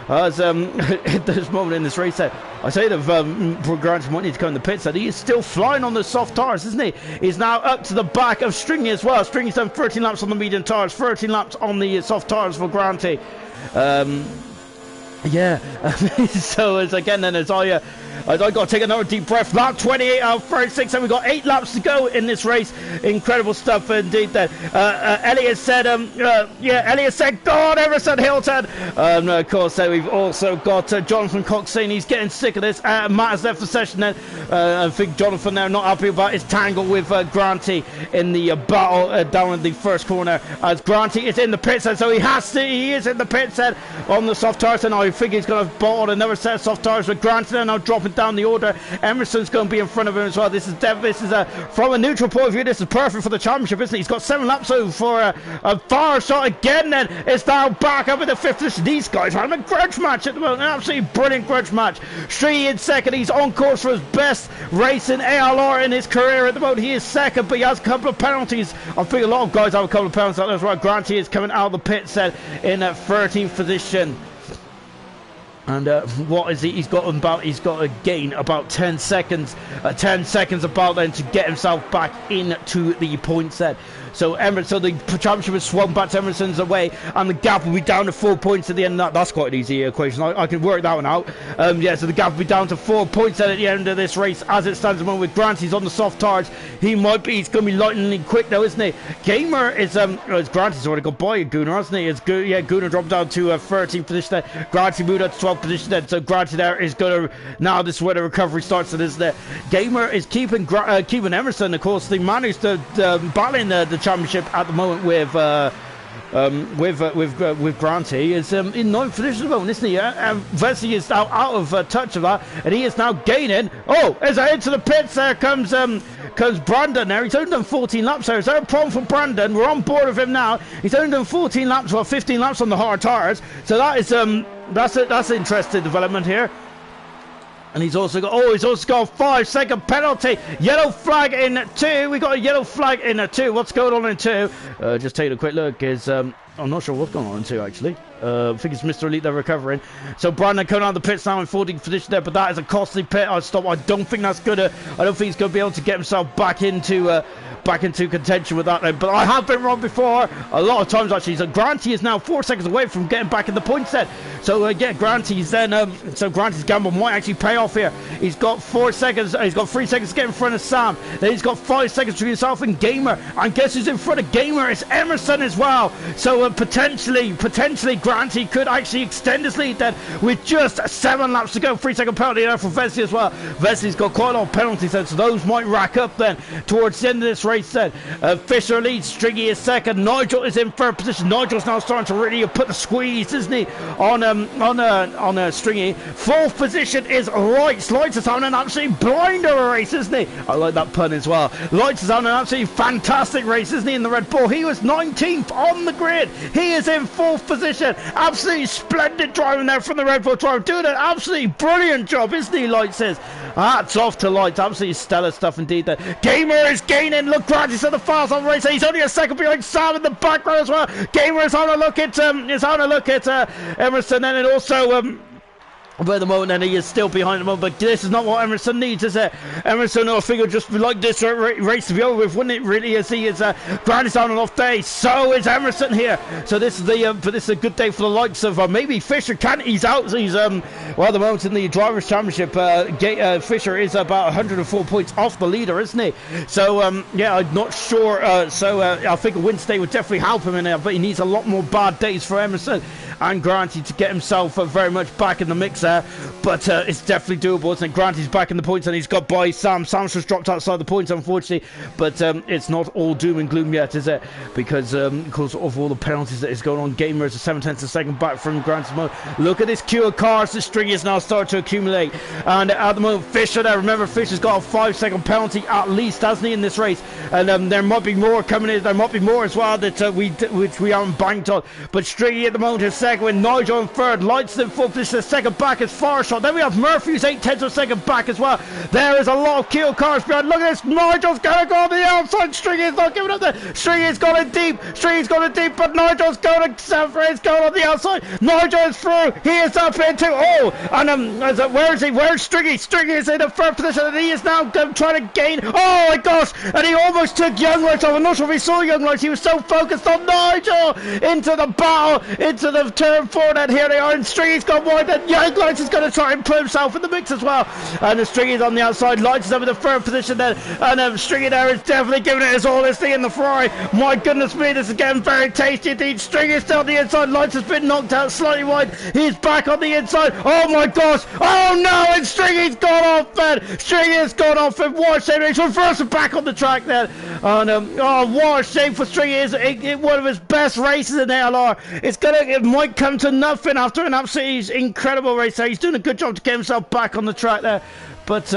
As at this moment in this race, I say that Grant might need to come in the pits. That he is still flying on the soft tires, isn't he? He's now up to the back of Stringy as well. Stringy's done 13 laps on the medium tires, 13 laps on the soft tires for Granty. Yeah. So as again, then as I got to take another deep breath. Lap 28 out of 36, and we've got 8 laps to go in this race. Incredible stuff indeed. Then Elliot said, Elliot said, "Go on, Emerson Hilton." Of course, we've also got Jonathan Cox saying he's getting sick of this. Matt has left the session. Then I think Jonathan now not happy about his tangle with Granty in the battle down in the first corner. As Granty is in the pits, and so he is in the pits on the soft tires, and I think he's going to bolt on another set of soft tires with Granty, and now dropping down the order. Emerson's going to be in front of him as well. This is from a neutral point of view, this is perfect for the championship, isn't it? He's got 7 laps over for a fire shot again. Then it's now back up in the 5th position. These guys are having a grudge match at the moment, an absolutely brilliant grudge match. Stree in 2nd. He's on course for his best race in ALR in his career at the moment. He is 2nd, but he has a couple of penalties. I think a lot of guys have a couple of penalties out there as well. Granty is coming out of the pit in 13th position. And what is he? He's got a gain about 10 seconds. 10 seconds about then to get himself back into the point set. So the championship has swung back to Emerson's away, and the gap will be down to 4 points at the end of that. That's quite an easy equation. I can work that one out. So the gap will be down to 4 points at the end of this race as it stands at the moment. With Granty's on the soft tires, he's going to be lightning quick though, isn't he? Gamer is Granty's already got by Gunnar, hasn't he? Gunnar dropped down to 13th position there. Granty moved up to 12th position then. So Granty there is going to, now this is where the recovery starts. It is there. Gamer is keeping Emerson, of course, the man who's battling the championship at the moment with Granty is in 9th position at the moment, isn't he? Vesey is now out of touch of that, and he is now gaining. Oh, as I into the pits, there comes Brandon there. He's only done 14 laps there. Is there a problem for Brandon? We're on board with him now. He's only done 14 laps, well, 15 laps on the hard tires. So that is that's an interesting development here. And he's also got a 5-second penalty. Yellow flag in 2. We got a yellow flag in 2. What's going on in 2? Just taking a quick look. I'm not sure what's going on in 2 actually. I think it's Mr. Elite they're recovering. So Brandon coming out of the pits now in 14th position there, but that is a costly pit. I don't think that's gonna. I don't think he's gonna be able to get himself back into contention with that. But I have been wrong before a lot of times actually. So Granty is now 4 seconds away from getting back in the point set. So Granty's then Granty's gamble might actually pay off here. He's got 4 seconds. He's got 3 seconds to get in front of Sam. Then he's got 5 seconds between himself and Gamer. And guess who's in front of Gamer? It's Emerson as well. So potentially Granty could actually extend his lead then with just 7 laps to go. 3-second penalty there for Vesey as well. Vesey's got quite a lot of penalties then, so those might rack up then towards the end of this race then. Fisher leads, Stringy is 2nd, Nigel is in 3rd position. Nigel's now starting to really put the squeeze, isn't he, on Stringy. 4th position is Lights. Lights is having an absolute blinder race, isn't he? I like that pun as well. Lights is having an absolutely fantastic race, isn't he, in the Red Bull? He was 19th on the grid. He is in 4th position. Absolutely splendid driving there from the Red Bull driver. Doing an absolutely brilliant job, isn't he, Lights says. Hats off to Lights. Absolutely stellar stuff indeed there. Gamer is gaining. Look, Granty's on the fast on the race. He's only a second behind Sam in the background as well. Gamer is having a look at Emerson, and it also but at the moment, then he is still behind the moment. But this is not what Emerson needs, is it? Emerson, I think, would just like this race to be over with, wouldn't it? Really, as he is Granty's on an off day. So is Emerson here. So this is but this is a good day for the likes of maybe Fisher. He's out. He's well at the moment in the drivers' championship. Fisher is about 104 points off the leader, isn't he? So I'm not sure. I think a win today would definitely help him in there. But he needs a lot more bad days for Emerson and Granty to get himself very much back in the mix. there, but it's definitely doable, isn't it? Grant, he's back in the points, and he's got by Sam. Sam's just dropped outside the points, unfortunately, but it's not all doom and gloom yet, is it? Because of all the penalties that is going on. Gamer is a 7/10 a second back from Grant's mode. Look at this queue of cars. The string is now starting to accumulate, and at the moment, Fisher there. Remember, Fisher's got a 5-second penalty at least, hasn't he, in this race? And there might be more coming in. There might be more as well that which we haven't banked on. But Stringy at the moment is second, with Nigel in third. Lights in fourth position. Second back is Farshot. Then we have Murphy, who's 8/10 a second back as well. There is a lot of queue of cars behind. Look at this. Nigel's going to go on the outside. Stringy's not giving up there. Stringy's gone in deep. Stringy's gone in deep, but Nigel's going to separate. Going on the outside. Nigel is through. He is up into where is he? Where's Stringy? Stringy is in the third position, and he is now trying to gain. Oh my gosh! And he almost took Young Lights off. I'm not sure if he saw Young Lights. He was so focused on Nigel into the battle, into the turn forward, and here they are. And Stringy's got wide, and Young Lights is going to try and put himself in the mix as well. And the Stringy's on the outside. Lights is up in the third position then, and Stringy there is definitely giving it his all. This thing in the Ferrari. My goodness me, this is getting very tasty indeed. Stringy is still on the inside. Lights has been knocked out slightly wide. He's back on the inside. Oh my gosh! Oh no! And Stringy's gone off then. Stringy has gone off, and what a shame. He's reversing back on the track then. And oh, what a shame for Stringy. It's one of his best races in ALR. It might come to nothing after an absolutely incredible race there. He's doing a good job to get himself back on the track there, but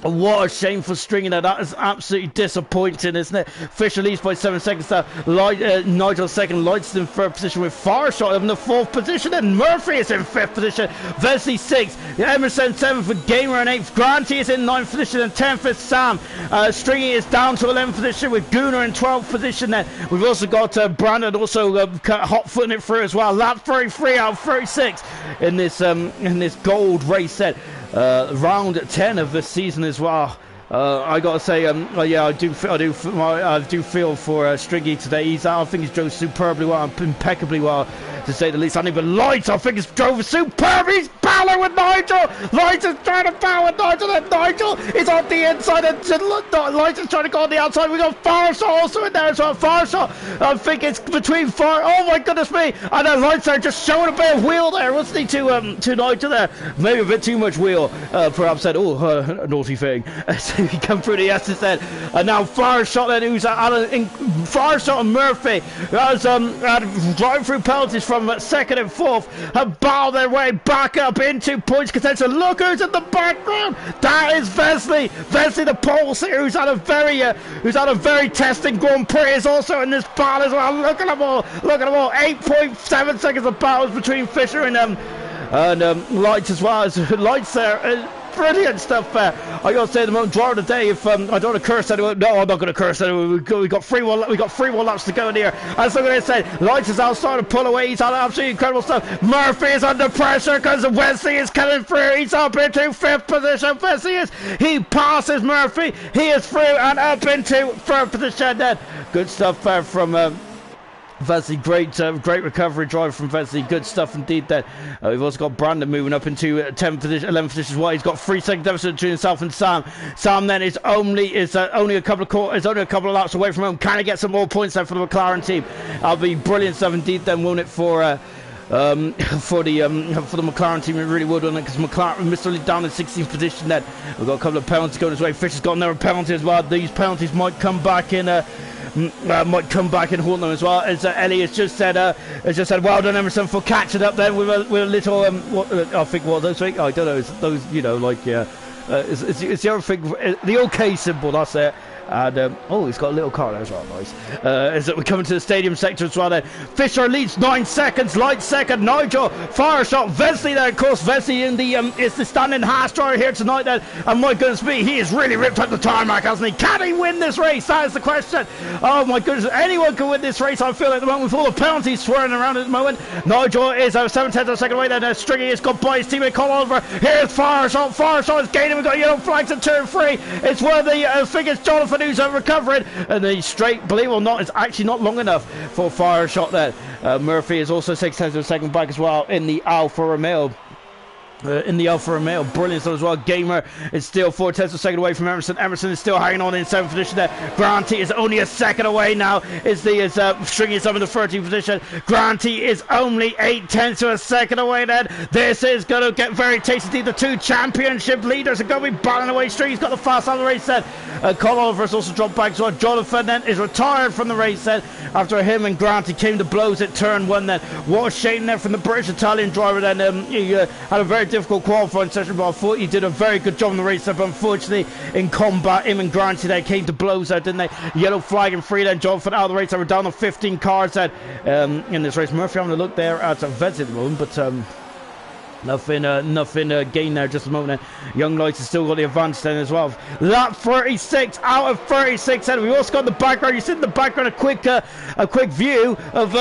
what a shame for Stringy there. That is absolutely disappointing, isn't it? Fisher leads by 7 seconds there. Nigel second. Lights in third position with Farshot in the fourth position, and Murphy is in fifth position. Vesey sixth. Emerson seventh with Gamer in eighth. Granty is in ninth position, and 10th is Sam. Stringy is down to 11th position with Gooner in 12th position then. We've also got Brandon also hot-footing it through as well. Lap 33 out of 36 in this gold race set. Round 10 of the season as well. I gotta say, yeah, I do feel for Stringy today. I think he's drove superbly well, impeccably well, to say the least. And even Lights, I think he's drove superb. He's battling with Nigel. Lights is trying to battle with Nigel, and Nigel is on the inside, and Lights is trying to go on the outside. We got Farshot also in there as well. Farshot, I think it's between oh my goodness me, and then Lights there just showing a bit of wheel there, wasn't he, to Nigel there? Maybe a bit too much wheel, perhaps said, a naughty thing. He come through the S's then, and now Farshot then, who's Farshot and Murphy, as driving through penalties from second and fourth, have battled their way back up into points contention. Look who's in the background. That is Vesley the pole sitter, who's had a very testing Grand Prix, is also in this battle as well. Look at them all. 8.7 seconds of battles between Fisher and Lights as well. As Lights there. Brilliant stuff there. I gotta say, the moment driver of the day. If I don't want to curse anyone, no, I'm not going to curse anyone. We got three more laps to go in here. As I'm going to say, Lights is out starting to pull away. He's had absolutely incredible stuff. Murphy is under pressure because Wesley is coming through. He's up into fifth position. He passes Murphy. He is through and up into third position. Then good stuff there from Vesley. Great recovery drive from Vesley. Good stuff indeed there. We've also got Brandon moving up into 10th position, 11th position as well. He's got 3 seconds deficit between himself and Sam. Sam then is only a couple of laps away from home. Can he get some more points there for the McLaren team? That'll be brilliant stuff indeed then, won't it, for the McLaren team? It really would, wouldn't it? Because McLaren, Mr. down in 16th position then. We've got a couple of penalties going his way. Fisher's got another penalty as well. These penalties might come back in haunt them as well. As Ellie has just said, well done Emerson for catching up then with a little I think what those things, I don't know, it's those, you know, like it's the other thing, the OK symbol, that's it. And he's got a little car there as well, nice. As we come into the stadium sector as well then. Fisher leads 9 seconds, Light second, Nigel, Farshot, Vesley there, of course. Vesley in the is the standing hash driver here tonight then. And my goodness me, he has really ripped up the tarmac, hasn't he? Can he win this race? That is the question. Oh my goodness, anyone can win this race, I feel, at the moment, with all the penalties swirling around at the moment. Nigel is 7/10 of a second away then. Stringy has got by his teammate Colin Oliver. Here's Farshot. Farshot is gaining. We've got yellow flags at turn 3. It's one of the figures, Jonathan, who's recovering, and the straight, believe it or not, is actually not long enough for Farshot there. Murphy is also 6/10 of a second back as well in the Alfa Romeo. in the Alpha Romeo. Brilliant stuff as well. Gamer is still 4 tenths of a second away from Emerson. Emerson is still hanging on in 7th position there. Granty is only a second away now. Is stringing us up in the 13th position. Granty is only 8 tenths of a second away then. This is going to get very tasty. The 2 championship leaders are going to be battling away. Stringy's got the fast out of the race then. Colin Oliver has also dropped back as well. Jonathan then is retired from the race then after him and Granty came to blows at turn 1 then. What a shame there from the British Italian driver then. He had a very difficult qualifying session, but I thought he did a very good job in the race. But unfortunately, in combat, him and Granty they came to blows there, didn't they? Yellow flag and 3 then. Jonathan out of the race. They were down to 15 cars then in this race. Murphy having a look there at Vets at the moment, but nothing gained there just a moment. Young Lights has still got the advantage then as well. Lap 36 out of 36 and we also got the background. You see in the background a quick view of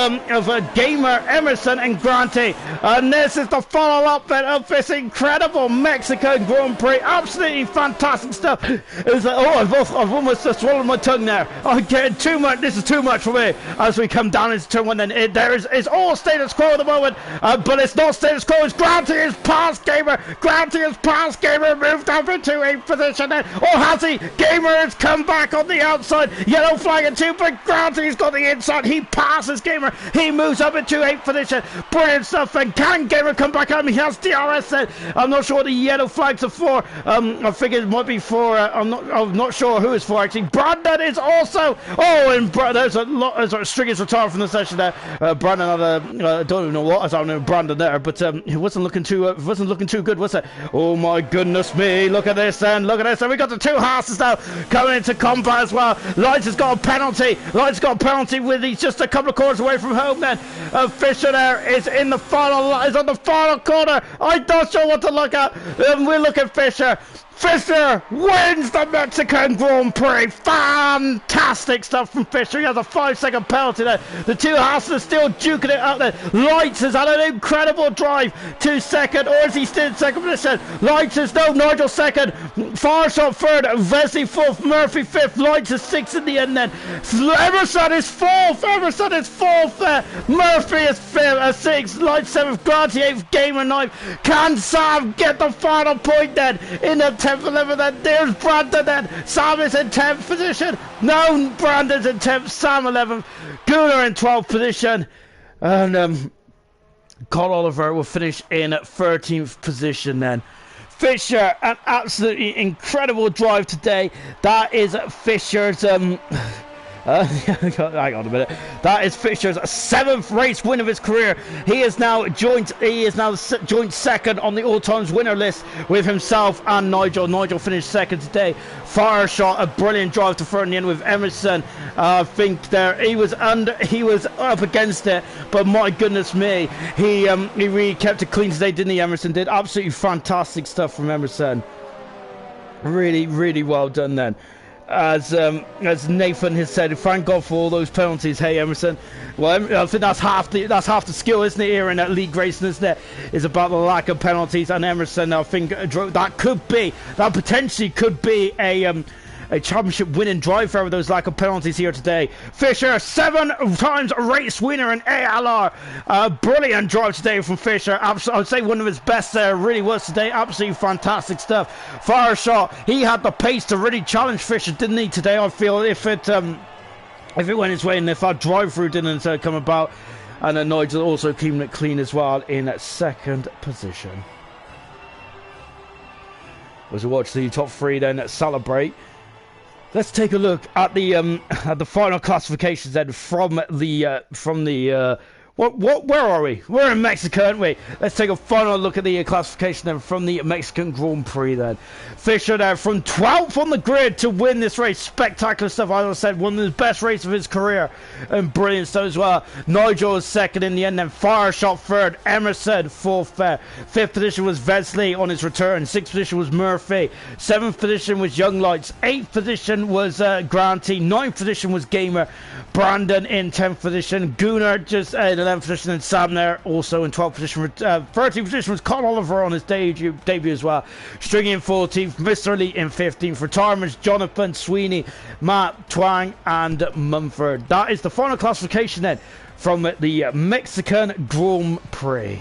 Gamer, Emerson and Granty, and this is the follow up then of this incredible Mexican Grand Prix. Absolutely fantastic stuff. It was like, I've almost swallowed my tongue there. I'm getting too much. This is too much for me as we come down into turn 1 then. It's all status quo at the moment, but it's not status quo. It's Granty is past Gamer. Granty is past Gamer. Moved up into 8th position then. Or has he? Gamer has come back on the outside. Yellow flag at 2, but Granty's got the inside. He passes Gamer. He moves up into 8th position. Brilliant stuff. And can Gamer come back on? He has DRS then. I'm not sure what the yellow flags are for. I figured it might be for. I'm not sure who it's for actually. Brandon is also. Oh, and there's a lot. String is retired from the session there. Brandon had I don't even know what. I don't know Brandon there, but he wasn't looking too good, was it? Oh my goodness me! Look at this then. Look at this. And we got the 2 Haas's now coming into combat as well. Lights has got a penalty. Lights got a penalty with he's just a couple of corners away from home. Then Fisher there is in the final. Is on the final corner. I'm not sure what to look at. We look at Fisher. Fisher wins the Mexican Grand Prix. Fantastic stuff from Fisher. He has a 5-second penalty there. The 2 Haas are still duking it out there. Lights has had an incredible drive to second, or is he still in second position? Lights is no, Nigel second, Farshot third, Vesey 4th, Murphy 5th, Lights is 6th in the end then. Emerson is 4th, Murphy is 6th, Lights 7th, Granty 8th, Gamer 9th. Can Sam get the final point then in the 10th, 11th then? There's Brandon then. Sam is in 10th position. No, Brandon's in 10th, Sam 11th, Gunnar in 12th position, and Colin Oliver will finish in 13th position then. Fisher, an absolutely incredible drive today. That is Fisher's hang on a minute. That is Fisher's 7th race win of his career. He is now joint second on the all-times winner list with himself and Nigel. Nigel finished second today. Fire shot, a brilliant drive to third in the end with Emerson. I think there he was up against it, but my goodness me, he really kept it clean today, didn't he? Emerson did absolutely fantastic stuff from Emerson. Really, really well done then. As Nathan has said, thank God for all those penalties. Hey Emerson, well I think that's half the skill, isn't it? Here in that league racing, isn't it? Is about the lack of penalties. And Emerson, I think that potentially could be a championship winning drive for those lack of penalties here today. Fisher, 7 times race winner in ALR. Brilliant drive today from Fisher. I would say one of his best there really was today. Absolutely fantastic stuff. Fire shot. He had the pace to really challenge Fisher, didn't he, today? I feel if it went his way and if that drive through didn't come about. And then Nigel also keeping it clean as well in 2nd position. As we watch the top 3 then celebrate. Let's take a look at the final classifications then from the where are we? We're in Mexico, aren't we? Let's take a final look at the classification then from the Mexican Grand Prix then. Fisher there from 12th on the grid to win this race. Spectacular stuff, as I said, one of the best races of his career, and brilliant stuff as well. Nigel was second in the end, then Fire shot third, Emerson 4th, 5th position was Vesley on his return, 6th position was Murphy, 7th position was Young Lights, 8th position was Granty, 9th position was Gamer, Brandon in 10th position, Gunnar just in 11th position, and Sam there also in 12th position. 13th position was Colin Oliver on his debut as well. Stringy in 14th, Mr. Lee in 15th. Retirements Jonathan, Sweeney, Matt, Twang and Mumford. That is the final classification then from the Mexican Grand Prix.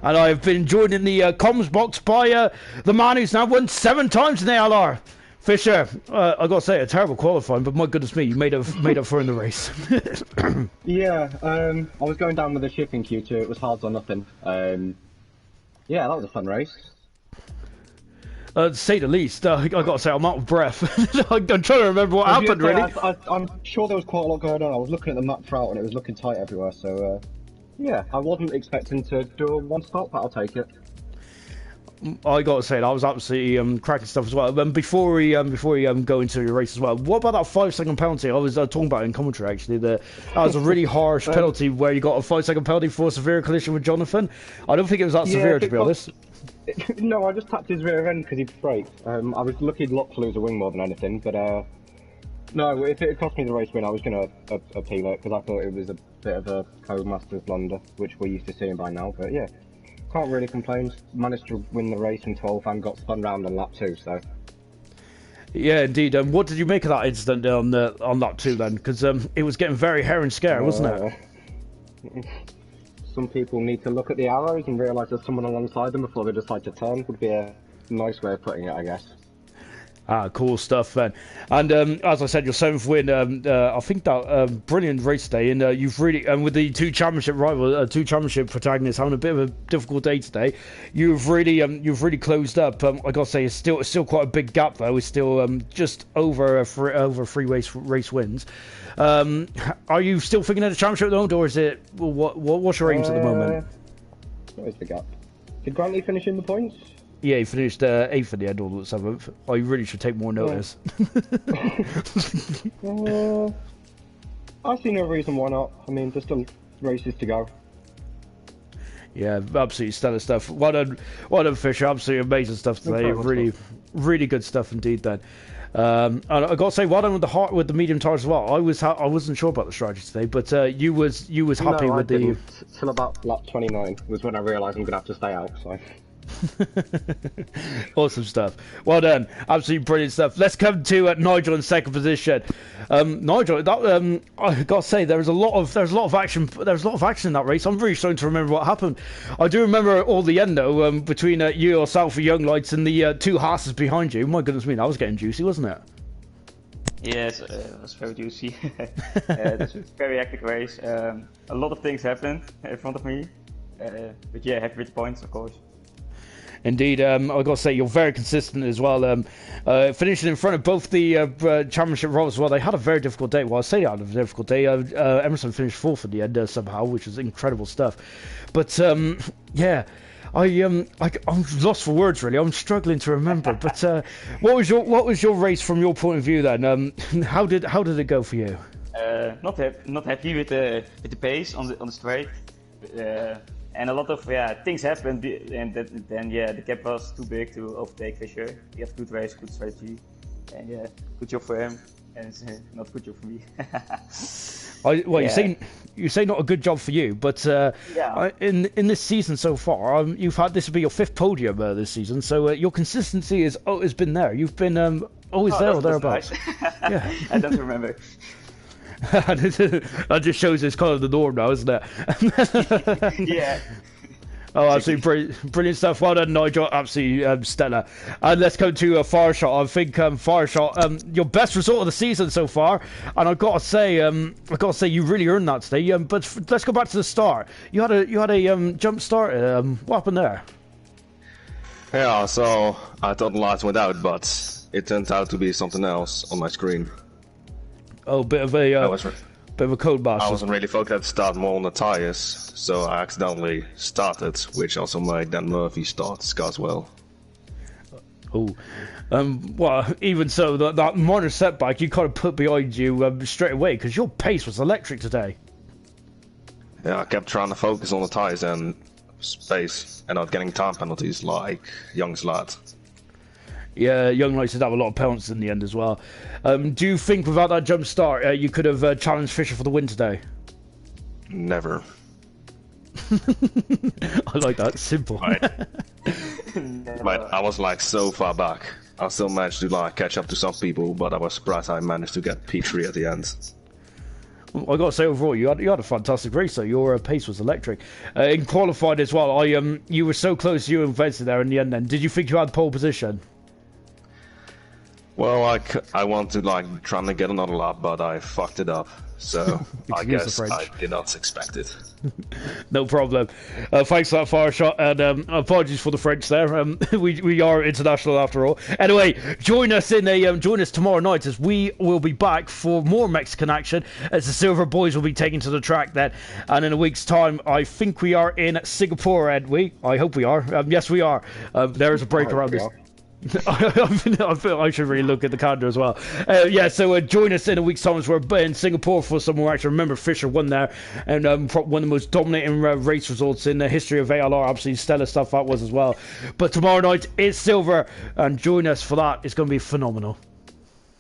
and I've been joined in the comms box by the man who's now won 7 times in the ALR. Fisher, I got to say, a terrible qualifying, but my goodness me, you made up for in the race. Yeah, I was going down with the shipping queue too. It was hard or nothing. Yeah, that was a fun race. To say the least, I got to say, I'm out of breath. I'm trying to remember what happened, really. I'm sure there was quite a lot going on. I was looking at the map throughout and it was looking tight everywhere, so yeah, I wasn't expecting to do a one stop, but I'll take it. I got to say, that was absolutely cracking stuff as well. Before we go into the race as well, what about that 5-second penalty? I was talking about it in commentary, actually. That was a really harsh penalty where you got a 5-second penalty for severe collision with Jonathan. I don't think it was that severe, to be honest. No, I just tapped his rear end because he braked. I was lucky not to lose a wing more than anything, but no, if it had cost me the race win, I was going to appeal it because I thought it was a bit of a Codemasters blunder, which we're used to seeing by now, but yeah. Can't really complain. Managed to win the race in 12th and got spun round on lap 2, so... Yeah, indeed. What did you make of that incident on lap 2 then? Because it was getting very hair and scare, wasn't it? Some people need to look at the arrows and realise there's someone alongside them before they decide to turn. Would be a nice way of putting it, I guess. Cool stuff, then. And as I said, your 7th win. I think that brilliant race day, and you've really, with the two championship protagonists having a bit of a difficult day today, you've really closed up. I got to say, it's still quite a big gap though. It's still just over 3 race wins. Are you still thinking of the championship at the moment, or is it what's your aims at the moment? What is the gap? Did Grantley finish in the points? Yeah, he finished 8th in the end, or 7th. Oh, you really should take more notice. I see no reason why not. I mean, there's still races to go. Yeah, absolutely stellar stuff. Well done, Fisher. Absolutely amazing stuff today. Really good stuff indeed. Then, and I got to say, well done with the medium tires as well. I wasn't sure about the strategy today, but you was happy with the. Till about lap 29 was when I realised I'm gonna have to stay out. So. Awesome stuff. Well done. Absolutely brilliant stuff. Let's come to Nigel in 2nd position. Nigel, I got to say, there was a lot of action. There was a lot of action in that race. I'm really starting to remember what happened. I do remember all the end though, between you, yourself, and Young Lights, and the 2 Haas's behind you. My goodness me, that was getting juicy, wasn't it? Yes, it was very juicy. This was a very hectic race. A lot of things happened in front of me, but yeah, happy with the points, of course. Indeed, I got to say, you're very consistent as well. Finishing in front of both the championship rivals as well. They had a very difficult day. Well, I say they had a difficult day. Emerson finished 4th at the end somehow, which is incredible stuff. But yeah, I'm lost for words really. I'm struggling to remember. But what was your race from your point of view then? How did it go for you? Not happy with the pace on the straight. And a lot of things happened, and then the gap was too big to overtake Fisher. He had good race, good strategy, and yeah, good job for him, and not good job for me. You say not a good job for you, but in this season so far, you've had this will be your 5th podium this season, so your consistency has been there. You've been always there or thereabouts. Nice. Yeah, I don't remember. That just shows it's kind of the norm now, isn't it? Yeah. Oh, absolutely brilliant stuff. Well done, Nigel. Absolutely stellar. And let's go to Fireshot. I think Fireshot, your best result of the season so far. And I've got to say, you really earned that today. But let's go back to the start. You had a jump start. What happened there? Yeah, so I thought the lights went out, but it turned out to be something else on my screen. Oh, bit of a code bust. I wasn't really focused at the start, more on the tires, so I accidentally started, which also made Dan Murphy start as well. Oh, well, even so, that minor setback you kind of put behind you straight away because your pace was electric today. Yeah, I kept trying to focus on the tires and space, and not getting time penalties like young lad. Yeah, Young Lights did have a lot of penalties in the end as well. Do you think without that jump start, you could have challenged Fisher for the win today? Never. I like that. Simple. Right. But I was like so far back. I still managed to like catch up to some people, but I was surprised I managed to get P3 at the end. I got to say overall, you had a fantastic race. So your pace was electric. In qualified as well, you were so close. You and Vincent there in the end. Then, did you think you had pole position? Well, I want to like trying to get another lap, but I fucked it up. So I guess I did not expect it. No problem. Thanks for that fire shot, and apologies for the French there. We are international after all. Anyway, join us tomorrow night as we will be back for more Mexican action as the Silver Boys will be taken to the track then. And in a week's time, I think we are in Singapore, Ed. I hope we are. Yes, we are. There is a break around this. I should really look at the calendar as well. So join us in a week's time as we're in Singapore for some more action. Remember, Fisher won there, and one of the most dominating race results in the history of ALR. Absolutely stellar stuff that was as well. But tomorrow night is silver, and join us for that. It's going to be phenomenal.